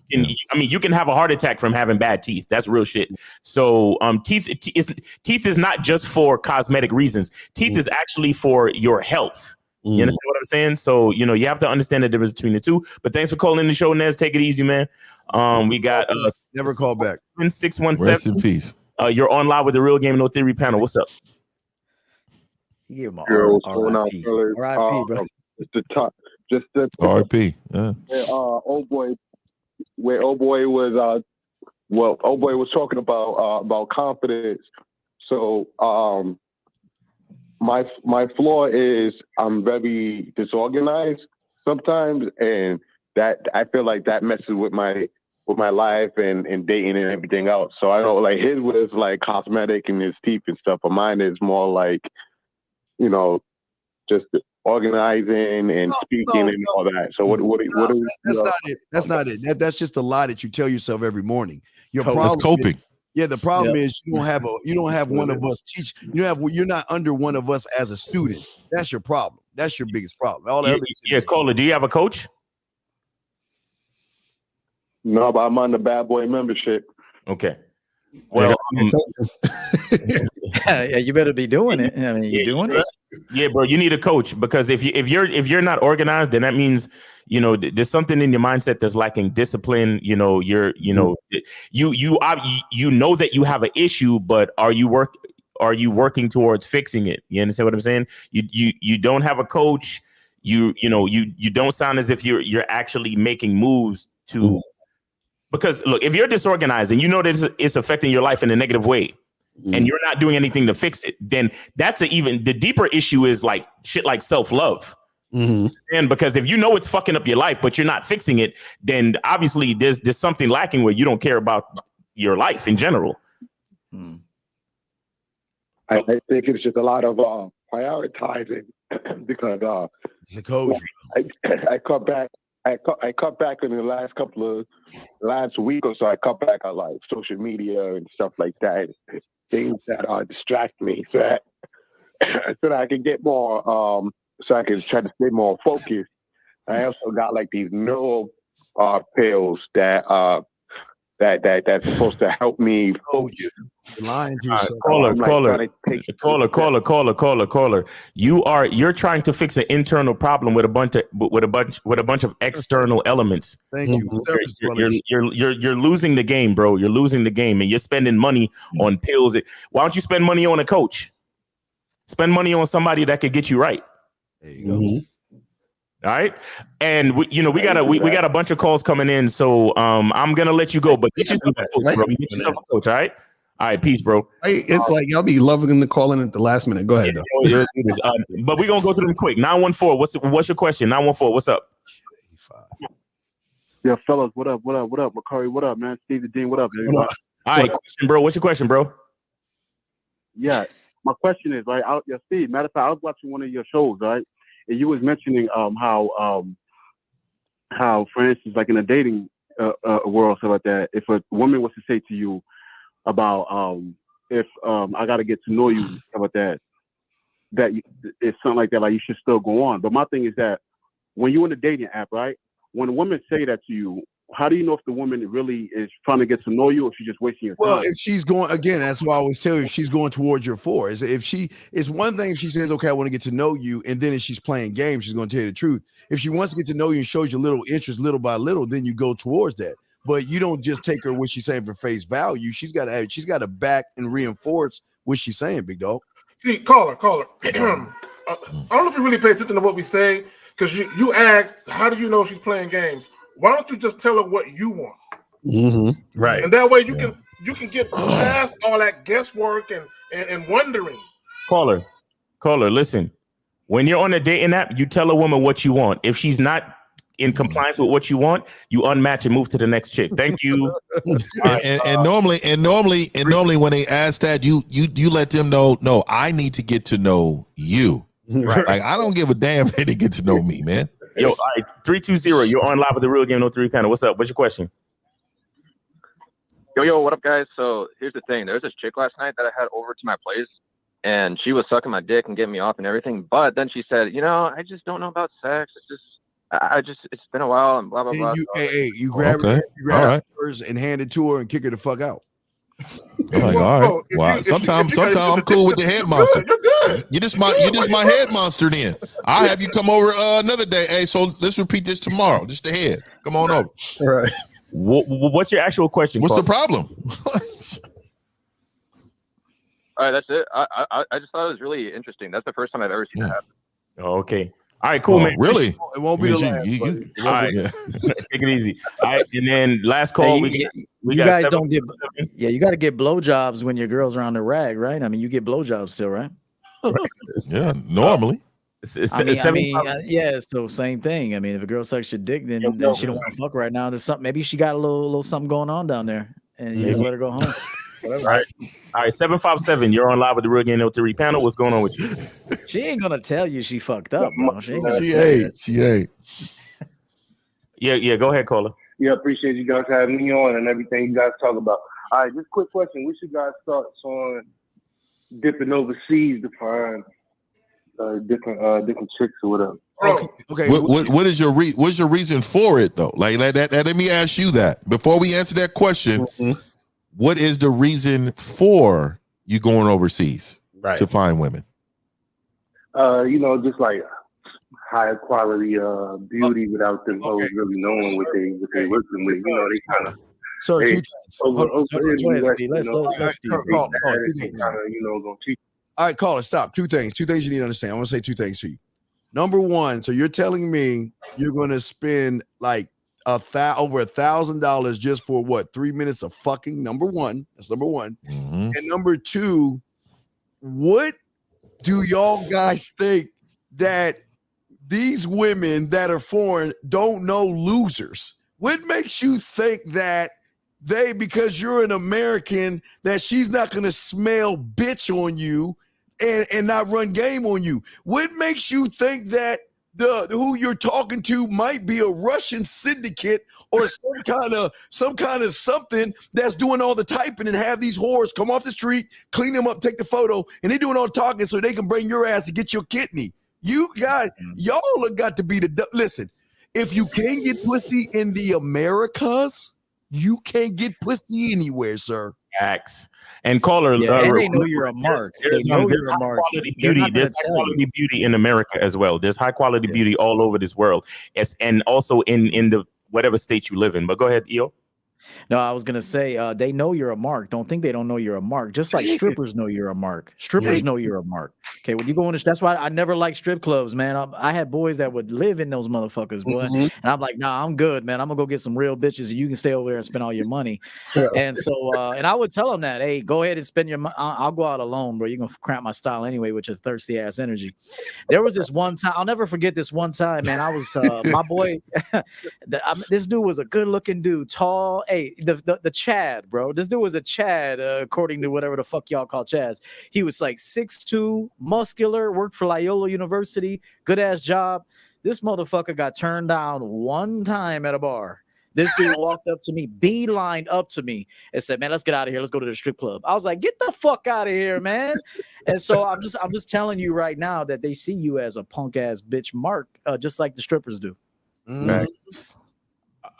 you can have a heart attack from having bad teeth. That's real shit. So teeth is not just for cosmetic reasons. Teeth is actually for your health. You understand what I'm saying? So, you know, you have to understand the difference between the two. But thanks for calling in the show, Nez. Take it easy, man. We got never call back. 617. Rest in peace. You're on live with the Real Game No Theory panel. What's up? Give him what's going on, fellas? R.I.P., bro. Just the R.I.P. Yeah. Old boy was talking about confidence. So my flaw is I'm very disorganized sometimes, and that I feel like that messes with my life and dating and everything else. So I know, like, his was like cosmetic and his teeth and stuff, but mine is more like, you know, just organizing and speaking and all that. So what is that's not it. That's not it. That's just a lie that you tell yourself every morning. Your That's problem coping. The problem is you don't have one of us teach. You're not under one of us as a student. That's your problem. That's your biggest problem. All the other Cola, do you have a coach? No, but I'm on the Bad Boy membership. Okay. Well, yeah, you better be doing it. I mean, you doing it? Yeah, bro. You need a coach, because if you're not organized, then that means, you know, there's something in your mindset that's lacking discipline. You know, you know that you have an issue, but are you working towards fixing it? You understand what I'm saying? You don't have a coach. You don't sound as if you're actually making moves to. Because look, if you're disorganized and you know that it's affecting your life in a negative way, and you're not doing anything to fix it, then that's the deeper issue is like shit like self-love. And because if you know it's fucking up your life, but you're not fixing it, then obviously there's something lacking where you don't care about your life in general. I think it's just a lot of prioritizing because it's a coach. I cut back. I cut back in the last week or so. I cut back on like social media and stuff like that, things that distract me, so that I can get more, so I can try to stay more focused. I also got like these neural pills that's supposed to help me focus. Lying to yourself. Caller. You're trying to fix an internal problem with a bunch of external elements. Thank you. You're losing the game, bro. You're losing the game, and you're spending money on pills. Why don't you spend money on a coach? Spend money on somebody that could get you right. There you go. All right, and we got a bunch of calls coming in, so I'm gonna let you go, but get yourself a coach, bro. Get yourself a coach, all right, peace, bro. It's like y'all be loving them to call in at the last minute. Go ahead, though. But we're gonna go through them quick. 914, what's your question? 914, what's up? Yeah, fellas, what up? Makari, what up, man? Steve the Dean, what up, man? All right, question, bro. What's your question, bro? Yeah. My question is, right, Steve, matter of fact, I was watching one of your shows, right? And you was mentioning how, for instance, like in a dating world, stuff like that, if a woman was to say to you about if I got to get to know you, stuff like that, it's something like that, like you should still go on. But my thing is that when you're in a dating app, right, when a woman say that to you, how do you know if the woman really is trying to get to know you or she's just wasting your time? Well, if she's going, again, that's why I always tell you, if she's going towards your four, it's one thing if she says, okay, I want to get to know you, and then if she's playing games, she's going to tell you the truth. If she wants to get to know you and shows you a little interest little by little, then you go towards that. But you don't just take her what she's saying for face value. She's got to back and reinforce what she's saying, big dog. See, caller. I don't know if you really pay attention to what we say, because you asked, how do you know she's playing games? Why don't you just tell her what you want? Mm-hmm. Right. And that way you can get past all that guesswork and wondering. Caller, listen. When you're on a dating app, you tell a woman what you want. If she's not in compliance with what you want, you unmatch and move to the next chick. Thank you. and normally when they ask that, you let them know, no, I need to get to know you. Right. Like, I don't give a damn if they get to know me, man. Yo, all right, 320, you're on live with the Real Game No 3 panel. What's up? What's your question? Yo, what up, guys? So here's the thing. There was this chick last night that I had over to my place, and she was sucking my dick and getting me off and everything. But then she said, I just don't know about sex. It's been a while and blah, blah, blah. You grab her purse and hand it to her and kick her the fuck out. Like, all right. Wow. Sometimes I'm cool with the head monster. You just my head monster then. I'll have you come over another day. Hey, so let's repeat this tomorrow. Just the head. Come on over. All right. What's your actual question? What's the problem? All right, that's it. I just thought it was really interesting. That's the first time I've ever seen that happen. Oh, okay. All right, cool, man. Really? It won't be the last. All right. Take it easy. All right, and then last call. Hey, you guys don't get. Yeah, you got to get blowjobs when your girls are on the rag, right? I mean, you get blowjobs still, right? Yeah, normally. So same thing. I mean, if a girl sucks your dick, then she don't want to fuck right now. There's something. Maybe she got a little something going on down there, and you just let her go home. All right. 757. You're on live with the Real Game No 3 panel. What's going on with you? She ain't gonna tell you she fucked up, bro. She ain't. Yeah. Go ahead, caller. Yeah, appreciate you guys having me on and everything you guys talk about. All right, just quick question. What's you guys' thoughts on dipping overseas to find different tricks or whatever? Okay. What is what's your reason for it though? Like that. Let me ask you that before we answer that question. Mm-hmm. What is the reason for you going overseas to find women? Just like higher quality beauty without them hoes really knowing what they working with. They kind of. So two things. All right, caller, stop. Two things you need to understand. I want to say two things to you. Number one, so you're telling me you're going to spend like over $1,000 just for what? 3 minutes of fucking. Number one, that's number one. Mm-hmm. And number two, what do y'all guys think that these women that are foreign don't know losers? What makes you think that because you're an American, that she's not going to smell bitch on you and not run game on you? What makes you think that who you're talking to might be a Russian syndicate or some kind of something that's doing all the typing and have these whores come off the street, clean them up, take the photo, and they doing all the talking so they can bring your ass to get your kidney? You guys, y'all have got to be listen. If you can't get pussy in the Americas, you can't get pussy anywhere, sir. Facts. And caller, and they know you're a mark. There's high quality beauty in America as well. There's high quality beauty all over this world. And also in the whatever state you live in. But go ahead, Eo. No, I was gonna say they know you're a mark. Don't think they don't know you're a mark. Just like strippers know you're a mark. Strippers know you're a mark. Okay, when you go in, that's why I never liked strip clubs, man. I had boys that would live in those motherfuckers, boy. Mm-hmm. And I'm like, nah, I'm good, man. I'm gonna go get some real bitches, and you can stay over there and spend all your money. And so, and I would tell them that, hey, go ahead and spend your money. I'll go out alone, bro. You're gonna cramp my style anyway with your thirsty ass energy. There was this one time, I'll never forget this one time, man. I was my boy. This dude was a good looking dude, tall. the Chad, bro. This dude was a Chad, according to whatever the fuck y'all call Chads. He was like 6'2", muscular, worked for Loyola University, good ass job. This motherfucker got turned down one time at a bar. This dude walked up to me, beelined up to me, and said, "Man, let's get out of here. Let's go to the strip club." I was like, "Get the fuck out of here, man!" And so I'm just telling you right now that they see you as a punk ass bitch, Mark, just like the strippers do. Right.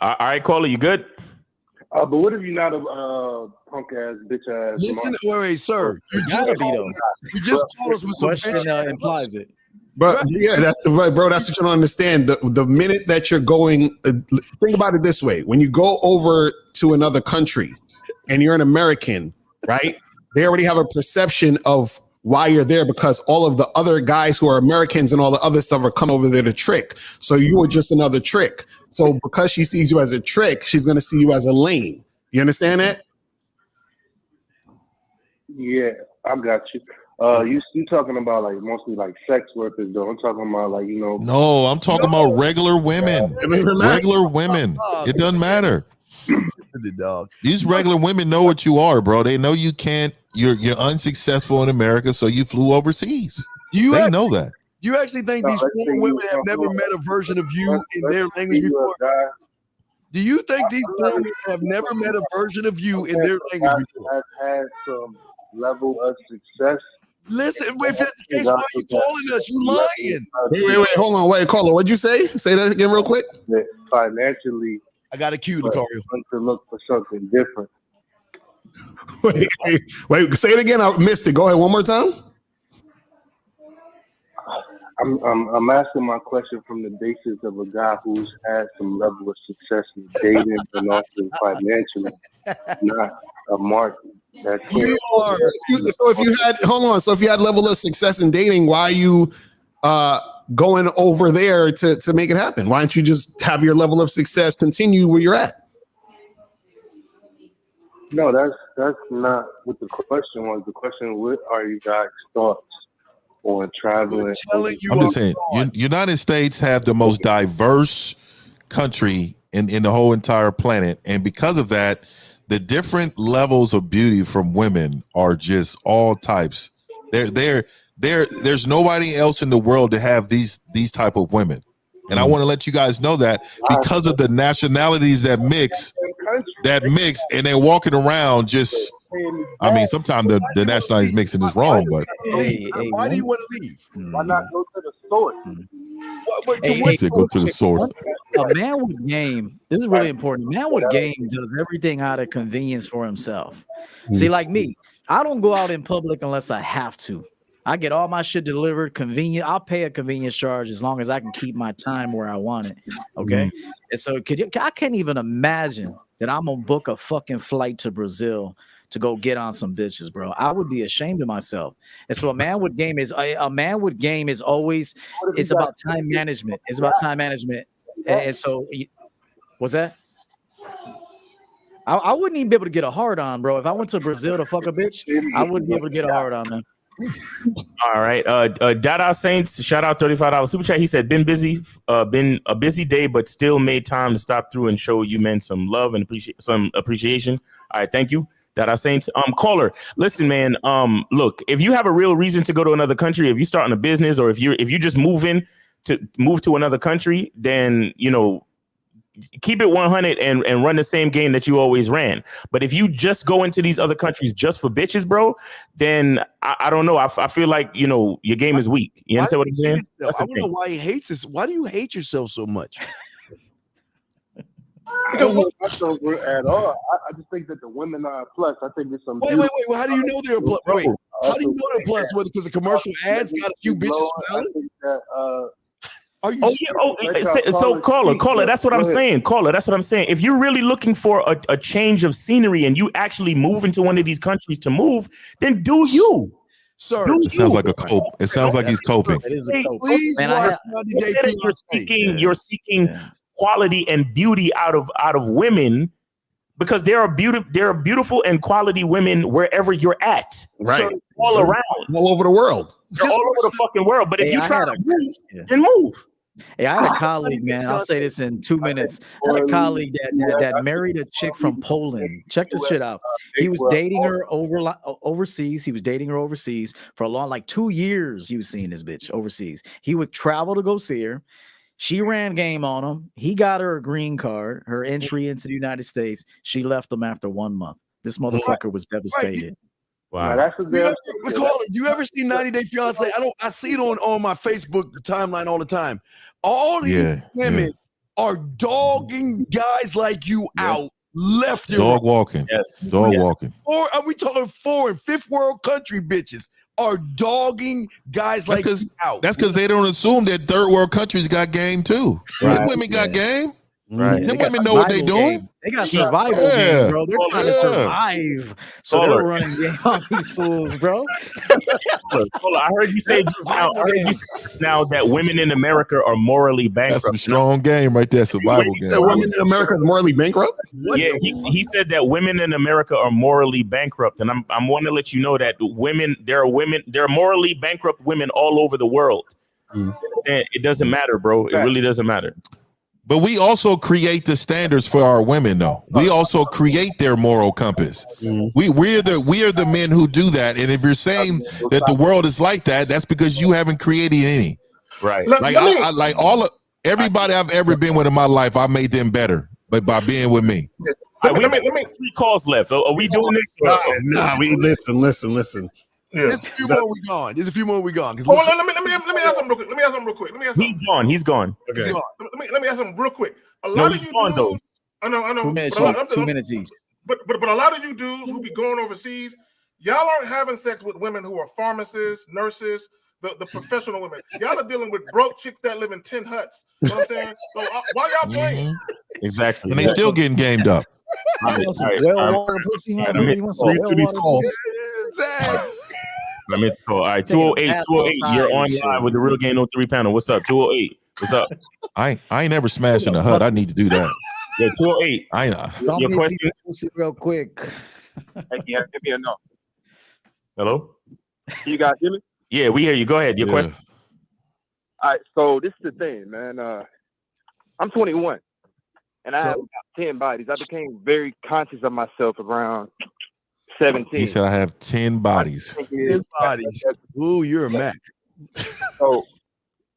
All right, Caller, you good? But what if you're not a punk ass bitch ass? Listen, wait, sir. You just called us with some question implies it. But yeah, that's right, bro. That's what you don't understand. The minute that you're going, think about it this way: when you go over to another country and you're an American, right? They already have a perception of why you're there because all of the other guys who are Americans and all the other stuff are coming over there to trick. So you were just another trick. So because she sees you as a trick, she's going to see you as a lame. You understand that? Yeah, I got you. You talking about like mostly like sex workers though. I'm talking about like, you know. No, I'm talking about regular women. Regular women. It doesn't matter. These regular women know what you are, bro. They know you can't. You're unsuccessful in America, so you flew overseas. They know that. You actually think these poor women have never met a version of you in their language before? Do you think these poor women have never met a version of you in their language before? Have had some level of success. Listen, if that's the case, why are you calling us? You lying. Wait, hold on. Wait, caller, what'd you say? Say that again real quick. Financially, I got a cue, Lucario. To look for something different. Wait, say it again. I missed it. Go ahead one more time. I'm asking my question from the basis of a guy who's had some level of success in dating and also financially, not a mark. So if you had, hold on. So if you had level of success in dating, why are you going over there to make it happen? Why don't you just have your level of success continue where you're at? No, that's not what the question was. The question: what are you guys' thoughts on traveling? I'm just saying, United States have the most diverse country in the whole entire planet, and because of that, the different levels of beauty from women are just all types. There's nobody else in the world to have these type of women, and I want to let you guys know that because of the nationalities that mix, and they're walking around just. I mean, sometimes the nationalities mixing is wrong, but why do you want to leave? Why not go to the source? Go to the source. A man with game, this is really important. A man with game does everything out of convenience for himself. See, like me, I don't go out in public unless I have to. I get all my shit delivered convenient. I'll pay a convenience charge as long as I can keep my time where I want it. Okay. And so I can't even imagine that I'm gonna book a fucking flight to Brazil to go get on some bitches, bro. I would be ashamed of myself. And so a man with game is always, it's about time management. It's about time management. And so what's that? I wouldn't even be able to get a hard on, bro. If I went to Brazil to fuck a bitch, I wouldn't be able to get a hard on, man. All right. Dada Saints, shout out $35 super chat. He said, been a busy day, but still made time to stop through and show you men some love and appreciation. All right, thank you. Dada Saints. Caller, listen, man. Look, if you have a real reason to go to another country, if you starting a business, or if you just move to another country, then keep it 100 and run the same game that you always ran. But if you just go into these other countries just for bitches, bro, then I don't know. I feel like, your game is weak. You understand what I'm saying? I don't know why he hates this. Why do you hate yourself so much? I don't know at all. I just think that the women are a plus. I think there's some. Wait. Well, how do you know they're a plus? Wait, how do you know they're a plus? What? Because the commercial ads got a few bitches smiling. Are you? So caller, that's what I'm saying. Caller, that's what I'm saying. If you're really looking for a change of scenery and you actually move into one of these countries to move, then do you. Sir, it sounds like a cope. It sounds like he's coping. It is a cope. Man, you're seeking quality and beauty out of women, because there are beautiful and quality women wherever you're at. Right. So all around. All over the world. They're all over the fucking world. But if you try to move, then move. Hey, I had a colleague, man. I'll say this in 2 minutes. I had a colleague that married a chick from Poland. Check this shit out. He was dating her overseas. He was dating her overseas for a long, like 2 years. He was seeing this bitch overseas. He would travel to go see her. She ran game on him. He got her a green card, her entry into the United States. She left him after 1 month. This motherfucker was devastated. Wow. That's a Do you ever see 90 Day Fiance? I see it on my Facebook timeline all the time. All these women are dogging guys like you out left and Dog right. walking. Yes. Dog walking. Or are we talking 4th and 5th world country bitches are dogging guys like you out? That's because they don't assume that 3rd world countries got game too. Right. Them women got game. Right. Them women know what they doing. They got survival game, bro. They're trying to survive. So they're running game on these fools, bro. Hold on. I heard you say just now. I heard you say just now that women in America are morally bankrupt. That's some strong game right there. Survival game. Women in America is morally bankrupt? Yeah, he said that women in America are morally bankrupt, and I'm want to let you know that there are morally bankrupt women all over the world. And it doesn't matter, bro. It really doesn't matter. But we also create the standards for our women, though. We also create their moral compass. We are the men who do that. And if you're saying that the world is like that, that's because you haven't created any. Right. Like I like everybody I've ever been with in my life, I made them better, but by being with me. We have 3 calls left. Are we doing this? Nah, we listen. Yeah. There's a few more we gone. Let me ask him real quick. He's gone. Okay. Let me ask him real quick. A lot No, of he's you gone dudes, though. I know. 2 minutes, 2 minutes each. But a lot of you dudes who be going overseas, y'all aren't having sex with women who are pharmacists, nurses, the professional women. Y'all are dealing with broke chicks that live in tin huts. You know what I'm saying? So why y'all playing? Exactly. And they still getting gamed up. Let me call. All right, 208. You're on live with the Real Game No 3 panel. What's up? 208. What's up? I ain't never smashed in the hut. I need to do that. Yeah, 208. Your question? Real quick. Hey, yeah, give me a no. Hello? Can you guys hear me? Yeah, we hear you. Go ahead. Your question. All right, so this is the thing, man. I'm 21, and I have about 10 bodies. I became very conscious of myself around 17. He said I have 10 bodies. 10 bodies. Ooh, you're a Mac. So,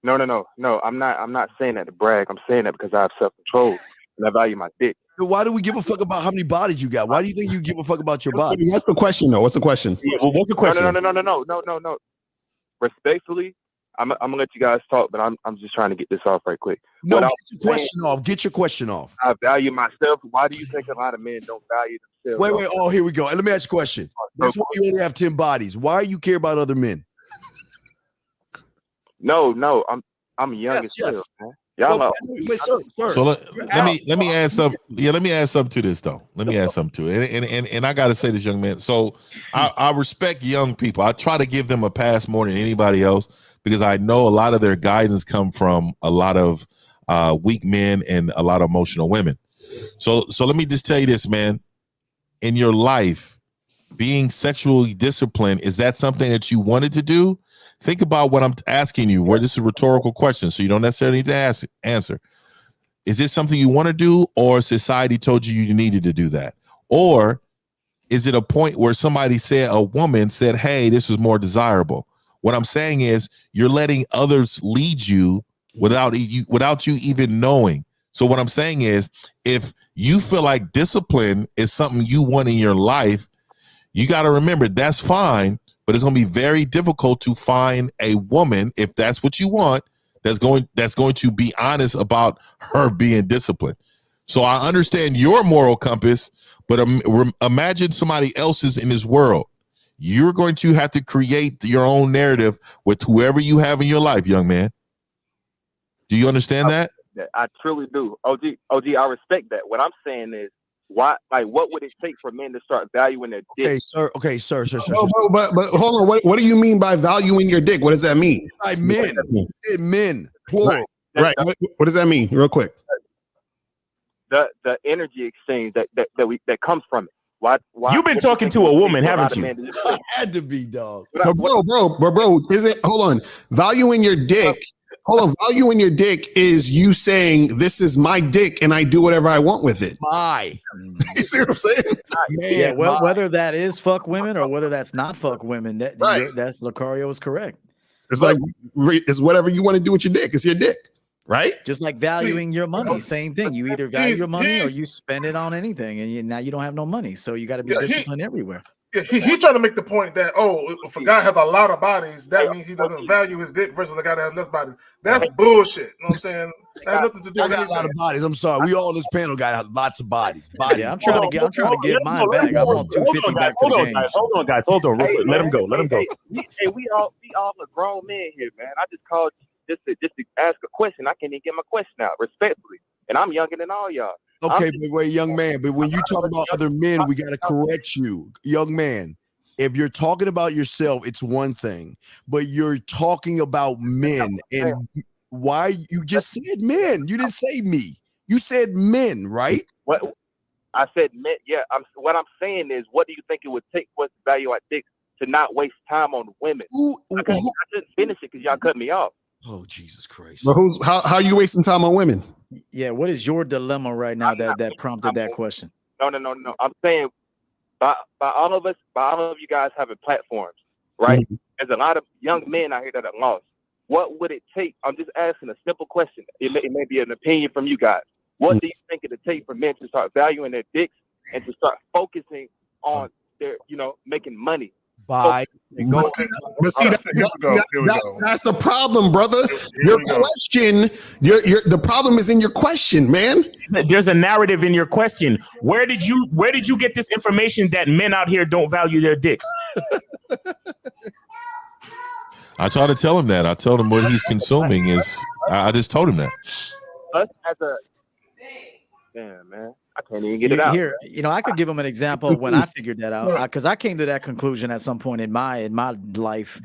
no. I'm not saying that to brag. I'm saying that because I have self-control and I value my dick. So why do we give a fuck about how many bodies you got? Why do you think you give a fuck about your body? What's the question, though? What's the question? Yeah, well, what's the question? No. Respectfully, I'm gonna let you guys talk, but I'm just trying to get this off right quick. No, get your question off. I value myself. Why do you think a lot of men don't value themselves? Wait. Oh, here we go. And let me ask you a question. That's why you only have 10 bodies. Why you care about other men? No. I'm young as hell, man. Y'all sir. So let me add some. Yeah, let me add something to this though. Let me add something to it. And I gotta say this, young man. So I respect young people. I try to give them a pass more than anybody else because I know a lot of their guidance come from a lot of weak men and a lot of emotional women. So let me just tell you this, man. In your life, being sexually disciplined, is that something that you wanted to do? Think about what I'm asking you, where this is a rhetorical question, so you don't necessarily need to answer. Is this something you want to do, or society told you needed to do that? Or is it a point where a woman said, hey, this is more desirable? What I'm saying is you're letting others lead you without you even knowing. So what I'm saying is if you feel like discipline is something you want in your life, you got to remember that's fine. But it's going to be very difficult to find a woman, if that's what you want, that's going to be honest about her being disciplined. So I understand your moral compass, but imagine somebody else's in this world. You're going to have to create your own narrative with whoever you have in your life, young man. Do you understand that? I truly do. OG, I respect that. What I'm saying is, why? Like, what would it take for men to start valuing their dick? Okay, sir. But hold on. What do you mean by valuing your dick? What does that mean? Men, plural. Right. What does that mean? Real quick. The energy exchange that comes from it. Why? You've been talking to a woman, haven't you? Had to be, dog. Bro. Is it? Hold on. Valuing your dick. Hold on, valuing your dick is you saying this is my dick and I do whatever I want with it. My. You see what I'm saying? Man, Yeah, well, whether that is fuck women or whether that's not fuck women, Right. that's Lucario is correct. It's like it's whatever you want to do with your dick. It's your dick, right? Just like valuing your money, same thing. You either value your money or you spend it on anything, and now you don't have no money, so you got to be disciplined everywhere. He's trying to make the point that, if a guy has a lot of bodies, that means he doesn't value his dick versus a guy that has less bodies. That's bullshit. You know what I'm saying? That has nothing to do I with got a lot of bodies. I'm sorry. We all on this panel got lots of bodies. Yeah, I'm trying to get mine back. I want 250 back to the game. Hold on, guys. Hold on. Real quick. Let him go. Let him go. Hey, we all a grown man here, man. I just called just to ask a question. I can't even get my question out respectfully, and I'm younger than all y'all. Okay, but wait, young man. But when you talk about other men, we got to correct you, young man. If you're talking about yourself, it's one thing, but you're talking about men, and why you just said men? You didn't say me. You said men, right? What I said, men. Yeah. What I'm saying is, what do you think it would take for us to value our dicks to not waste time on women? I couldn't finish it because y'all cut me off. Oh, Jesus Christ! But how are you wasting time on women? Yeah, what is your dilemma right now that prompted that question? No. I'm saying by all of you guys having platforms, right? Mm-hmm. There's a lot of young men out here that are lost. What would it take? I'm just asking a simple question. It may be an opinion from you guys. What do you think it would take for men to start valuing their dicks and to start focusing on their, making money? By But see, that's the problem, brother. Your question, the problem is in your question, man. There's a narrative in your question. Where did you get this information that men out here don't value their dicks? I try to tell him that. I told him what he's consuming is. I just told him that. Us as a damn man, I can't even get it out. Here, I could give him an example of when I figured that out, because I came to that conclusion at some point in my life.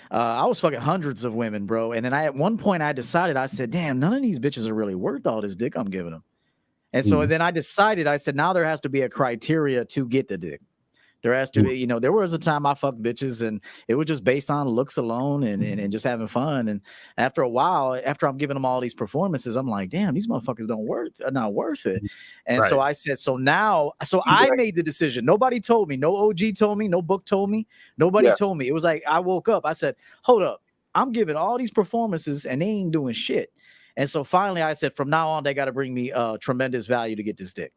I was fucking hundreds of women, bro, and then at one point I decided, I said, damn, none of these bitches are really worth all this dick I'm giving them. And so then I decided, I said, now there has to be a criteria to get the dick. There has to be, there was a time I fucked bitches and it was just based on looks alone and just having fun. And after a while, after I'm giving them all these performances, I'm like, damn, these motherfuckers are not worth it. And so I said, so I made the decision. Nobody told me, no OG told me, no book told me, nobody told me. It was like, I woke up, I said, hold up, I'm giving all these performances and they ain't doing shit. And so finally I said, from now on, they got to bring me tremendous value to get this dick.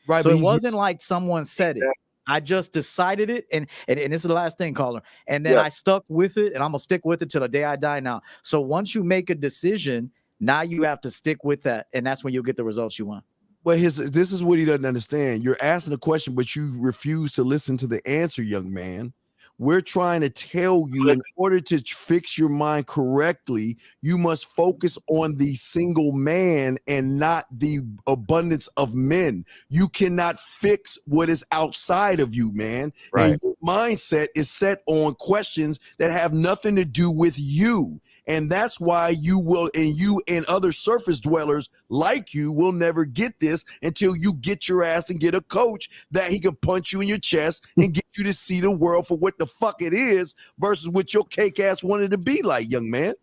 Right. So it wasn't like someone said it. I just decided it, and this is the last thing, caller. And then I stuck with it, and I'm gonna stick with it till the day I die now. So once you make a decision, now you have to stick with that, and that's when you'll get the results you want. Well, this is what he doesn't understand. You're asking a question, but you refuse to listen to the answer, young man. We're trying to tell you, in order to fix your mind correctly, you must focus on the single man and not the abundance of men. You cannot fix what is outside of you, man. Right. And your mindset is set on questions that have nothing to do with you. And that's why you and other surface dwellers like you will never get this until you get your ass and get a coach that he can punch you in your chest and get you to see the world for what the fuck it is versus what your cake ass wanted to be like, young man.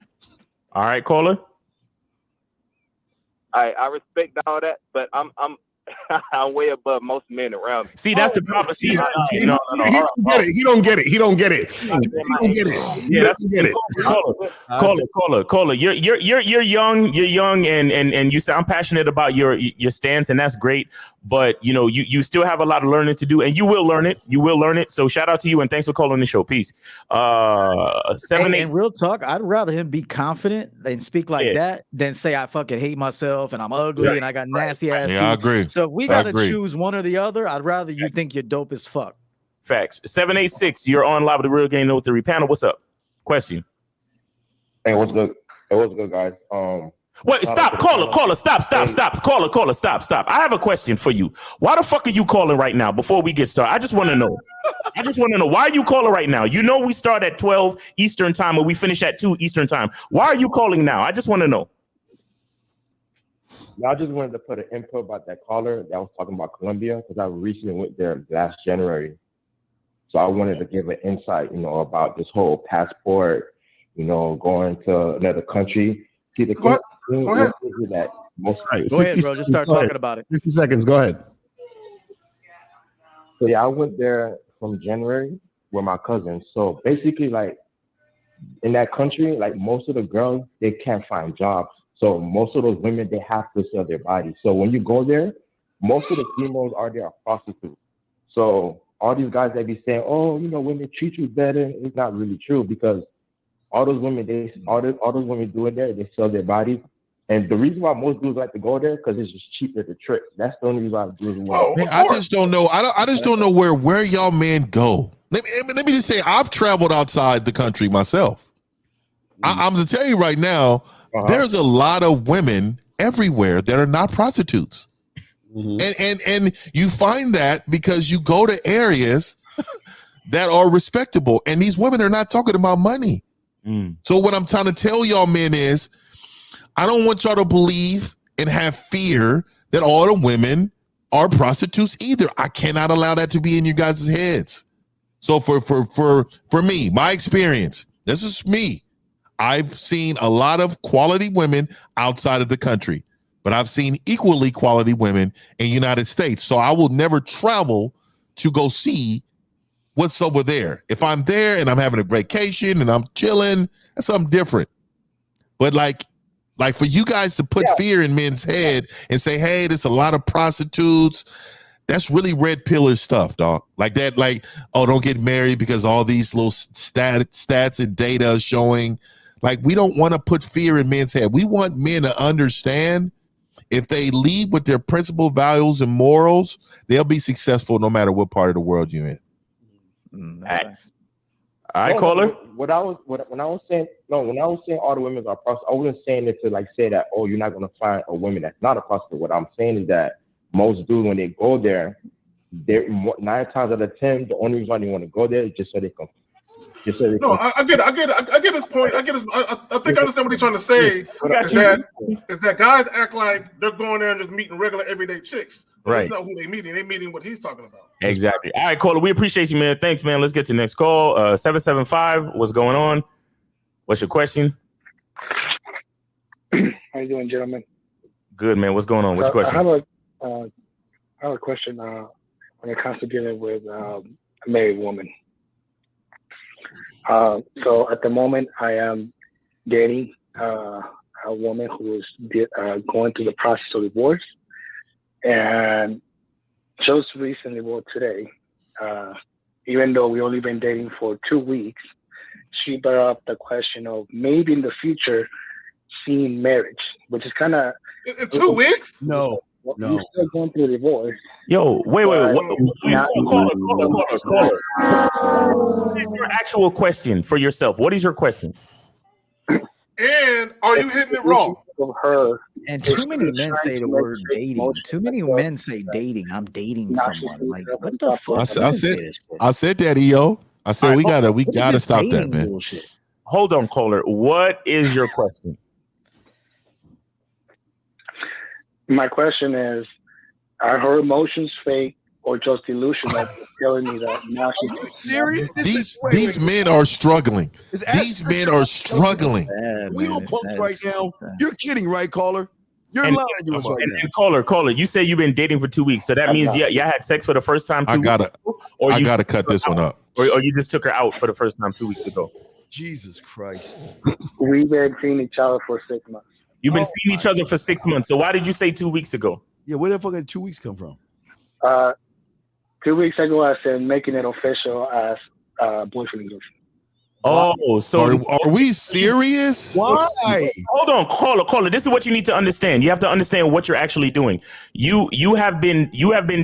All right, caller. I respect all that, but I'm way above most men around me. See, that's the problem. See, he don't get it. He don't get it. Yeah, that's it. Caller. You're young, and you say I'm passionate about your stance, and that's great. But you still have a lot of learning to do, and you will learn it. So shout out to you, and thanks for calling the show. Peace. 7 8. And real talk, I'd rather him be confident and speak like that than say I fucking hate myself and I'm ugly and I got nasty ass. Yeah, I agree. So if we got to choose one or the other, I'd rather you think you're dope as fuck. Facts. 786. You're on live with the Real Game No Theory panel. What's up? Question. Hey, what's good? Hey, what's good, guys? Wait, stop, caller, stop. Caller, stop. I have a question for you. Why the fuck are you calling right now before we get started? I just want to know. Why are you calling right now? We start at 12 Eastern time and we finish at 2 Eastern time. Why are you calling now? I just want to know. I just wanted to put an info about that caller that was talking about Colombia, because I recently went there last January. So I wanted to give an insight, about this whole passport, going to another country. See, the Go thing ahead. is that most. All right, Go ahead, bro. Just start talking about it. 60 seconds. Go ahead. So yeah, I went there from January with my cousins. So basically, like in that country, like most of the girls, they can't find jobs. So most of those women, they have to sell their bodies. So when you go there, most of the females are there are prostitutes. So all these guys that be saying, oh, you know, women treat you better, it's not really true because all those women, all those women doing there, they sell their bodies. And the reason why most dudes like to go there because it's just cheaper to trick. That's the only reason why dudes want. Man, I just don't know. I just don't know where y'all men go. Let me just say, I've traveled outside the country myself. I'm gonna tell you right now, there's a lot of women everywhere that are not prostitutes, and you find that because you go to areas that are respectable, and these women are not talking about money. So what I'm trying to tell y'all men is, I don't want y'all to believe and have fear that all the women are prostitutes either. I cannot allow that to be in you guys' heads. So for me, my experience, this is me. I've seen a lot of quality women outside of the country, but I've seen equally quality women in the United States. So I will never travel to go see what's over there. If I'm there and I'm having a vacation and I'm chilling, that's something different. But like for you guys to put fear in men's head and say, hey, there's a lot of prostitutes, that's really red pillar stuff, dog. Like that, like, oh, don't get married because all these little stats and data are showing. Like, we don't want to put fear in men's head. We want men to understand if they lead with their principal values and morals, they'll be successful no matter what part of the world you're in. All right, caller. When I was saying all the women are prostitutes, I wasn't saying it to like say that, oh, you're not going to find a woman that's not a prostitute. What I'm saying is that most dudes, when they go there, they're 9 times out of 10, the only reason why they want to go there is just so they can. No, I get it. I get his point. I think I understand what he's trying to say. Is that guys act like they're going there and just meeting regular everyday chicks. Right. That's not who they meeting. They meeting what he's talking about. Exactly. All right, caller. We appreciate you, man. Thanks, man. Let's get to the next call. 775. What's going on? What's your question? How you doing, gentlemen? Good, man. What's going on? What's your question? I have a question when it comes to dealing with a married woman. So at the moment, I am dating a woman who is going through the process of divorce, and just recently, today, even though we only been dating for 2 weeks, she brought up the question of maybe in the future seeing marriage, which is kind of in 2 weeks. No. You're still going through a divorce. Yo, wait. Caller. What is your actual question for yourself? What is your question? And are you hitting it wrong? And too many men say the word dating. Too many men say dating. I'm dating someone. Like, what the fuck? I said that, EO. I said All we right, gotta stop that, man. Bullshit. Hold on, caller. What is your question? My question is, are her emotions fake or just delusional? Telling me that now she's serious. These men are struggling. These men are struggling. We on pumps right now. You're kidding, right, caller? You're lying to us right now. And caller, you say you've been dating for 2 weeks, so that means y'all had sex for the first time 2 weeks ago? I gotta cut this one up. Or you just took her out for the first time 2 weeks ago? Jesus Christ. We've been seeing each other for 6 months. You've been seeing each other for 6 months. So why did you say 2 weeks ago? Yeah, where the fuck did 2 weeks come from? 2 weeks ago, I said making it official as boyfriend and girlfriend. Oh, so are we serious? Why? Hold on, caller. This is what you need to understand. You have to understand what you're actually doing. You have been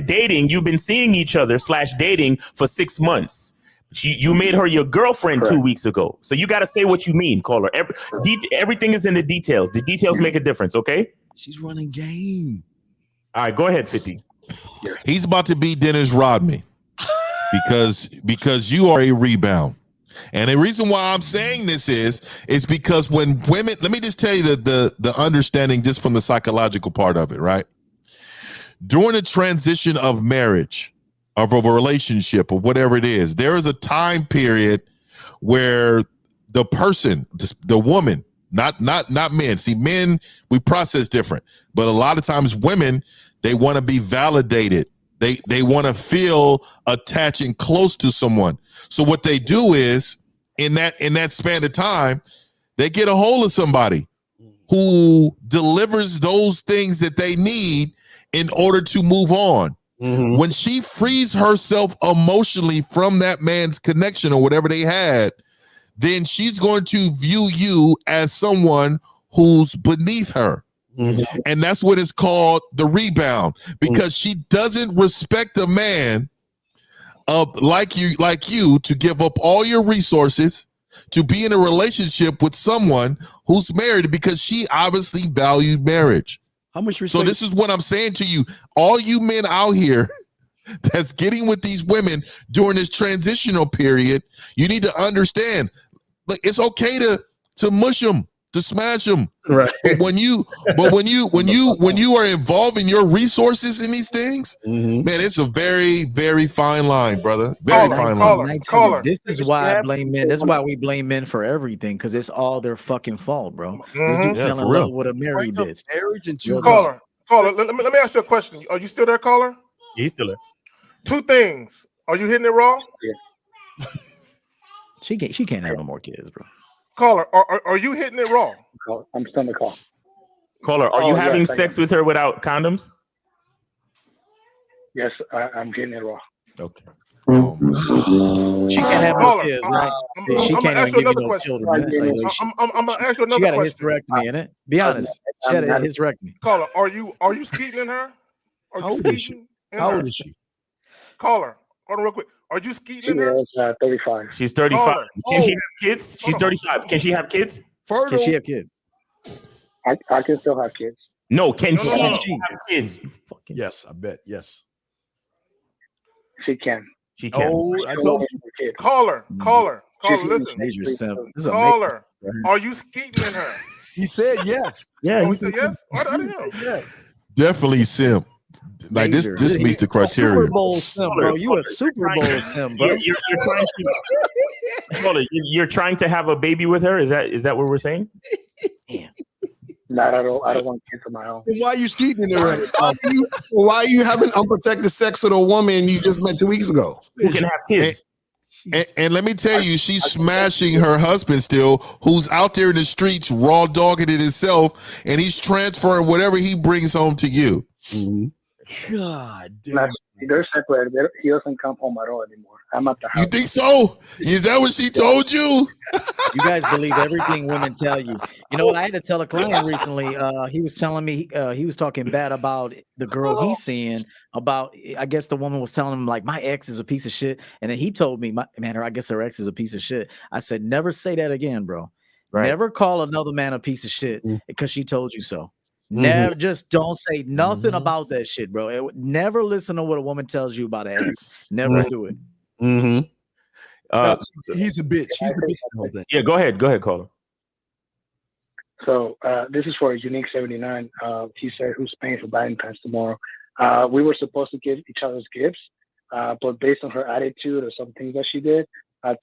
dating. You've been seeing each other / dating for 6 months. You made her your girlfriend 2 weeks ago. So you got to say what you mean, caller. Everything is in the details. The details make a difference. Okay. She's running game. All right, go ahead, 50. He's about to beat Dennis Rodman because you are a rebound. And the reason why I'm saying this is because when women, let me just tell you the understanding just from the psychological part of it, right? During the transition of marriage, of a relationship, or whatever it is, there is a time period where the person, the woman, Not men. See, men, we process different. But a lot of times women, they want to be validated. They want to feel attached and close to someone. So what they do is in that span of time, they get a hold of somebody who delivers those things that they need in order to move on. Mm-hmm. When she frees herself emotionally from that man's connection or whatever they had, then she's going to view you as someone who's beneath her. Mm-hmm. And that's what it's called the rebound, because she doesn't respect a man like you to give up all your resources to be in a relationship with someone who's married, because she obviously valued marriage. How much respect? So this is what I'm saying to you, all you men out here that's getting with these women during this transitional period, you need to understand, like, it's okay to mush them, to smash them, right? But when you are involving your resources in these things, man, it's a very, very fine line, brother. Very fine line. This is why I blame men. That's why we blame men for everything, because it's all their fucking fault, bro. This dude fell in love with a married bitch. Marriage and two caller. Let me ask you a question. Are you still there, caller? He's still there. Two things. Are you hitting it raw? Yeah. She can't have no more kids, bro. Caller, are you hitting it raw? I'm still in the call. Caller, are you having sex with her without condoms? Yes, I'm getting it raw. Okay. She can't have no kids, right? She can't even give you no children. I'm gonna ask you another question. She got a hysterectomy in it. Be honest. She had a hysterectomy. Caller, are you skeeting in her? How old is she? How old is she? Caller, hold on real quick. Are you skeeting in her? She is 35. She's 35. Can she have kids? She's 35. Can she have kids? Can she have kids? I can still have kids. No, can she have kids? Yes, I bet. Yes. She can. She can. Oh, I told you. Caller, listen. Major simp. Caller, are you skeeting in her? He said yes. Yeah, he said yes. I didn't know. Yes. Definitely simp. Like this meets the criteria. Super Bowl simp, bro. You a Super Bowl simp, bro. You're trying to have a baby with her. Is that what we're saying? No, I don't want kids of my own. Then why are you skeeting her? Why are you having unprotected sex with a woman you just met 2 weeks ago? Who can have kids? And let me tell you, she's smashing her husband still, who's out there in the streets raw dogging it himself, and he's transferring whatever he brings home to you. Mm-hmm. God damn. They're separated. He doesn't come home at all anymore. I'm at the house. You think so? Is that what she told you? You guys believe everything women tell you. You know what? I had to tell a client recently. He was telling me he was talking bad about the girl he's seeing. About, I guess the woman was telling him, like, my ex is a piece of shit, and then he told me, I guess her ex is a piece of shit. I said, never say that again, bro. Right. Never call another man a piece of shit because she told you so. Never, just don't say nothing about that shit, bro. Never listen to what a woman tells you about an ex. Never do it. He's a bitch. He's a bitch. Yeah, go ahead, caller. So this is for Unique 79. He said, "Who's paying for Valentine's tomorrow?" We were supposed to give each other's gifts, but based on her attitude or some things that she did, I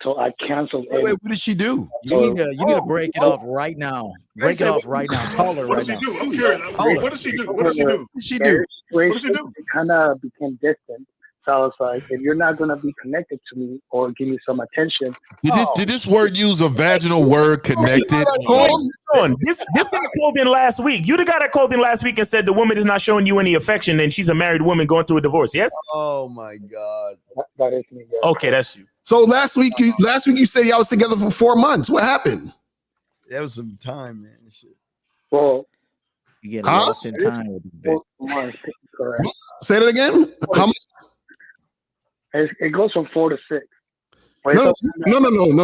canceled. Wait, what did she do? You need to break it off right now. Break it off right now. Call her right now. I'm curious. What did she do? What did she do? We kind of became distant. So I was like, if you're not going to be connected to me or give me some attention. Did this word use a vaginal word, connected? This guy called in last week. You the guy that called in last week and said the woman is not showing you any affection and she's a married woman going through a divorce, yes? Oh, my God. That is me. Yeah. Okay, that's you. So last week you said y'all was together for 4 months. What happened? That was some time, man. Shit. Well, you get lost in time with this bitch. Say that again. How much? It goes from 4 to 6. No.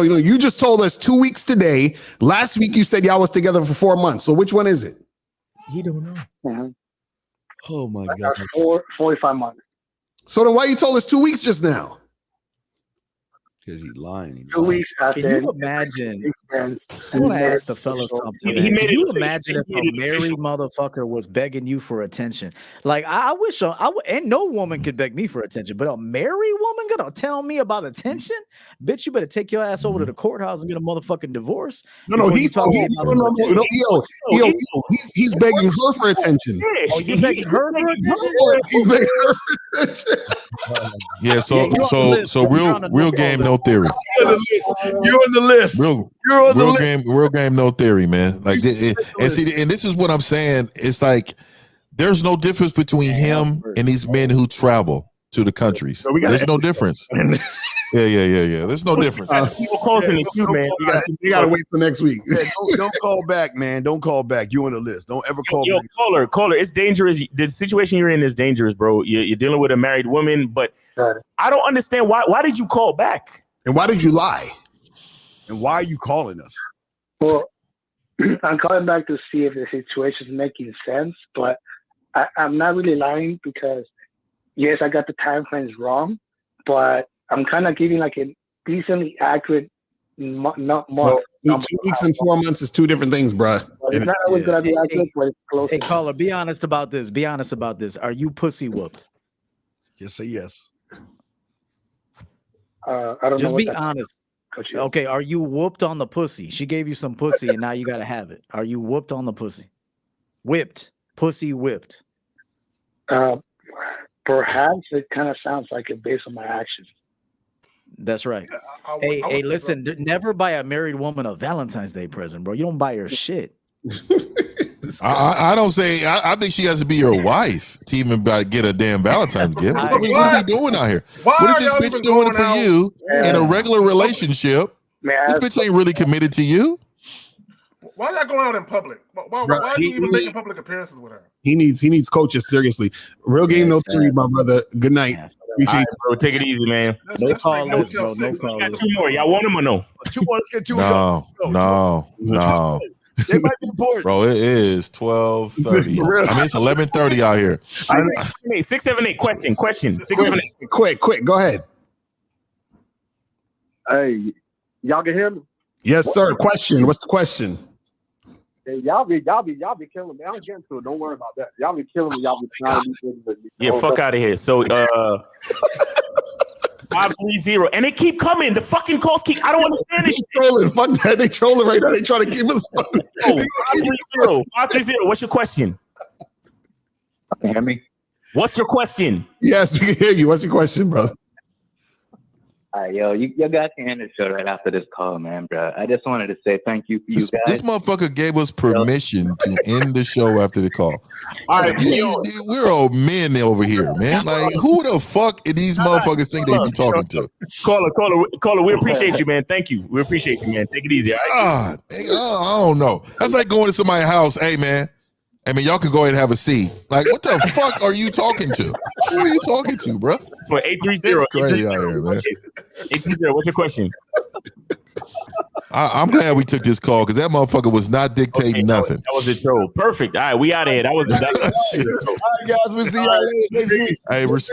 You just told us 2 weeks today. Last week you said y'all was together for 4 months. So which one is it? He don't know. Mm-hmm. Oh my God. 45 months. So then why you told us 2 weeks just now? Because he's lying. 2 weeks after. Can you imagine sense. I want to ask the fella something. He made Can you it- imagine if he made a it married official. motherfucker was begging you for attention? Like, I wish and no woman could beg me for attention, but a married woman gonna tell me about attention? Bitch, you better take your ass over to the courthourse and get a motherfucking divorce. No, before you talk to me about some attention. He's begging her for attention. Oh, you begging her for attention? He's begging her for attention. Yeah, so you're on the list, so bro. You're on the real no-call game, list. no theory. You're on the list. You're on the list. You're on the list. Real game, no theory, man. Like, and see, and this is what I'm saying. It's like there's no difference between him and these men who travel to the countries. There's no difference. Yeah. There's no difference. People calls in the queue, man. You gotta wait till next week. Yeah, don't call back, man. Don't call back. You on the list. Don't ever call Yo, back. caller, it's dangerous. The situation you're in is dangerous, bro. You're dealing with a married woman, but I don't understand why did you call back? And why did you lie? And why are you calling us? Well, I'm calling back to see if the situation is making sense, but I'm not really lying because, yes, I got the time frames wrong, but I'm kind of giving like a decently accurate month. Well, 2 weeks and 4 months is two different things, bruh. It's not always going to be accurate, but it's close. Hey, caller, be honest about this. Be honest about this. Are you pussy whooped? Just say yes. I don't Just know. be honest. Okay, are you whooped on the pussy? She gave you some pussy and now you got to have it. Are you whooped on the pussy? Whipped. Pussy whipped. Perhaps it kind of sounds like it based on my actions. That's right. Hey, listen, never buy a married woman a Valentine's Day present, bro. You don't buy her shit. I don't say. I think she has to be your wife to even get a damn Valentine's gift. What are we doing out here? What is this bitch doing for you in a regular relationship? This bitch ain't really committed to you. Why y'all going out in public? Why are you even making public appearances with her? He needs coaches seriously. Real game, no theory, my brother. Good night. Appreciate Right, bro, take it easy, man. No call list, bro. No call Got list. 2 more. Y'all want them or no? 2 more. Let's get 2 No. They might be important. Bro, it is 12:30. I mean, it's 11:30 out here. 678. Question. 678. Quick. Go ahead. Hey, y'all can hear me? Yes, sir. Question. What's the question? Hey, y'all be killing me. I'm getting to it. Don't worry about that. Y'all be killing me. Y'all be trying to be with me. Yeah, fuck out of here. So 530, and they keep coming. The fucking calls keep. I don't understand this shit. Trolling. Fuck that. They trolling right now. They trying to keep us. 530. What's your question? Can you hear me? What's your question? Yes, we can hear you. What's your question, bro? All right, yo, you guys can end the show right after this call, man, bro. I just wanted to say thank you for you guys. This motherfucker gave us permission to end the show after the call. All right, we're old men over here, man. Like, who the fuck these motherfuckers think they be talking to? Caller, we appreciate you, man. Thank you. We appreciate you, man. Take it easy. All right? God, I don't know. That's like going to somebody's house. Hey, man. I mean, y'all can go ahead and have a seat. Like, what the fuck are you talking to? Who are you talking to, bro? That's what 830. It's crazy out here, man. 830. What's your question? I'm glad we took this call because that motherfucker was not dictating nothing. That was a troll. Perfect. All right, we out of here. That was. All right, guys. We'll see y'all later next week. Hey,